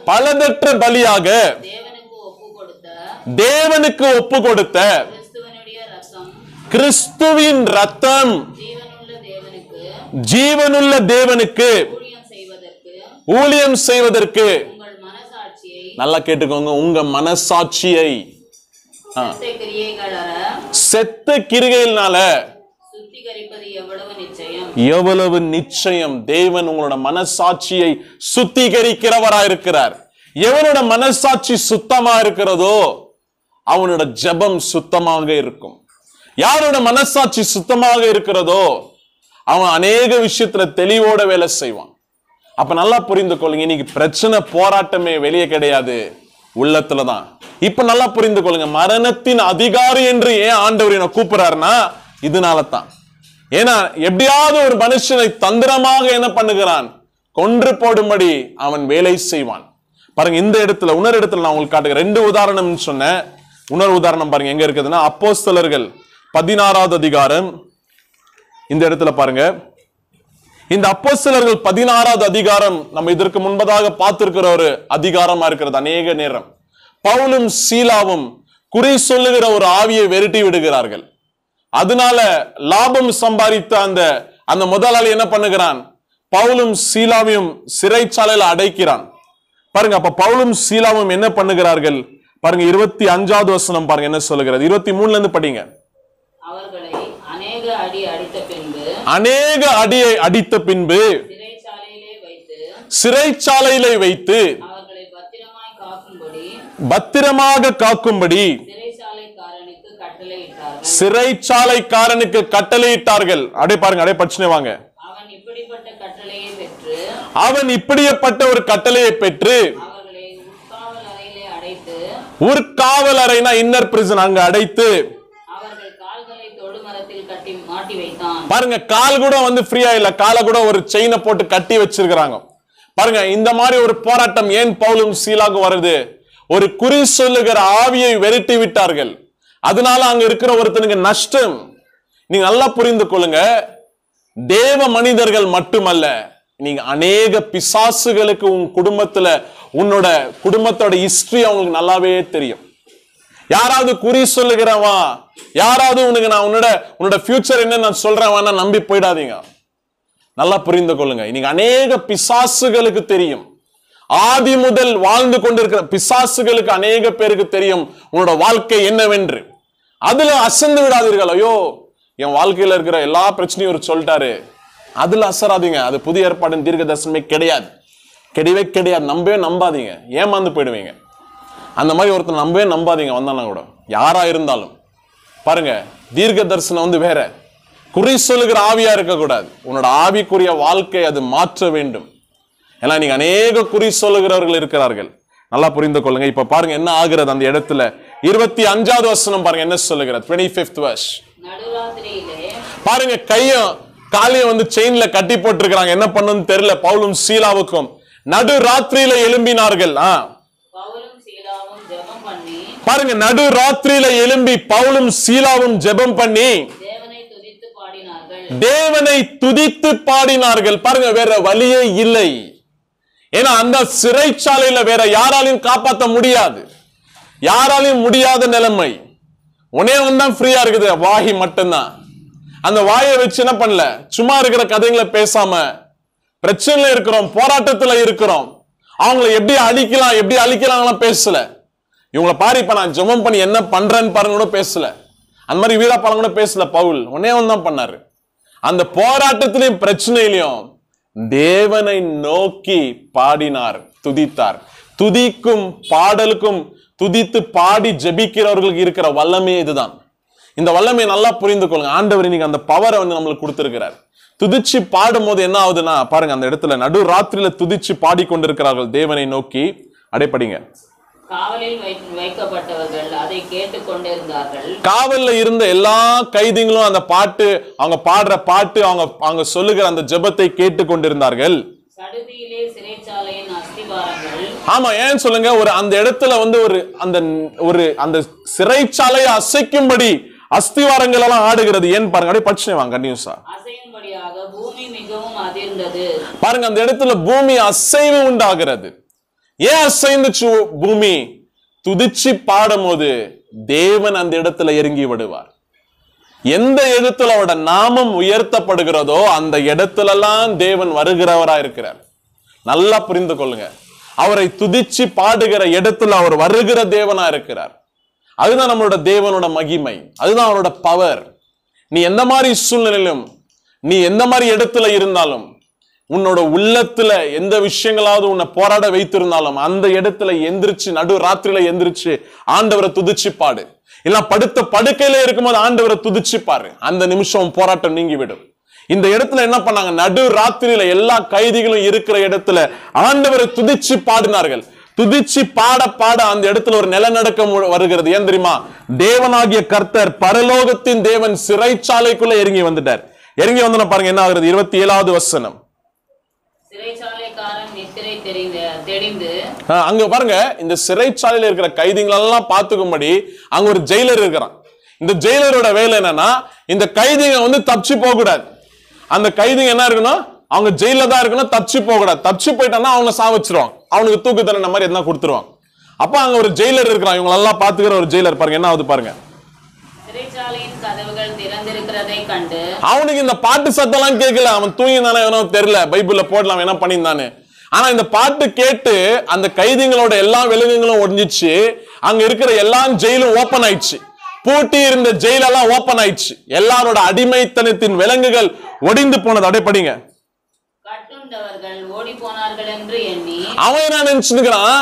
பலதற்ற பலியாக தேவனுக்கு ஒப்பு கொடுத்த கிறிஸ்துவின் ரத்தம் ஜீவனுள்ள தேவனுக்கு ஊழியம் செய்வதற்கு, நல்லா கேட்டுக்கோங்க, உங்க மனசாட்சியை செத்த கிரிகையினால எவ்வளவு நிச்சயம் தேவன் உங்களோட மனசாட்சியை சுத்திகரிக்கிறவராயிருக்கிறார். எவனோட மனசாட்சி சுத்தமா இருக்கிறதோ அவனோட ஜெபம் சுத்தமாக இருக்கும். யாரோட மனசாட்சி சுத்தமாக இருக்கிறதோ அவன் அநேக விஷயத்துல தெளிவோட வேலை செய்வான். அப்ப நல்லா புரிந்து கொள்ளுங்க, இன்னைக்கு பிரச்சனை போராட்டமே வெளியே கிடையாது, உள்ளத்துலதான். இப்ப நல்லா புரிந்து கொள்ளுங்க, மரணத்தின் அதிகாரி என்று ஏன் ஆண்டவர் என்ன கூப்பிடுறாருன்னா இதனால தான். ஏன்னா எப்படியாவது ஒரு மனுஷனை தந்திரமாக என்ன பண்ணுகிறான், கொன்று போடும்படி அவன் வேலை செய்வான். பாருங்க, இந்த இடத்துல இன்னொரு இடத்துல நான் உங்களுக்கு காட்டுகிறேன். 2 உதாரணம் சொன்னேன். இன்னொரு உதாரணம் பாருங்க எங்க இருக்குதுன்னா அப்போஸ்தலர்கள் 16வது அதிகாரம். இந்த இடத்துல பாருங்க, இந்த அப்போஸ்தலர்கள் 16வது அதிகாரம் நம்ம இதற்கு முன்பதாக பார்த்திருக்கிற ஒரு அதிகாரமா இருக்கிறது. அநேக நேரம் பவுலும் சீலாவும் குறி சொல்லுகிற ஒரு ஆவியை விரட்டி விடுகிறார்கள். அதனால லாபம் சம்பாதித்த அந்த முதலாளி என்ன பண்ணுகிறான், பவுலும் சீலாவையும் சிறைச்சாலையில அடைக்கிறான். பாருங்க, அப்ப பவுலும் சீலாவும் என்ன பண்ணுகிறார்கள் பாருங்க. 25வது வசனம் பாருங்க என்ன சொல்லுகிறது. 23ல இருந்து படிங்க. அவர்களை அநேக அடியை அடித்த பின்பு சிறைச்சாலையிலே வைத்து பத்திரமாக காக்கும்படி சிறைச்சாலைக்காரனுக்கு கட்டளையிட்டார்கள். அடே பாருங்க, அடே படிச்சுனே வாங்க. அவன் இப்படிப்பட்ட ஒரு கட்டளையை பெற்று உட்காவல் அறைனா இன்னர் பிரிசன் அங்க அடைத்து பாருங்க, கால் கூட வந்து ஃப்ரீயா இல்ல, காலை கூட ஒரு செயினை போட்டு கட்டி வச்சிருக்கிறாங்க. பாருங்க, இந்த மாதிரி ஒரு போராட்டம் ஏன் பவுலும் சீலாவுக்கு வருது? ஒரு குறி சொல்லுகிற ஆவியை விரட்டி விட்டார்கள். அதனால அங்க இருக்கிற ஒருத்தனுக்கு நஷ்டம். நீங்க நல்லா புரிந்து கொள்ளுங்க, தேவ மனிதர்கள் மட்டுமல்ல, நீங்க அநேக பிசாசுகளுக்கு உன் குடும்பத்துல உன்னோட குடும்பத்தோட ஹிஸ்டரி அவங்களுக்கு நல்லாவே தெரியும். யாராவது குறி சொல்லுகிறவா, யாராவது உனக்கு நான் உன்னோட ஃபியூச்சர் என்ன நான் சொல்றேன் நம்பி போயிடாதீங்க. நல்லா புரிந்து கொள்ளுங்க, இன்னைக்கு அநேக பிசாசுகளுக்கு தெரியும். ஆதி முதல் வாழ்ந்து கொண்டிருக்கிற பிசாசுகளுக்கு அநேக பேருக்கு தெரியும் உன்னோட வாழ்க்கை என்னவென்று. அதுல அசந்து விடாதீர்கள். ஐயோ, என் வாழ்க்கையில இருக்கிற எல்லா பிரச்சனையும் ஒரு சொல்லிட்டாரு, அதுல அசராதீங்க. அது புதிய ஏற்பாடு தீர்க்க தரிசனமே கிடையாது, கிடையவே கிடையாது. நம்பவே நம்பாதீங்க, ஏமாந்து போயிடுவீங்க. அந்த மாதிரி ஒருத்தர் நம்பவே நம்பாதீங்க, வந்தானா கூட யாரா இருந்தாலும். பாருங்க, தீர்க்க தரிசனம் வேற, குறி சொல்லுகிற ஆவியா இருக்கக்கூடாது. உன்னோட ஆவிக்குரிய வாழ்க்கை அது மாற்ற வேண்டும். ஏன்னா நீங்க அநேக குறி சொல்லுகிறவர்கள் இருக்கிறார்கள். நல்லா புரிந்து கொள்ளுங்க. இப்ப பாருங்க என்ன ஆகிறது அந்த இடத்துல. 25வது வசனம் பாருங்க என்ன சொல்லுகிறது. 25th verse. பாருங்க கையும் காலையும் வந்து செயின்ல கட்டி போட்டிருக்கிறாங்க. என்ன பண்ணணும்னு தெரியல பவுலும் சீலாவுக்கும். நடு ராத்திரியில எழும்பினார்கள். பாருங்க நடு ராத்திரியில எழும்பி பவுலும் சீலாவும் ஜெபம் பண்ணி தேவனை துதித்து பாடினார்கள். பாருங்க வேற வழியே இல்லை. ஏன்னா அந்த சிறைச்சாலையில வேற யாராலையும் காப்பாற்ற முடியாது. யாராலையும் முடியாத நிலைமை. ஒன்னே ஒன்றுதான் ஃப்ரீயா இருக்குது, வாய் மட்டும்தான். அந்த வாயை வச்சு என்ன பண்ணல, சும்மா இருக்கிற கதைகளை பேசாம பிரச்சனையில இருக்கிறோம், போராட்டத்துல இருக்கிறோம், அவங்களை எப்படி அழிக்கலாம் பேசல. இவங்களை பாரு இப்ப நான் ஜெபம் பண்ணி என்ன பண்றேன்னு பாருங்க கூட பேசல. அந்த மாதிரி வீடா பாலம் கூட பேசல. பவுல் ஒன்னே ஒன்றுதான் பண்ணாரு. அந்த போராட்டத்திலையும் பிரச்சனையிலையும் தேவனை நோக்கி பாடினார், துதித்தார். துதிக்கும் பாடலுக்கும் துதித்து பாடி ஜெபிக்கிறவர்களுக்கு இருக்கிற வல்லமே இதுதான். இந்த வல்லமையை நல்லா புரிந்து கொள்ளுங்க. ஆண்டவர் இன்னைக்கு அந்த பவரை வந்து நம்மளுக்கு கொடுத்திருக்கிறார். துதிச்சு பாடும் போது என்ன ஆகுதுன்னா பாருங்க அந்த இடத்துல நடு ராத்திரியில துதிச்சு பாடிக்கொண்டிருக்கிறார்கள் தேவனை நோக்கி. அடைப்படிங்க. காவலில் வைக்கப்பட்டவர்கள் அதை கேட்டுக் கொண்டிருந்தார்கள். காவல்ல இருந்த எல்லா கைதிகளும் அந்த பாட்டு, அவங்க பாடுற பாட்டு, அவங்க சொல்லுகிற அந்த ஜெபத்தை கேட்டுக் கொண்டிருந்தார்கள். சடுதியிலே சிறைச்சாலையின் அஸ்திவாரங்கள். ஆமா, ஏன் சொல்லுங்க, ஒரு அந்த இடத்துல வந்து அந்த சிறைச்சாலையை அசைக்கும்படி அஸ்திவாரங்கள் எல்லாம் ஆடுகிறது. ஏன் பாருங்க, அப்படியே படிச்சு வாங்க கண்டினியூஸா. அசையும்படியாக பூமி மிகவும் அதிர்ந்தது. பாருங்க அந்த இடத்துல பூமி அசைவு உண்டாகிறது. ஏன் அசைந்துச்சு பூமி? துதிச்சு பாடும் போது தேவன் அந்த இடத்துல இறங்கி விடுவார். எந்த இடத்துல அவரோட நாமம் உயர்த்தப்படுகிறதோ அந்த இடத்துல எல்லாம் தேவன் வருகிறவரா இருக்கிறார். நல்லா புரிந்து கொள்ளுங்க. அவரை துதிச்சு பாடுகிற இடத்துல அவர் வருகிற தேவனா இருக்கிறார். அதுதான் நம்மளோட தேவனோட மகிமை, அதுதான் அவரோட பவர். நீ எந்த மாதிரி சூழ்நிலையிலும், நீ எந்த மாதிரி இடத்துல இருந்தாலும், உன்னோட உள்ளத்துல எந்த விஷயங்களாவது உன்னை போராட வைத்திருந்தாலும் அந்த இடத்துல எந்திரிச்சு நடு ராத்திரியில எந்திரிச்சு ஆண்டவரை துதிச்சு பாடு. இல்ல படுத்த படுக்கையில இருக்கும்போது ஆண்டவரை துதிச்சு பாரு. அந்த நிமிஷம் போராட்டம் நீங்கிவிடும். இந்த இடத்துல என்ன பண்ணாங்க, நடு ராத்திரியில எல்லா கைதிகளும் இருக்கிற இடத்துல ஆண்டவரை துதிச்சு பாடினார்கள். துதிச்சு பாட பாட அந்த இடத்துல ஒரு நிலநடுக்கம் வருகிறது. ஏன் தெரியுமா? தேவனாகிய கர்த்தர், பரலோகத்தின் தேவன் சிறைச்சாலைக்குள்ள இறங்கி வந்துட்டார். இறங்கி வந்து பாருங்க என்ன ஆகுறது. 27வது வசனம். சிறைச்சாலைக்காரன் நித்திரை தெரிந்து அங்க பாருங்க, இந்த சிறைச்சாலையில இருக்கிற கைதிகள் எல்லாம் பார்த்துக்கும்படி அங்க ஒரு ஜெயிலர் இருக்கிறான். இந்த ஜெயிலரோட வேலை என்னன்னா, இந்த கைதிங்க வந்து தப்பிச்சு போக கூடாது. அந்த கைதிங்க என்ன இருக்கணும், அவங்க ஜெயில தான் இருக்கணும், தப்பிச்சு போக கூடாது. தப்பிச்சு போயிட்டான்னா அவங்க சாவச்சிருவாங்க, அவனுக்கு தூக்கு தண்டனை மாதிரி எதனா கொடுத்துருவாங்க. அப்ப அங்க ஒரு ஜெயிலர் இருக்கிறான், இவங்க எல்லாம் பாத்துக்கிற ஒரு ஜெயிலர். பாருங்க என்ன ஆகுது பாருங்க. சிறைச்சாலையின் கதவுகள் திறந்திருக்கிறதை கண்டு அவனுக்கு இந்த பாட்டு சத்தம் எல்லாம் கேட்கல, அவன் தூங்கினானே எவனோ தெரியல, பைபிள்ல போடலாம் என்ன பண்ணியிருந்தானே. ஆனா இந்த பாட்டு கேட்டு அந்த கைதிகளோட எல்லா விலங்குகளும் ஒடிஞ்சிச்சு. அங்க இருக்கிற எல்லா ஜெயிலும் ஓபன் ஆயிடுச்சு. பூட்டி இருந்த ஜெயிலெல்லாம் ஓபன் ஆயிடுச்சு. எல்லாரோட அடிமைத்தனத்தின் விலங்குகள் ஒடிந்து போனது. அப்படியே படிங்க. கட்டுண்டவர்கள் ஓடி போனார்கள் என்று எண்ணி அவன் என்ன நினைச்சுக்கிறான்,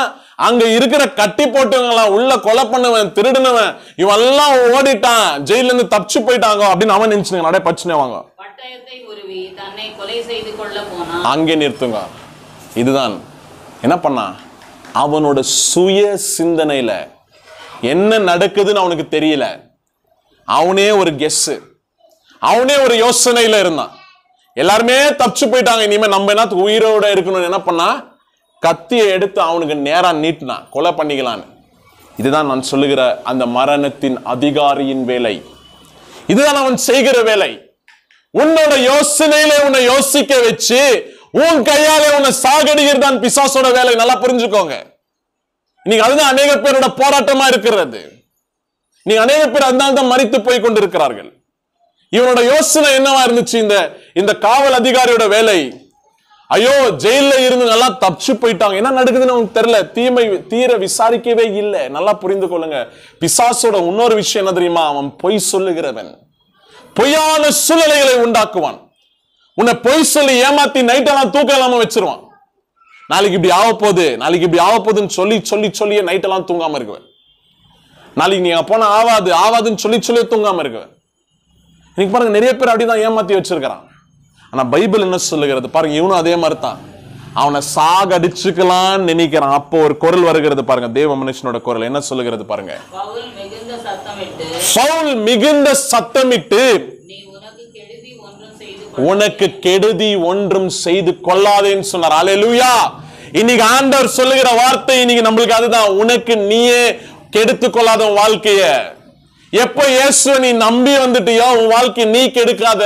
அங்க இருக்கிற கட்டி போட்டவங்களாம், உள்ள கொலை பண்ணவன், திருடுனவன், இவெல்லாம் ஓடிட்டான், ஜெயில இருந்து தப்பிச்சு போயிட்டாங்க அப்படின்னு அவன் நினைச்சுக்கிறான். அப்படியே பச்சுனே வாங்க. பட்டயத்தை உருவி தன்னை கொலை செய்து கொள்ள போனான். அங்கே நிறுத்துங்க. இதுதான் என்ன பண்ணா, அவனோட சுய சிந்தனையில என்ன நடக்குதுன்னு அவனுக்கு தெரியல. அவனே ஒரு கெஸ், அவனே ஒரு யோசனையில இருந்தான். எல்லாருமே தப்பிச்சு போயிட்டாங்க, இனிமே நம்ம என்ன உயிரோட இருக்கணும்னு என்ன பண்ணா, கத்தியை எடுத்து அவனுக்கு நேரா நீட்டினான், கொலை பண்ணிக்கலான்னு. இதுதான் நான் சொல்லுகிற அந்த மரணத்தின் அதிகாரியின் வேலை. இதுதான் அவன் செய்கிற வேலை. உன்னோட யோசனையில உன்னை யோசிக்க வச்சு உன் கையாலே உன்னை சாகடிக்கிறதான் பிசாசோட வேலை. நல்லா புரிஞ்சுக்கோங்க. இன்னைக்கு அதுதான் அநேக பேரோட போராட்டமா இருக்கிறது. நீங்க அநேக பேர் அதனால தான் மரித்து போய் கொண்டிருக்கிறார்கள். இவனோட யோசனை என்னவா இருந்துச்சு, இந்த காவல் அதிகாரியோட வேலை, ஐயோ ஜெயில இருந்து நல்லா தப்பிச்சு போயிட்டாங்க, என்ன நடக்குதுன்னு அவனுக்கு தெரியல, தீர விசாரிக்கவே இல்லை. நல்லா புரிந்து கொள்ளுங்க. பிசாசோட இன்னொரு விஷயம் என்ன தெரியுமா, அவன் பொய் சொல்லுகிறவன், பொய்யான சூழ்நிலைகளை உண்டாக்குவான். உன்னை பொய் சொல்லி ஏமாத்தி நைட்டெல்லாம் தூக்கம் இல்லாம வச்சிருவான். நாளைக்கு இப்படி ஆக போகுது, நாளைக்கு இப்படி ஆக போகுதுன்னு சொல்லியே நைட்டெல்லாம் தூங்காம இருக்குவேன். நாளைக்கு நீங்க போனா ஆவாதுன்னு சொல்லியே தூங்காம இருக்குவேன். இன்னைக்கு பாருங்க நிறைய பேர் அப்படிதான் ஏமாத்தி வச்சிருக்கிறான். ஆனா பைபிள் என்ன சொல்லுகிறது பாருங்க, இவனும் அதே மாதிரி தான். அவனை சாகடிச்சுக்கலான்னு நினைக்கிறான். அப்போ ஒரு குரல் வருகிறது பாருங்க, தேவ மனுஷனோட குரல் என்ன சொல்லுகிறது பாருங்க. பவுல் மிகுந்த சத்தமிட்டு உனக்கு கெடுதி ஒன்றும் செய்து கொள்ளாதேன்னு சொன்னார். அல்லேலூயா. இன்னைக்கு ஆண்டவர் சொல்லுகிற வார்த்தை இன்னைக்கு நம்மளுக்கு அதுதான். உனக்கு நீயே கெடுத்து கொள்ளாத உன் வாழ்க்கைய. எப்ப இயேசுவை நீ நம்பி வந்துட்டியோ உன் வாழ்க்கையை நீ கெடுக்காத.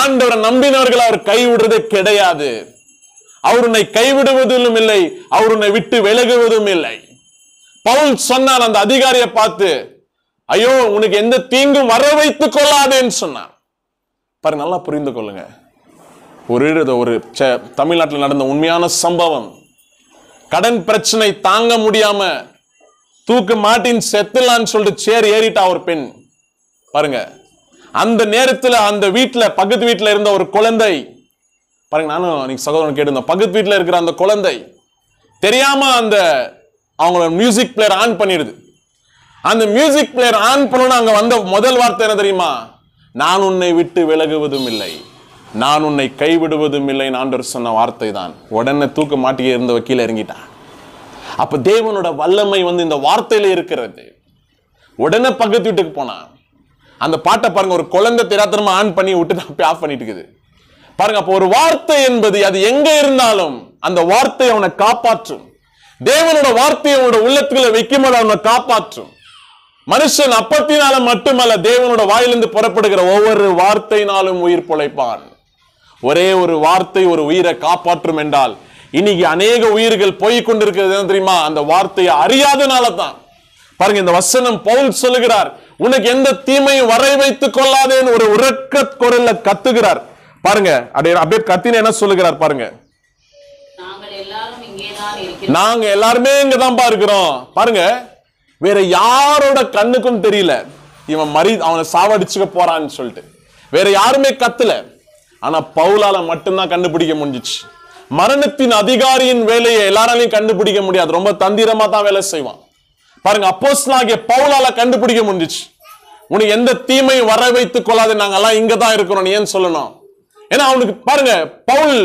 ஆண்டவரை நம்பினவர்கள் அவர் கைவிடுறதே கிடையாது. அவர் உன்னை கைவிடுவதும் இல்லை, அவர் உன்னை விட்டு விலகுவதும் இல்லை. பவுல் சொன்னார் அந்த அதிகாரியை பார்த்து, ஐயோ உனக்கு எந்த தீங்கும் வர வைத்துக் கொள்ளாதேன்னு சொன்னார். பாருங்க, நல்லா புரிந்து கொள்ளுங்க. ஒரு தமிழ்நாட்டில் நடந்த உண்மையான சம்பவம். கடன் பிரச்சனை தாங்க முடியாம தூக்கு மாட்டின் செத்துலான்னு சொல்லிட்டு சேர் ஏறிட்டா ஒரு பெண். பாருங்க, அந்த நேரத்தில் அந்த வீட்டுல பக்கத்து வீட்டுல இருந்த ஒரு குழந்தை, பாருங்க நானும் அன்னைக்கு சகோதரன் கேட்டிருந்தேன், பக்கத்து வீட்டுல இருக்கிற அந்த குழந்தை தெரியாம அந்த அவங்களோட மியூசிக் பிளேயர் ஆன் பண்ணிடுது. அந்த மியூசிக் பிளேயர் ஆன் பண்ணணும், அங்க வந்த முதல் வார்த்தை என்ன தெரியுமா? நான் உன்னை விட்டு விலகுவதும் இல்லை, நான் உன்னை கைவிடுவதும் இல்லை ஆண்டவர் சொன்ன வார்த்தை தான். உடனே தூக்க மாட்டியே இருந்த கீழே இறங்கிட்டான். அப்ப தேவனோட வல்லமை இந்த வார்த்தையில இருக்கிறது. உடனே பக்கத்து வீட்டுக்கு போனான். அந்த பாட்டை பாருங்க, ஒரு குழந்தை தெரியாதனமா ஆன் பண்ணி விட்டு ஆஃப் பண்ணிட்டு இருக்குது பாருங்க. அப்போ ஒரு வார்த்தை என்பது அது எங்க இருந்தாலும் அந்த வார்த்தை அவனை காப்பாற்றும். தேவனோட வார்த்தையை அவனோட உள்ளத்துக்குள்ள வைக்கும் போது அவனை காப்பாற்றும். மனுஷன் அப்பத்தினால மட்டுமல்ல, தேவனோட வாயிலிருந்து புறப்படுகிற ஒவ்வொரு வார்த்தையினாலும் உயிர் பொழைப்பான். ஒரே ஒரு வார்த்தை ஒரு உயிரை காப்பாற்றும் என்றால் இன்னைக்கு அநேக உயிர்கள் போய் கொண்டிருக்கிறது என்ன தெரியுமா? அந்த வார்த்தையை அறியாதனால தான். பாருங்க, இந்த வசனம் பவுல் சொல்லுகிறார், உனக்கு எந்த தீமையும் வரை வைத்துக் கொள்ளாதேன்னு ஒரு உரக்க குரல்ல கத்துகிறார். பாருங்க, அப்படியே கத்தின என்ன சொல்லுகிறார் பாருங்க, நாங்க எல்லாருமே இங்கதான் இருக்கிறோம். பாருங்க, வேற யாரோட கண்ணுக்கும் தெரியல இவன் அவனை சாவடிச்சுக்க போறான்னு சொல்லிட்டு வேற யாருமே கத்தல. ஆனா பவுலால மட்டும்தான் கண்டுபிடிக்க முடிஞ்சிச்சு. மரணத்தின் அதிகாரியின் வேலையை எல்லாராலையும் கண்டுபிடிக்க முடியாது, ரொம்ப தந்திரமா தான் வேலை செய்வான். பாருங்க, அப்போஸ்தலனாகிய பவுலால கண்டுபிடிக்க முடிஞ்சிச்சு. உனக்கு எந்த தீமையும் வர வைத்துக் கொள்ளாது, நாங்கெல்லாம் இங்கதான் இருக்கிறோம் ஏன்னு சொல்லணும். ஏன்னா அவனுக்கு பாருங்க, பவுல்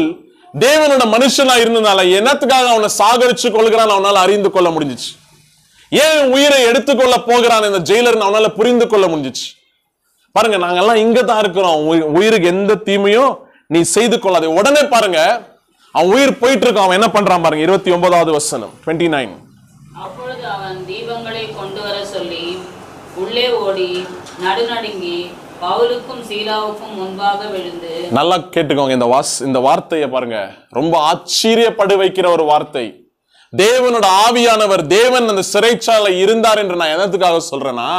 தேவனோட மனுஷனா இருந்ததுனால என்னத்துக்காக அவனை சாகரிச்சு கொள்கிறான் அவனால அறிந்து கொள்ள முடிஞ்சிச்சு. ஏன் உயிரை எடுத்துக்கொள்ள போகிறான் இந்த ஜெயிலர் அவனால புரிந்து கொள்ள முடிஞ்சிச்சு. பாருங்க, நாங்கெல்லாம் இங்கதான் இருக்கிறோம், உயிருக்கு எந்த தீமையும் நீ செய்து கொள்ளாது. உடனே பாருங்க, அவன் உயிர் போயிட்டு இருக்கான். அவன் என்ன பண்றான் பாருங்க, 29வது வசனம் 29. அப்பொழுது அவன் தீபங்களை கொண்டு வர சொல்லி உள்ளே ஓடி நடுநடுங்கி பவுலுக்கும் சீலாவுக்கும் முன்பாக விழுந்து. நல்லா கேட்டுக்கோங்க, இந்த வார்த்தையை பாருங்க, ரொம்ப ஆச்சரியப்படு வைக்கிற ஒரு வார்த்தை. தேவனோட ஆவியானவர், தேவன் அந்த சிறைச்சாலை இருந்தார் என்று நான் என்னத்துக்காக சொல்றேன்னா,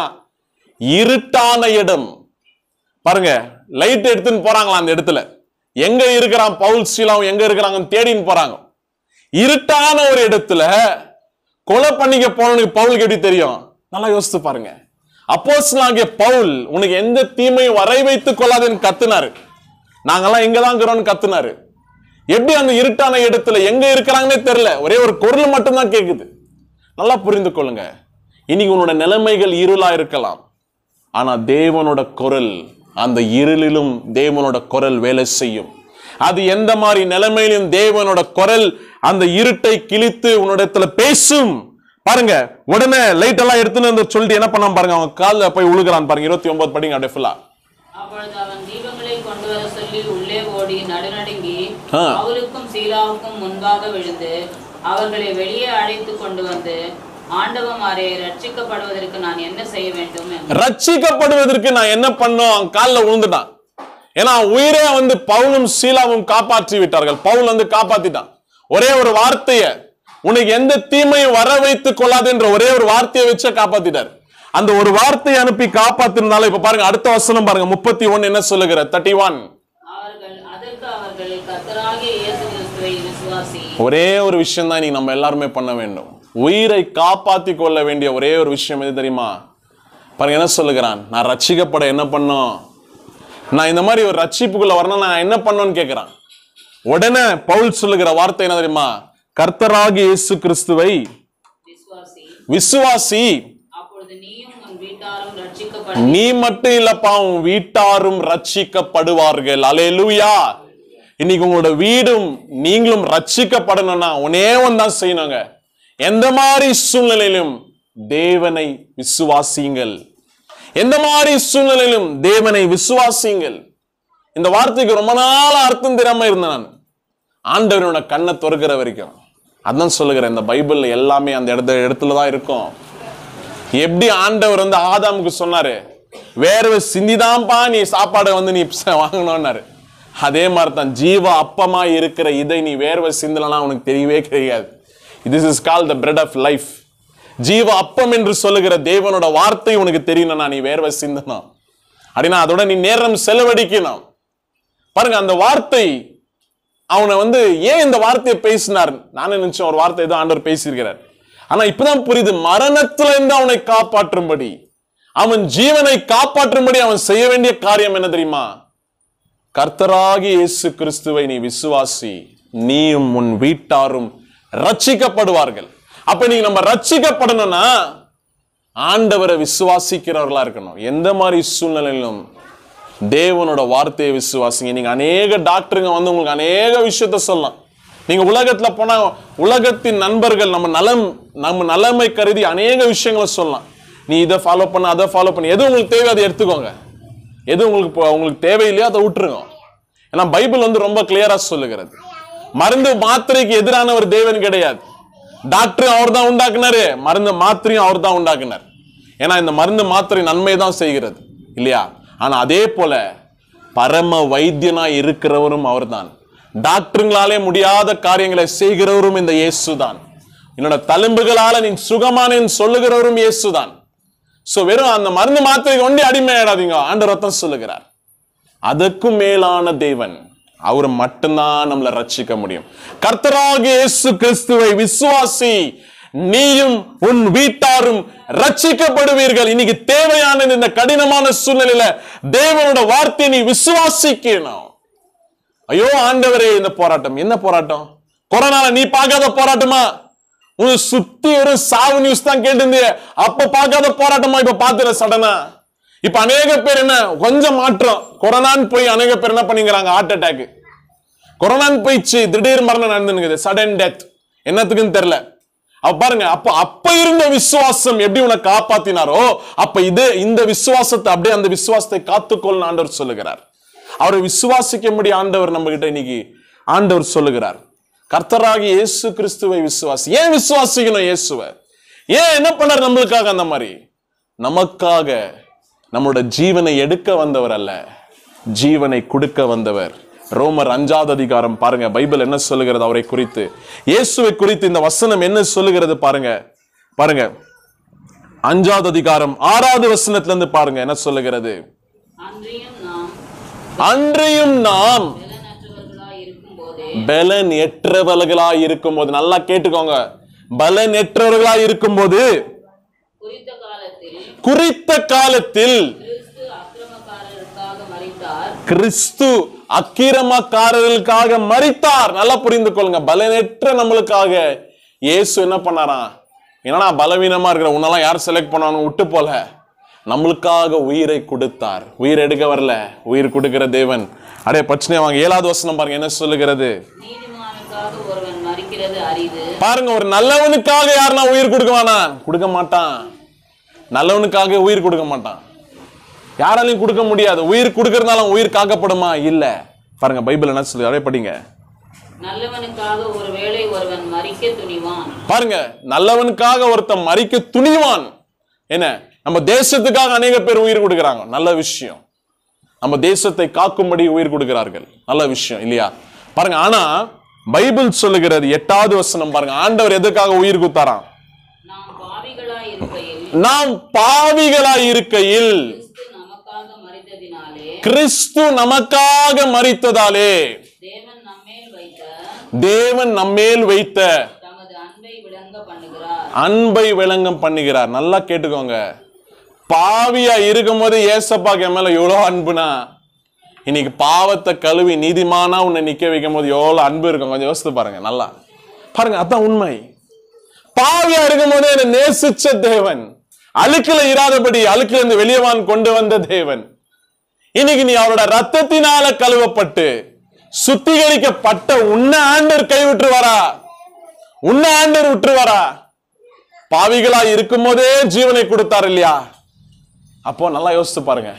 இருட்டான இடம் பாருங்க, லைட் எடுத்துன்னு போறாங்களா அந்த இடத்துல, எங்க இருக்கிறான் பவுல் சீலாவும் எங்க இருக்கிறாங்கன்னு தேடின்னு போறாங்க. இருட்டான ஒரு இடத்துல கொலை பண்ணிக்க போனவனுக்கு பவுலுக்கு எப்படி தெரியும்? நல்லா யோசித்து பாருங்க. அப்போஸ்தலனாகிய பவுல் உனக்கு எந்த தீமையும் வரை வைத்துக் கொள்ளாதுன்னு கத்துனாரு. நாங்கெல்லாம் இங்கதான் இருக்கிறோம்னு கத்துனாரு. எப்படி அந்த இருட்டான இடத்துல எங்க இருக்கிறாங்கன்னே தெரியல, ஒரே ஒரு குரல் மட்டும்தான் கேக்குது. நல்லா புரிந்து கொள்ளுங்க, இன்னைக்கு உன்னோட நிலைமைகள் இருளா இருக்கலாம், ஆனா தேவனோட குரல் அந்த இருளிலும் தேவனோட குரல் வேலை செய்யும். அது எந்த மாதிரி நிலைமையிலும் தேவனோட குரல் அந்த இருட்டை கிழித்து உன்னிடத்துல பேசும். பாருங்க, உடனே லைட் எல்லாம் எடுத்துன்னு சொல்லிட்டு என்ன பண்ணாம பாருங்க, அவன் காலில் போய் உழுகிறான் பாருங்க. 29 படிங்க அப்படியே ஃபுல்லா. அப்பொழுது அவன் தீபங்களை கொண்டு வர சொல்லி உள்ளே ஓடி நடுநடுங்கி பவுலுக்கும் சீலாவுக்கும் முன்பாக விழுந்து அவர்களை வெளியே அழைத்து கொண்டு வந்து, ஆண்டவமாரே, ரட்சிக்கப்படுவதற்கு நான் என்ன செய்ய வேண்டும்? ரட்சிக்கப்படுவதற்கு நான் என்ன பண்ணோம்? காலில் விழுந்துட்டான். ஏன்னா உயிரே பவுலும் சீலாவும் காப்பாற்றி விட்டார்கள். பவுல் காப்பாத்திட்டான். ஒரே ஒரு வார்த்தைய, உனக்கு எந்த தீமையும் வர வைத்துக் கொள்ளாது என்ற ஒரே ஒரு வார்த்தையை வச்சு காப்பாத்திட்டார். அந்த ஒரு வார்த்தையை அனுப்பி காப்பாத்தினால இப்ப பாருங்க, அடுத்த வசனம் பாருங்க, 31 என்ன சொல்லுகிற 31. ஒரே ஒரு விஷயம் தான் நம்ம எல்லாருமே பண்ண வேண்டும். உயிரை காப்பாத்தி கொள்ள வேண்டிய ஒரே ஒரு விஷயம் எது தெரியுமா? பாருங்க என்ன சொல்லுகிறான், நான் ரட்சிக்கப்பட என்ன பண்ணும், நான் இந்த மாதிரி ஒரு ரட்சிப்புக்குள்ள வரணும், நான் என்ன பண்ணணும்னு கேட்கிறான். உடனே பவுல் சொல்லுகிற வார்த்தை என்ன தெரியுமா? கர்த்தராகிய இயேசு கிறிஸ்துவை விசுவாசி, நீ மட்டும் இல்லப்பா, உன் வீட்டாரும் ரட்சிக்கப்படுவார்கள். அல்லேலூயா. இன்னைக்கு உங்களோட வீடும் நீங்களும் ரட்சிக்கப்படணும்னா ஒன்னே ஒன்றுதான் செய்யணுங்க. எந்த மாதிரி சூழ்நிலையிலும் தேவனை விசுவாசியுங்கள். எந்த மாதிரி சூழ்நிலையிலும் தேவனை விசுவாசியுங்கள். இந்த வார்த்தைக்கு ரொம்ப நாள் அர்த்தம் தெரியாம இருந்தேன் நான். ஆண்டவரோட கண்ணை திறக்கிற வரைக்கும் அதான் சொல்லுகிறேன். இந்த பைபிள்ல எல்லாமே அந்த இடத்துலதான் இருக்கும். எப்படி ஆண்டவர் ஆதாமுக்கு சொன்னாரு, வேர்வை சிந்திதான்ப்பா நீ சாப்பாடை நீ வாங்கணும்னாரு. அதே மாதிரி தான் ஜீவ அப்பமா இருக்கிற இதை நீ வேர்வை சிந்தலனா உனக்கு தெரியவே கிடையாது. This is called the bread of life. ஜீவ அப்பம் என்று சொல்லுகிற தேவனோட வார்த்தை உனக்கு தெரியணும்னா நீ வேர்வை சிந்தணும். அப்படின்னா அதோட நீ நேரம் செலவழிக்கணும். பாருங்க, அந்த வார்த்தை அவனை ஏன் இந்த வார்த்தையை பேசினார்? நானே நினைச்சேன் ஒரு வார்த்தை ஏதோ ஆண்டவர் பேசியிருக்கிறார். ஆனா இப்பதான் புரியுது, மரணத்துல இருந்து அவனை காப்பாற்றும்படி, அவன் ஜீவனை காப்பாற்றும்படி அவன் செய்ய வேண்டிய காரியம் என்ன தெரியுமா? கர்த்தராகிய இயேசு கிறிஸ்துவை நீ விசுவாசி, நீயும் உன் வீட்டாரும் ரட்சிக்கப்படுவார்கள். அப்ப நீங்க நம்ம ரட்சிக்கப்படணும்னா ஆண்டவரை விசுவாசிக்கிறவர்களா இருக்கணும். எந்த மாதிரி சூழ்நிலையிலும் தேவனோட வார்த்தையை விசுவாசிங்க. நீங்க அநேக டாக்டருங்க உங்களுக்கு அநேக விஷயத்த சொல்லலாம். நீங்க உலகத்துல போனா உலகத்தின் நண்பர்கள் நம்ம நலமை கருதி அநேக விஷயங்களை சொல்லலாம். நீ இதை ஃபாலோ பண்ண, அதை ஃபாலோ பண்ண, எது உங்களுக்கு தேவை அதை எடுத்துக்கோங்க. எது உங்களுக்கு தேவையில்லையோ அதை விட்டுருங்க. ஏன்னா பைபிள் ரொம்ப கிளியரா சொல்லுகிறது, மருந்து மாத்திரைக்கு எதிரான ஒரு தேவன் கிடையாது. டாக்டர் அவர் தான் உண்டாக்குனாரு, மருந்து மாத்திரையும் அவர் தான் உண்டாக்குனார். ஏன்னா இந்த மருந்து மாத்திரை நன்மை தான் செய்கிறது இல்லையா? ஆனா அதே போல பரம வைத்தியனா இருக்கிறவரும் அவர் தான். டாக்டருங்களாலே முடியாத காரியங்களை செய்கிறவரும் இந்த இயேசு தான். என்னோட தழும்புகளால நீ சுகமானேன்னு சொல்லுகிறவரும் இயேசு தான். சோ வெறும் அந்த மருந்து மாத்திரைக்கு ஒண்டி அடிமையாடாதீங்க. ஆண்டவர் ரத்தம் சொல்லுகிறார். அதுக்கும் மேலான தேவன், அவர் மட்டும்தான் நம்மளை ரட்சிக்க முடியும். கர்த்தராகிய இயேசு கிறிஸ்துவை விசுவாசி, நீயும் உன் வீட்டாரும் ரட்சிக்கப்படுவீர்கள். இன்னைக்கு தேவையான இந்த கடினமான சூழ்நிலையில தேவனோட வார்த்தையை நீ விசுவாசிக்கணும். ஐயோ ஆண்டவரே, இந்த போராட்டம் என்ன போராட்டம்? கொரோனால நீ பார்க்காத போராட்டமா? உன் சுத்தி ஒரு சாவு நியூஸ் தான் கேட்டு அப்ப பார்க்காத போராட்டமா இப்ப பாத்துற சடனா? இப்ப அநேக பேர் என்ன கொஞ்சம் மாற்றம், கொரோனான்னு போய் அநேக பேர் என்ன பண்ணிக்கிறாங்க, ஹார்ட் அட்டாக். கொரோனான்னு போயிடுச்சு, திடீர் மரணம் நடந்துனுக்குது, சடன் டெத். என்னத்துக்குன்னு தெரியல. அப்ப பாருங்க, அப்ப இருந்த விசுவாசம் எப்படி உன்னை காப்பாத்தினாரோ அப்ப இந்த விசுவாசத்தை அப்படியே அந்த விசுவாசத்தை காத்துக்கொள்ள ஆண்டவர் சொல்லுகிறார். அவரை விசுவாசிக்கும்படி ஆண்டவர் நம்ம கிட்ட இன்னைக்கு ஆண்டவர் சொல்லுகிறார். கர்த்தராகிய இயேசு கிறிஸ்துவை விசுவாசி. ஏன் விசுவாசிக்கணும் இயேசுவை? ஏன் என்ன பண்ணார் நம்மளுக்காக? அந்த மாதிரி நமக்காக நம்மளோட ஜீவனை எடுக்க வந்தவர் அல்ல, ஜீவனை கொடுக்க வந்தவர். ரோமர் 5வது அதிகாரம் பாருங்க, பைபிள் என்ன சொல்லுகிறது அவரை குறித்து, இயேசுவை குறித்து இந்த வசனம் என்ன சொல்லுகிறது பாருங்க. 5வது அதிகாரம் 6வது வசனத்துல இருந்து பாருங்க என்ன சொல்லுகிறது. அன்றையும் நாம் பலனற்றவர்களாய் இருக்கும்போது, நல்லா கேட்டுக்கோங்க, பலனற்றவர்களாய் இருக்கும்போது குறித்த காலத்தில் கிறிஸ்து அக்கிரமக்காரர்களுக்காக மரித்தார். நல்லா புரிந்து கொள்ளுங்க. பலனற்ற நம்மளுக்காக இயேசு என்ன பண்ணாராம்? என்னன்னா பலவீனமா இருக்கிற உன்னெல்லாம் யார் செலக்ட் பண்ணாலும் விட்டு போல, நம்மளுக்காக உயிரை கொடுத்தார். உயிர் எடுக்க வரல, உயிர் கொடுக்கிற தேவன். அடே பிரச்சனை வாங்க. 7வது வசனம் பாருங்க என்ன சொல்லுகிறது. பாருங்க, ஒரு நல்லவனுக்காக யாருன்னா உயிர் கொடுக்குவானா? கொடுக்க மாட்டான். நல்லவனுக்காக உயிர் கொடுக்க மாட்டான். யாராலையும் கொடுக்க முடியாது. உயிர் கொடுக்கறதுனால உயிர் காக்கப்படுமா? இல்ல. பாருங்க பைபிள் என்ன சொல்லுது, அதே படிங்க. நல்லவனுக்காக ஒருவேளை ஒருவன் மரிக்க துணிவான். பாருங்க, நல்லவனுக்காக ஒருத்தன் மரிக்க துணிவான். என்ன, நம்ம தேசத்துக்காக அநேக பேர் உயிர் கொடுக்கிறாங்க, நல்ல விஷயம். நம்ம தேசத்தை காக்கும்படி உயிர் கொடுக்கிறார்கள், நல்ல விஷயம் இல்லையா? பாருங்க, ஆனா பைபிள் சொல்லுகிறது 8வது வசனம் பாருங்க, ஆண்டவர் எதுக்காக உயிர் கொடுத்தாராம்? நாம் பாவிகளாய் இருக்கையில் கிறிஸ்து நமக்காக மரித்ததாலே தேவன் நம்மேல் வைத்த அன்பை விளங்கம் பண்ணுகிறார். நல்லா கேட்டுக்கோங்க. பாவியா இருக்கும் போது ஏசப்பாக்கு மேல எவ்வளவு அன்புனா, இன்னைக்கு பாவத்தை கழுவி நீதிமானா உன்னை நிக்க வைக்கும் போது எவ்வளவு அன்பு இருக்கும். கொஞ்சம் யோசித்து பாருங்க. நல்லா பாருங்க, அதான் உண்மை. பாவியா இருக்கும் போது என்னை நேசிச்ச தேவன், அழுக்குல இராதபடி அழுக்குல இருந்து வெளியவான் கொண்டு வந்த தேவன். இன்னைக்கு நீ அவரோட ரத்தத்தினால கழுவப்பட்டு சுத்திகரிக்கப்பட்ட உன்னை ஆண்டவர் கைவிட்டுருவாரா? உன்னை ஆண்டவர் விட்டுருவாரா? பாவிகளா இருக்கும் போதே ஜீவனை கொடுத்தார் இல்லையா? அப்போ நல்லா யோசித்து பாருங்க.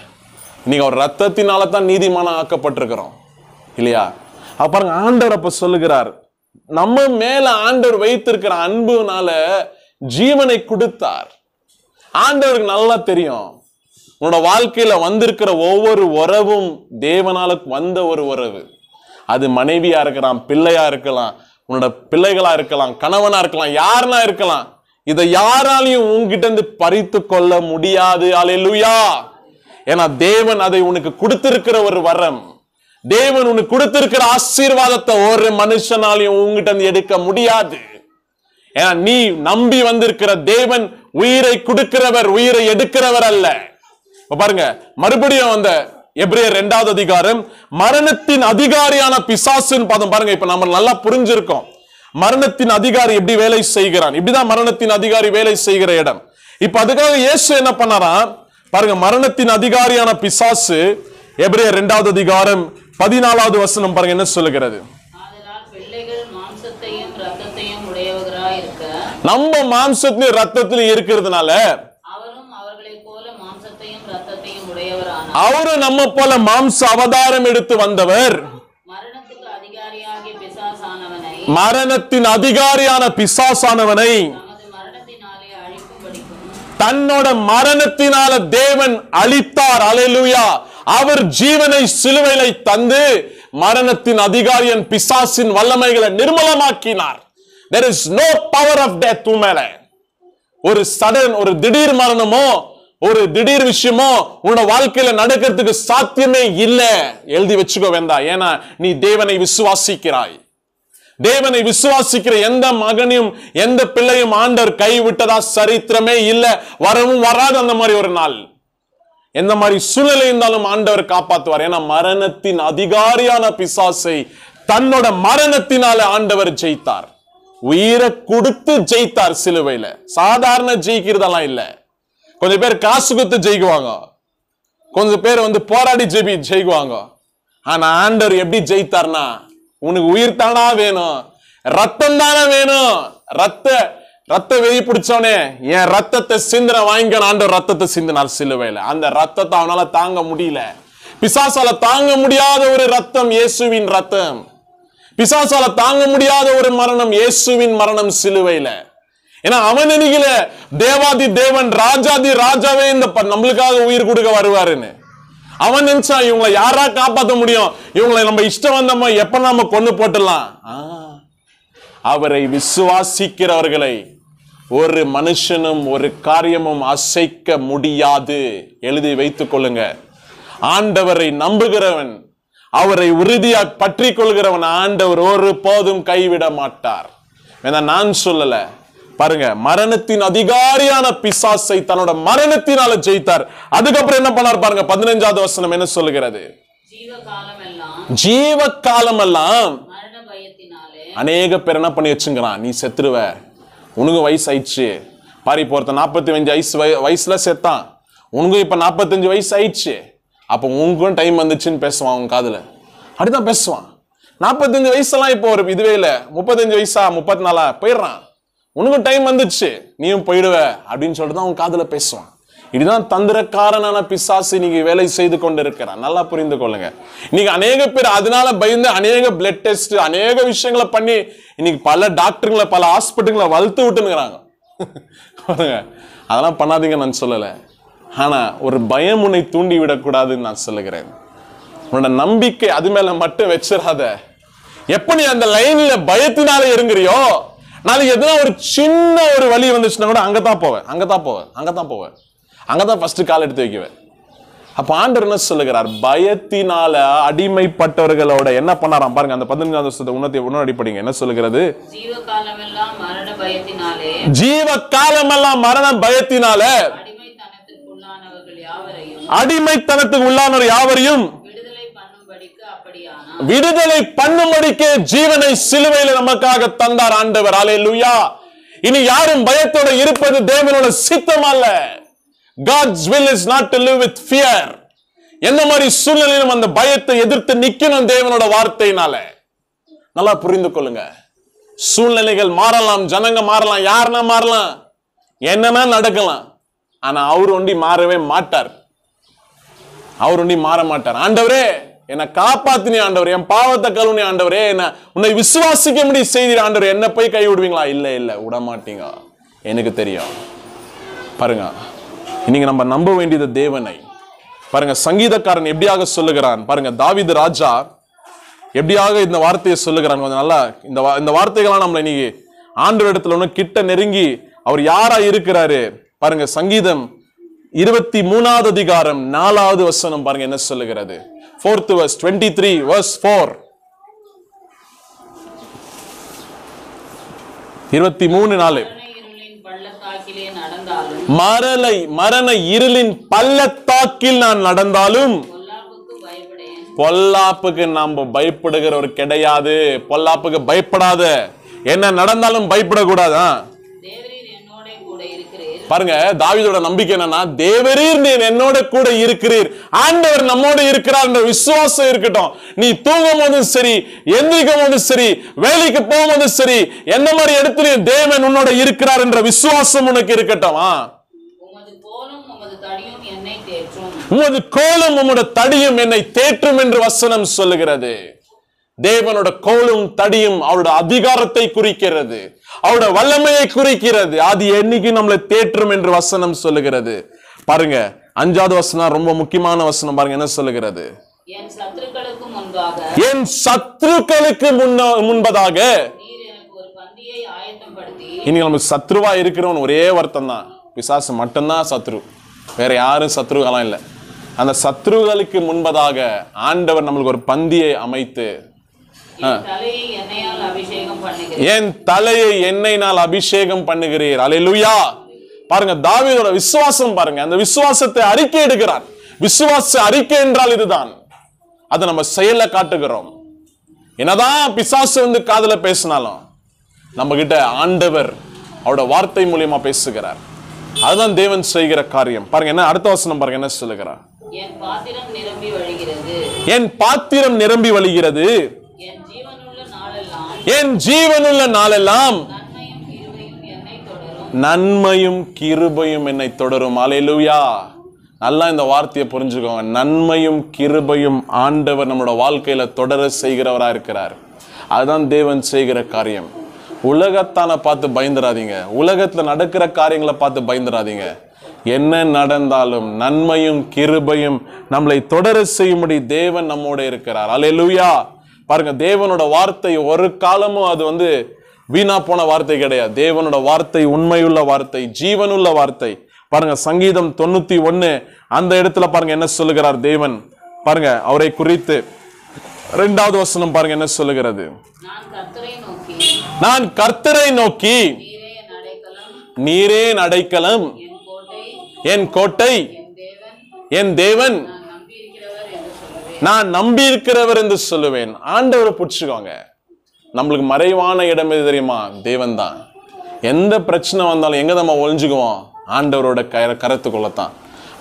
இன்னைக்கு அவர் ரத்தத்தினால தான் நீதிமானம் ஆக்கப்பட்டிருக்கிறோம் இல்லையா? அப்ப பாருங்க, ஆண்டவர் அப்ப சொல்லுகிறார், நம்ம மேல ஆண்டவர் வைத்திருக்கிற அன்புனால ஜீவனை கொடுத்தார். ஆண்டவருக்கு நல்லா தெரியும் உன்னோட வாழ்க்கையில வந்திருக்கிற ஒவ்வொரு உறவும் தேவனால வந்த ஒரு உறவு. அது மனைவியா இருக்கலாம், பிள்ளையா இருக்கலாம், உன்னோட பிள்ளைகளா இருக்கலாம், கணவனா இருக்கலாம், யாருனா இருக்கலாம். இதை யாராலையும் உன்கிட்ட இருந்து பறித்து கொள்ள முடியாது. அல்லேலூயா. ஏன்னா தேவன் அதை உனக்கு கொடுத்திருக்கிற ஒரு வரம். தேவன் உனக்கு கொடுத்திருக்கிற ஆசீர்வாதத்தை ஒரு மனுஷனாலையும் உங்ககிட்ட இருந்து எடுக்க முடியாது. ஏன்னா நீ நம்பி வந்திருக்கிற தேவன் உயிரை கொடுக்கிறவர், உயிரை எடுக்கிறவர் அல்ல. பாருங்க, மறுபடியும் அந்த எபிரேயர் 2வது அதிகாரம் மரணத்தின் அதிகாரியான பிசாசுன்னு பார்த்தோம். பாருங்க, இப்ப நம்ம நல்லா புரிஞ்சிருக்கோம் மரணத்தின் அதிகாரி எப்படி வேலை செய்கிறான். இப்படிதான் மரணத்தின் அதிகாரி வேலை செய்கிற இடம். இப்ப அதுக்காக இயேசு என்ன பண்ணாரா பாருங்க, மரணத்தின் அதிகாரியான பிசாசு எபிரேயர் 2வது அதிகாரம் 14வது வசனம் பாருங்க என்ன சொல்லுகிறது. நம்ம மாம்சத்திலும் ரத்தத்திலும் இருக்கிறதுனால அவரும் நம்ம போல மாம்ச அவதாரம் எடுத்து வந்தவர் மரணத்தின் அதிகாரியான பிசாசானவனை தன்னோட மரணத்தினால தேவன் அழித்தார். அல்லேலூயா. அவர் ஜீவனை சிலுவையில தந்து மரணத்தின் அதிகாரியின் பிசாசின் வல்லமைகளை நிர்மூலமாக்கினார். There is no power of death மேல. ஒரு சடன், ஒரு திடீர் மரணமோ ஒரு திடீர் விஷயமோ உன்னோட வாழ்க்கையில நடக்கிறதுக்கு சாத்தியமே இல்லை. எழுதி வச்சுக்கோ வேண்டாம். ஏன்னா நீ தேவனை விசுவாசிக்கிறாய். தேவனை விசுவாசிக்கிற எந்த மகனையும் எந்த பிள்ளையும் ஆண்டவர் கைவிட்டதா சரித்திரமே இல்லை. வரவும் வராது அந்த மாதிரி ஒரு நாள். எந்த மாதிரி சூழ்நிலை இருந்தாலும் ஆண்டவர் காப்பாற்றுவார். ஏன்னா மரணத்தின் அதிகாரியான பிசாசை தன்னோட மரணத்தினால ஆண்டவர் ஜெயித்தார். உயிரை கொடுத்து ஜெயித்தார் சிலுவையில. சாதாரண ஜெயிக்கிறதெல்லாம் இல்ல. கொஞ்சம் பேர் காசு கொடுத்து ஜெயிக்குவாங்க, கொஞ்சம் பேர் போராடி ஜெயிக்குவாங்க. ஆனா ஆண்டவர் எப்படி ஜெயித்தார்னா, உனக்கு உயிர் தானா வேணும், ரத்தம் தானே வேணும். ரத்த வெறி பிடிச்சவனே என் ரத்தத்தை சிந்தின வாங்கிக்க ஆண்டவர் ரத்தத்தை சிந்தினார் சிலுவையில. அந்த ரத்தத்தை அவனால தாங்க முடியல. பிசாசால தாங்க முடியாத ஒரு ரத்தம் இயேசுவின் ரத்தம். பிசாசால தாங்க முடியாத ஒரு மரணம் இயேசுவின் மரணம் சிலுவையில. ஏன்னா அவன் நினைக்கல தேவாதி தேவன் ராஜாதி ராஜாவே இந்த நம்மளுக்காக உயிர் கொடுக்க வருவாருன்னு. அவன் நினைச்சா இவங்களை யாரா காப்பாற்ற முடியும், இவங்களை நம்ம இஷ்டம் வந்தோமா எப்ப நாம கொண்டு போட்டுடலாம். அவரை விசுவாசிக்கிறவர்களை ஒரு மனுஷனும் ஒரு காரியமும் அசைக்க முடியாது. எழுதி வைத்துக் கொள்ளுங்க. ஆண்டவரை நம்புகிறவன், அவரை உறுதியாக பற்றி கொள்கிறவன் ஆண்டவர் ஒரு போதும் கைவிட மாட்டார். நான் சொல்லல பாருங்க, மரணத்தின் அதிகாரியான பிசாசை தன்னோட மரணத்தினால ஜெயித்தார். அதுக்கப்புறம் என்ன பண்ணார் பாருங்க, 15வது வசனம் என்ன சொல்லுகிறது. ஜீவ காலம் எல்லாம் அநேக பேர் என்ன பண்ணி வச்சுங்கிறான், நீ செத்துருவ, உனக்கு வயசு ஆயிடுச்சு பாரி, போறத 45 வயசுல செத்தான், உனக்கும் இப்ப 45 வயசு ஆயிடுச்சு, அப்ப உனக்கும் டைம் வந்துச்சுன்னு பேசுவான். உன் காதுல அப்படிதான் பேசுவான். 45 வயசுலாம் இப்போ ஒரு இதுவே இல்ல, 35 வயசா 34 போயிடுறான், உனக்கும் டைம் வந்துச்சு நீயும் போயிடுவ அப்படின்னு சொல்லிட்டு தான் உன் காதுல பேசுவான். இதுதான் தந்திரக்காரனான பிசாசு இன்னைக்கு வேலை செய்து கொண்டு இருக்கிறான். நல்லா புரிந்து கொள்ளுங்க. இன்னைக்கு அநேக பேர் அதனால பயந்து அநேக பிளட் டெஸ்ட் அநேக விஷயங்களை பண்ணி இன்னைக்கு பல டாக்டருங்களை பல ஹாஸ்பிட்டல்களை வளர்த்து விட்டுனுங்கிறாங்க. அதெல்லாம் பண்ணாதீங்க நான் சொல்லல. ஆனா ஒரு பயம் உன்னை தூண்டி விடக்கூடாதுன்னு நான் சொல்லுகிறேன். உன்னோட நம்பிக்கை அது மேல மட்டும் வச்சிடாத. எப்ப நீ அந்த லைன்ல பயத்தினால இருங்கிறியோ, நாளைக்கு எதுனா ஒரு சின்ன ஒரு வலி வந்துச்சுன்னா கூட அங்கதான் போவேன், அங்கதான் ஃபர்ஸ்ட் கால் எடுத்து வைக்குவேன். அப்ப ஆண்டவர் என்ன சொல்லுகிறார், பயத்தினால அடிமைப்பட்டவர்களோட என்ன பண்ணாராம் பாருங்க. அந்த 15வது வருஷத்தை உன்னோட படிங்க. என்ன சொல்லுகிறது, ஜீவ காலமெல்லாம் மரண பயத்தினால அடிமைத்தனத்துக்கு உள்ளானவர் யாவரையும் விடுதலை பண்ணும்படிக்கு ஜீவனை சிலுவையில் நமக்காக தந்தார் ஆண்டவர். அல்லேலூயா. இனி யாரும் பயத்தோட இருப்பது தேவனோட சித்தம் அல்ல. God's will is not to live with fear. எந்த மாதிரி சூழ்நிலையிலும் அந்த பயத்தை எதிர்த்து நிக்கணும் தேவனோட வார்த்தையினால. நல்லா புரிந்து கொள்ளுங்க. சூழ்நிலைகள் மாறலாம், ஜனங்க மாறலாம், யாருன்னா மாறலாம், என்னன்னா நடக்கலாம். ஆனா அவர் ஒண்டி மாறவே மாட்டார். அவர் ஒண்டி மாற மாட்டார். ஆண்டவரே என்னை காப்பாத்தினி ஆண்டவர், என் பாவத்தை கழுவுனி ஆண்டவரே, என்ன உன்னை விசுவாசிக்க முடிய செய்தீர் ஆண்டவர், என்ன போய் கை விடுவீங்களா? இல்ல இல்ல விட மாட்டீங்க, எனக்கு தெரியும். பாருங்க, இன்னைக்கு நம்ம நம்ப வேண்டியது தேவனை. பாருங்க, சங்கீதக்காரன் எப்படியாக சொல்லுகிறான் பாருங்க. தாவீது ராஜா எப்படியாக இந்த வார்த்தையை சொல்லுகிறான். கொஞ்சம் நல்லா இந்த வார்த்தைகள்லாம் நம்மள இன்னைக்கு ஆண்டவர் இடத்துல ஒண்ணு கிட்ட நெருங்கி அவர் யாரா இருக்கிறாரு பாருங்க. சங்கீதம் 23வது அதிகாரம் 4வது வசனம் பாருங்க என்ன சொல்லுகிறது. 4th verse, 23 verse 4. 23:4. மரண இருளின் பள்ளத்தாக்கில் நான் நடந்தாலும் பொல்லாப்புக்கு நாம பயப்படுகிறவர் கிடையாது. பொல்லாப்புக்கு பயப்படாத. என்ன நடந்தாலும் பயப்படக்கூடாதா? பாருங்க, தாவீதோட நம்பிக்கை என்னன்னா, தேவரீர் நீர் என்னோட கூட இருக்கிறீர், ஆண்டவர் நம்மோட இருக்கிறார் என்ற விசுவாசம் இருக்கட்டும். நீ தூங்கும் போதும் சரி, எந்திரிக்கும் போதும் சரி, வேலைக்கு போகும்போதும் சரி, எந்த மாதிரி இடத்துலயும் தேவன் உன்னோட இருக்கிறார் என்ற விசுவாசம் உனக்கு இருக்கட்டும். உமது கோலும் உமது தடியும் என்னை தேற்றும் என்று வசனம் சொல்லுகிறது. தேவனோட கோலும் தடியும் அவருடைய அதிகாரத்தை குறிக்கிறது, அவருடைய வல்லமையை குறிக்கிறது. அது என்னைக்கு நம்மளை தேற்றும் என்று வசனம் சொல்லுகிறது. பாருங்க, 5வது வசனம் ரொம்ப முக்கியமான வசனம். பாருங்க என்ன சொல்லுகிறது. என் சத்துருக்களுக்கு முன்பதாக இன்னைக்கு நமக்கு சத்ருவா இருக்கிறவன் ஒரே வருத்தம் தான், பிசாசு மட்டும்தான் சத்ரு, வேற யாரும் சத்ருவெல்லாம் இல்லை. அந்த சத்ருகளுக்கு முன்பதாக ஆண்டவர் நம்மளுக்கு ஒரு பந்தியை அமைத்து என் தலையை எண்ணெயினால் அபிஷேகம் பண்ணுகிறீர். அல்லேலூயா. பாருங்க, தாவீதோட விசுவாசம் பாருங்க, அந்த விசுவாசத்தை அறிக்கை எடுக்கிறார். விசுவாச அறிக்கை என்றால் இதுதான். அதை நம்ம செயல்ல காட்டுகிறோம். என்னதான் பிசாசு வந்து காதுல பேசினாலும் நம்ம கிட்ட ஆண்டவர் அவரோட வார்த்தை மூலியமா பேசுகிறார். அதுதான் தேவன் செய்கிற காரியம். பாருங்க என்ன அடுத்த வசனம் பாருங்க என்ன சொல்லுகிறார். என் பாத்திரம் நிரம்பி வழிகிறது, என் ஜீவனுள்ள நாளெல்லாம் நன்மையும் கிருபையும் என்னை தொடரும். அல்லேலூயா. நல்லா இந்த வார்த்தையை புரிஞ்சுக்கோங்க. நன்மையும் கிருபையும் ஆண்டவர் நம்மளோட வாழ்க்கையில தொடர செய்கிறவரா இருக்கிறார். அதுதான் தேவன் செய்கிற காரியம். உலகத்தான பார்த்து பயந்துராதீங்க, உலகத்துல நடக்கிற காரியங்களை பார்த்து பயந்துராதீங்க. என்ன நடந்தாலும் நன்மையும் கிருபையும் நம்மளை தொடர செய்யும்படி தேவன் நம்மோட இருக்கிறார். அல்லேலூயா. பாருங்க, தேவனோட வார்த்தை ஒரு காலமும் அது வந்து வீணா போன வார்த்தை கிடையாது. தேவனோட வார்த்தை உண்மையுள்ள வார்த்தை, ஜீவனுள்ள வார்த்தை. பாருங்க, சங்கீதம் 91 அந்த இடத்துல பாருங்க என்ன சொல்லுகிறார் தேவன். பாருங்க அவரை குறித்து 2வது வசனம் பாருங்க என்ன சொல்லுகிறது. நான் கர்த்தரை நோக்கி நீரே என் அடைக்கலம், என் கோட்டை, என் தேவன், நான் நம்பி இருக்கிறவர் என்று சொல்லுவேன். ஆண்டவரை புடிச்சுக்கோங்க. நம்மளுக்கு மறைவான இடம் எது தெரியுமா? தேவன் தான். எந்த பிரச்சனை வந்தாலும் எங்க நம்ம ஒளிஞ்சுக்குவோம்? ஆண்டவரோட கரத்துக்குள்ளத்தான்.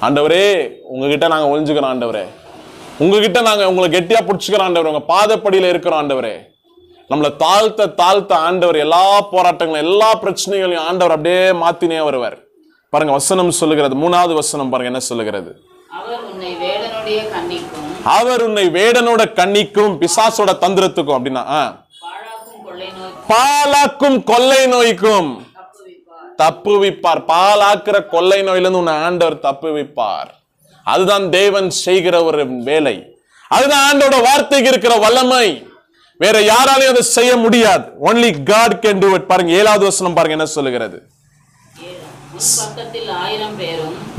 ஆண்டவரே உங்ககிட்ட நாங்க ஒளிஞ்சுக்கிறோம், ஆண்டவரே உங்ககிட்ட நாங்க உங்களை கெட்டியா புடிச்சுக்கிறோம், ஆண்டவரே உங்க பாதப்படியில இருக்கிறோம், ஆண்டவரே நம்மளை தாழ்த்த ஆண்டவர் எல்லா போராட்டங்களும் எல்லா பிரச்சனைகளையும் ஆண்டவர் அப்படியே மாத்தினே வருவார். பாருங்க வசனம் சொல்லுகிறது. 3வது வசனம் பாருங்க என்ன சொல்லுகிறது. அவர் உன்னை வேடனோட கண்ணிக்கும் பிசாசோட தந்திரத்துக்கும் அப்படின்னா பாலாக்கும் கொள்ளை நோய்க்கும் தப்புவிப்பார். பாலாக்குற கொள்ளை நோயிலிருந்து உன்னை ஆண்டவர் தப்புவிப்பார். அதுதான் தேவன் செய்கிற ஒரு வேலை. அதுதான் ஆண்டோட வார்த்தைக்கு இருக்கிற வல்லமை. வேற யாராலையும் அதை செய்ய முடியாது. only God can do it. பாருங்க 7வது வசனம் பாருங்க என்ன சொல்லுகிறது.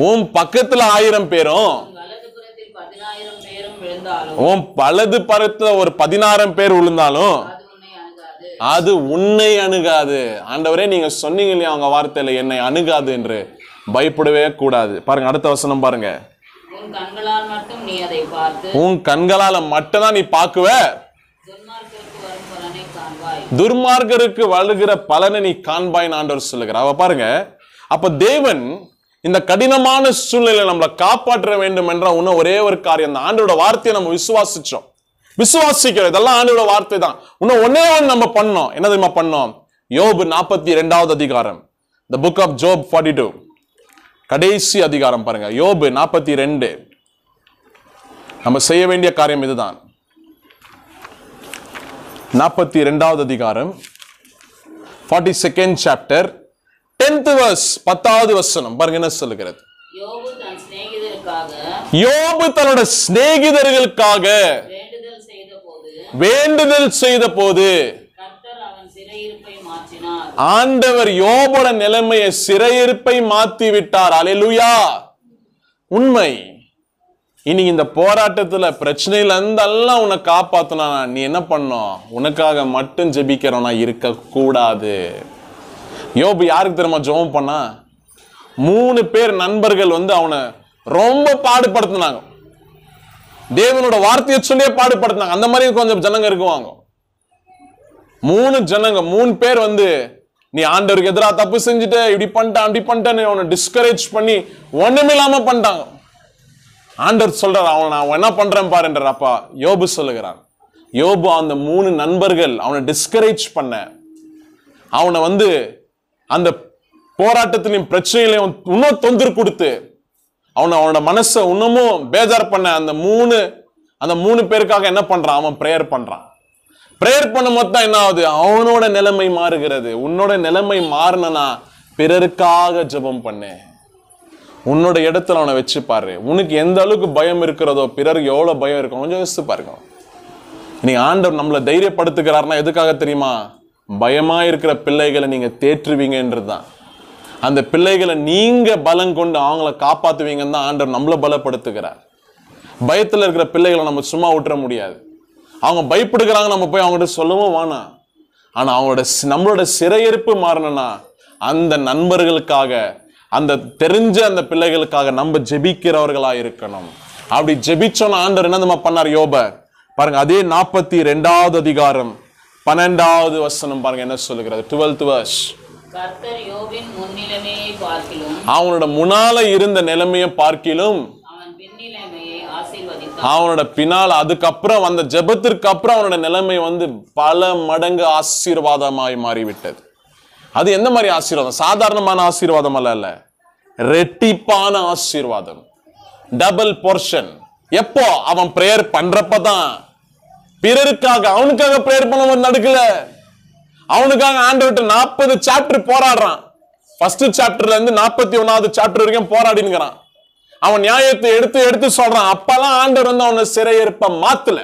உன் பக்கத்துல 1000 பேரும் உன் வலது புறத்துல ஒரு 10000 பேர் விழுந்தாலும் அது உன்னை அணுகாது. ஆண்டவரே நீங்க சொன்னீங்க இல்லையா அவங்க வார்த்தையில என்னை அணுகாது என்று பயப்படவே கூடாது. பாருங்க அடுத்த வசனம் பாருங்க. உன் கண்களால மட்டும்தான் நீ பாக்குவ, துர்மார்கருக்கு வருகிற பலனை நீ காண்பாய் ஆண்டவர் சொல்லுகிறார். அவ பாருங்க, அப்ப தேவன் இந்த கடினமான சூழ்நிலை நம்மளை காப்பாற்ற வேண்டும் என்ற இன்னும் ஒரே ஒரு காரியம் தான். ஆண்டோட வார்த்தையை நம்ம விசுவாசிக்கிறோம். இதெல்லாம் ஆண்டோட வார்த்தை தான். இன்னும் ஒன்னே ஒன்று நம்ம பண்ணோம். என்ன தெரியுமா பண்ணோம்? யோபு 42வது அதிகாரம், the book of Job 42, கடைசி அதிகாரம் பாருங்க. யோபு 42. நம்ம செய்ய வேண்டிய காரியம் இதுதான். 42வது அதிகாரம், 42nd chapter, 10th verse, 10வது வசனம் பாருங்க என்ன சொல்லுகிறது. யோபு தன்னோட சிநேகிதர்களுக்காக வேண்டுதல் செய்த போது ஆண்டவர் யோபோட நிலைமையை, சிறையிருப்பை மாத்தி விட்டார். அல்லேலூயா. உண்மை. இனி இந்த போராட்டத்துல பிரச்சனையில இருந்தெல்லாம் உன்னை காப்பாத்தனா நீ என்ன பண்ணும்? உனக்காக மட்டும் ஜெபிக்கிறவனா இருக்க கூடாது. யோபு யாருக்கு தெரியுமா ஜெபம் பண்ணா? 3 பேர் நண்பர்கள் அவனை ரொம்ப பாடுபடுத்தினாங்க. தேவனோட வார்த்தையை சொல்லியே பாடுபடுத்தினாங்க. அந்த மாதிரி கொஞ்சம் ஜனங்க இருக்குவாங்க. 3 பேர் நீ ஆண்டவருக்கு எதிராக தப்பு செஞ்சுட்ட, இப்படி பண்ணிட்டான் அப்படி பண்ணிட்டான்னு அவனை டிஸ்கரேஜ் பண்ணி ஒண்ணுமில்லாம பண்ணிட்டாங்க. ஆண்டவர் சொல்றார், அவன் என்ன பண்றேன் பாருன்ற. அப்பா யோபு சொல்லுகிறான், யோபு அந்த 3 நண்பர்கள் அவனை டிஸ்கரேஜ் பண்ண, அவனை அந்த போராட்டத்திலையும் பிரச்சனையிலையும் இன்னும் தொந்தரவு கொடுத்து அவனோட மனசை இன்னமும் பேஜார் பண்ண அந்த 3 பேருக்காக என்ன பண்றான்? அவன் பிரேயர் பண்றான். பிரேயர் பண்ண மொத்தம் என்ன ஆகுது? அவனோட நிலைமை மாறுகிறது. உன்னோட நிலைமை மாறினா பிறருக்காக ஜெபம் பண்ணு. உன்னோட இடத்துல அவனை வச்சு பாரு. உனக்கு எந்த அளவுக்கு பயம் இருக்கிறதோ பிறருக்கு எவ்வளவு பயம் இருக்கும் கொஞ்சம் யோசிச்சு பாருங்க. நீ ஆண்டவர் நம்மளை தைரியப்படுத்துகிறார்னா எதுக்காக தெரியுமா? பயமா இருக்கிற பிள்ளைகளை நீங்க தேற்றுவீங்கன்றதுதான். அந்த பிள்ளைகளை நீங்க பலம் கொண்டு அவங்கள காப்பாத்துவீங்கன்னு தான் ஆண்டவர் நம்மளை பலப்படுத்துகிறார். பயத்துல இருக்கிற பிள்ளைகளை நம்ம சும்மா விட்டுற முடியாது. அவங்க பயப்படுகிறாங்க, நம்ம போய் அவங்ககிட்ட சொல்லவும் வேணாம். ஆனா நம்மளோட சிறையிருப்பு மாறணும்னா அந்த நண்பர்களுக்காக, அந்த தெரிஞ்ச அந்த பிள்ளைகளுக்காக நம்ம ஜெபிக்கிறவர்களா இருக்கணும். அப்படி ஜெபிச்சோன்னா ஆண்டவர் என்ன பண்ணார்? யோப பாருங்க, அதே 42வது அதிகாரம் 12வது வசனம் பாருங்க என்ன சொல்லுகிறது. 12th verse. கர்த்தர் யோபின் முன்னிலைமையை பார்க்கிலும், அவனோட முன்னால இருந்த நிலைமையை பார்க்கிலும், அவனோட பின்னால் அதுக்கப்புறம் அந்த ஜெபத்திற்கு அப்புறம் அவனோட நிலைமை பல மடங்கு ஆசீர்வாதமாய் மாறிவிட்டது. அது எந்த மாதிரி ஆசீர்வாதம்? சாதாரணமான ஆசீர்வாதம் அல்ல, ரெட்டிப்பான ஆசீர்வாதம், டபுள் போர்ஷன். எப்போ? அவன் பிரேயர் பண்றப்பதான். பிறருக்காக, அவனுக்காக பிரேயர் பண்ண நடக்கல. அவனுக்காக ஆண்டவர்கிட்ட 40 சாப்டர் போராடுறான். ஃபர்ஸ்ட் சாப்டர்ல இருந்து 41வது சாப்டர் வரைக்கும் போராடினுங்கிறான். அவன் நியாயத்தை எடுத்து சொல்றான். அப்பெல்லாம் ஆண்டவர் அவனை சிறையிருப்ப மாத்தல.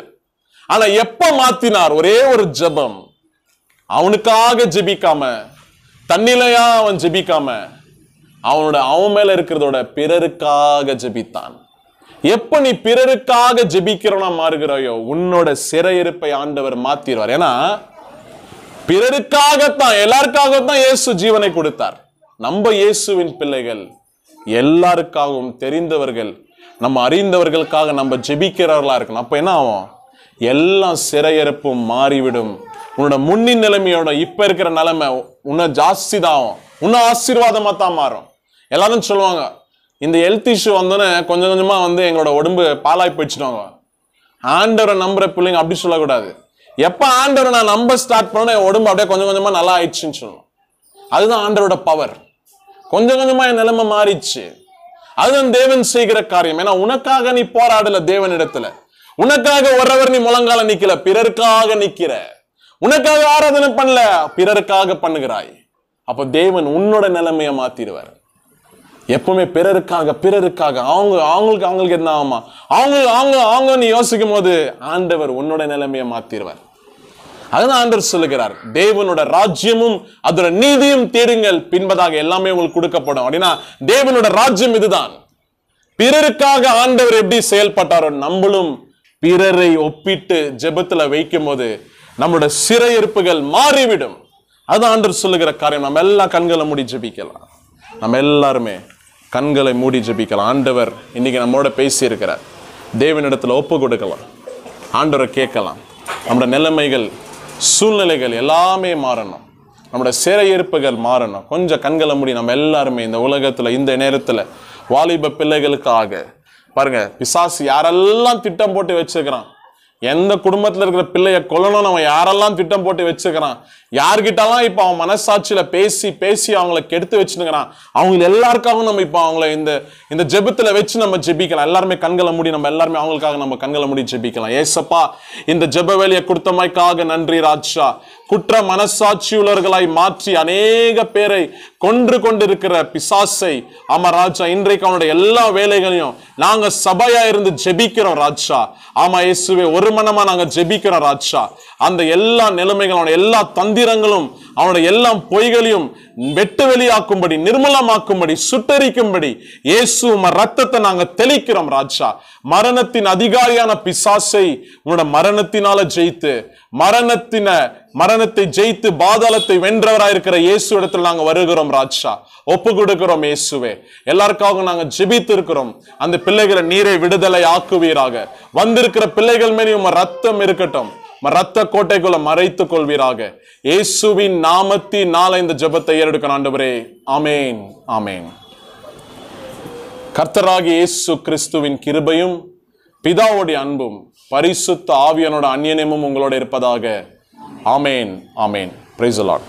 ஆனா எப்ப மாத்தினார்? ஒரே ஒரு ஜெபம். அவனுக்காக ஜெபிக்காம, தன்னிலையா அவன் ஜெபிக்காம, அவன் மேல இருக்கிறதோட பிறருக்காக ஜெபித்தான். எப்ப நீ பிறருக்காக ஜெபிக்கிறவனா மாறுகிறாயோ உன்னோட சிறையிருப்பை ஆண்டவர் மாத்திடுவார். ஏன்னா பிறருக்காகத்தான், எல்லாருக்காகத்தான் இயேசு ஜீவனை கொடுத்தார். நம்ம இயேசுவின் பிள்ளைகள், எல்லாருக்காகவும் தெரிந்தவர்கள், நம்ம அறிந்தவர்களுக்காக நம்ம ஜெபிக்கிறவர்களா இருக்கணும். அப்ப என்ன ஆகும்? எல்லாம் சிறையிருப்பும் மாறிவிடும். உன்னோட முன்னின் நிலைமையோட இப்ப இருக்கிற நிலைமை உன்ன ஜாஸ்தி தான், உன்ன ஆசீர்வாதமா தான் மாறும். எல்லாரும் சொல்லுவாங்க, இந்த ஹெல்த் இஷ்யூ வந்தோன்னே கொஞ்சம் கொஞ்சமா எங்களோட உடம்பு பாலாய் போயிடுச்சுட்டாங்க. ஆண்டவரை நம்புற பிள்ளைங்க அப்படி சொல்லக்கூடாது. எப்ப ஆண்டவரை நான் நம்ப ஸ்டார்ட் பண்ண என் உடம்பு அப்படியே கொஞ்சம் கொஞ்சமா நல்லா ஆயிடுச்சுன்னு சொல்லணும். அதுதான் ஆண்டவரோட பவர். கொஞ்சம் கொஞ்சமா என் நிலைமை மாறிடுச்சு. அதுதான் தேவன் செய்கிற காரியம். ஏன்னா உனக்காக நீ போராடல தேவனிடத்துல. உனக்காக ஒருவர் நீ முழங்கால நிக்கல, பிறருக்காக நிக்கிற. உனக்காக ஆராதனை பண்ணல, பிறருக்காக பண்ணுகிறாய். அப்ப தேவன் உன்னோட நிலைமையை மாத்திடுவார். எப்பவுமே பிறருக்காக அவங்களுக்கு என்ன ஆகுமா, அவங்க நீ யோசிக்கும் போது ஆண்டவர் உன்னோட நிலைமையை மாத்திடுவார். அதுதான் ஆண்டவர் சொல்லுகிறார், தேவனோட ராஜ்யமும் அதோட நீதியும் தேடுங்கள், பின்பதாக எல்லாமே உங்களுக்கு கொடுக்கப்படும். அப்படின்னா தேவனோட ராஜ்யம் இதுதான். பிறருக்காக ஆண்டவர் எப்படி செயல்பட்டாரோ நம்மளும் பிறரை ஒப்பிட்டு ஜெபத்துல வைக்கும் போது நம்மளோட சிறையிருப்புகள் மாறிவிடும். அதுதான் ஆண்டவர் சொல்லுகிற காரியம். நம்ம எல்லாம் கண்களை மூடி ஜெபிக்கலாம். நம்ம எல்லாருமே கண்களை மூடி ஜெபிக்கலாம். ஆண்டவர் இன்னைக்கு நம்மோட பேசி இருக்கிறார். தேவனிடத்துல ஒப்பு கொடுக்கலாம், ஆண்டவரை கேட்கலாம். நம்மளோட நிலைமைகள், சூழ்நிலைகள் எல்லாமே மாறணும். நம்மளோட சிறையிருப்புகள் மாறணும். கொஞ்சம் கண்களை மூடி நம்ம எல்லாருமே இந்த உலகத்துல இந்த நேரத்துல வாலிப பிள்ளைகளுக்காக பாருங்க, பிசாசு யாரெல்லாம் திட்டம் போட்டு வச்சுக்கிறான், எந்த குடும்பத்துல இருக்கிற பிள்ளைய கொல்லணும்னு அவன் யாரெல்லாம் திட்டம் போட்டு வச்சுக்கிறான், யார்கிட்டலாம் இப்ப அவன் மனசாட்சியில பேசி பேசி அவங்கள கெடுத்து வச்சுக்கிறான், அவங்க எல்லாருக்காகவும் நம்ம இப்ப அவங்கள இந்த ஜெபத்துல வச்சு நம்ம ஜெபிக்கலாம். எல்லாருமே கண்களை மூடி நம்ம எல்லாருமே அவங்களுக்காக நம்ம கண்களை மூடி ஜெபிக்கலாம். ஏசப்பா, இந்த ஜெப வேலையை கொடுத்தமைக்காக நன்றி ராஜா. குற்ற மனசாட்சியுள்ளவர்களாய் மாற்றி அநேக பேரை கொன்று கொண்டிருக்கிற பிசாசை ஆமா ராஜா, இன்றைக்கு அவனுடைய எல்லா வேலைகளையும் நாங்க சபையா இருந்து ஜெபிக்கிறோம் ராஜா. ஆமா இயேசுவே, ஒரு மனமா நாங்க ஜெபிக்கிறோம் ராஜா. அந்த எல்லா நிலைமைகளோட எல்லா தந்திரங்களும் அவனுடைய எல்லா பொய்களையும் வெட்டு வெளியாக்கும்படி, நிர்மலமாக்கும்படி, சுட்டரிக்கும்படி இயேசு ரத்தத்தை நாங்க தெளிக்கிறோம் ராஜா. மரணத்தின் அதிகாரியான பிசாசை உன்னோட மரணத்தினால ஜெயித்து மரணத்தை ஜெயித்து பாதாளத்தை வென்றவராயிருக்கிற இயேசு இடத்துல நாங்க வருகிறோம் ராஜா. ஒப்பு கொடுக்கிறோம் இயேசுவே. எல்லாருக்காகவும் நாங்க ஜெபித்து இருக்கிறோம். அந்த பிள்ளைகளை நீரை விடுதலை ஆக்குவீராக. வந்திருக்கிற பிள்ளைகள் மேலும் ரத்தம் இருக்கட்டும், ரத்த கோட்டைக்குள்ள மறைத்துக் கொள்வீராக. இயேசுவின் நாமத்தினால இந்த ஜெபத்தை ஏறெடுக்கணும் ஆண்டவரே. ஆமேன், ஆமேன். கர்த்தராகிய இயேசு கிறிஸ்துவின் கிருபையும் பிதாவுடைய அன்பும் பரிசுத்த ஆவியானோட அந்நியனமும் உங்களோட இருப்பதாக. ஆமேன், ஆமேன். Praise the Lord.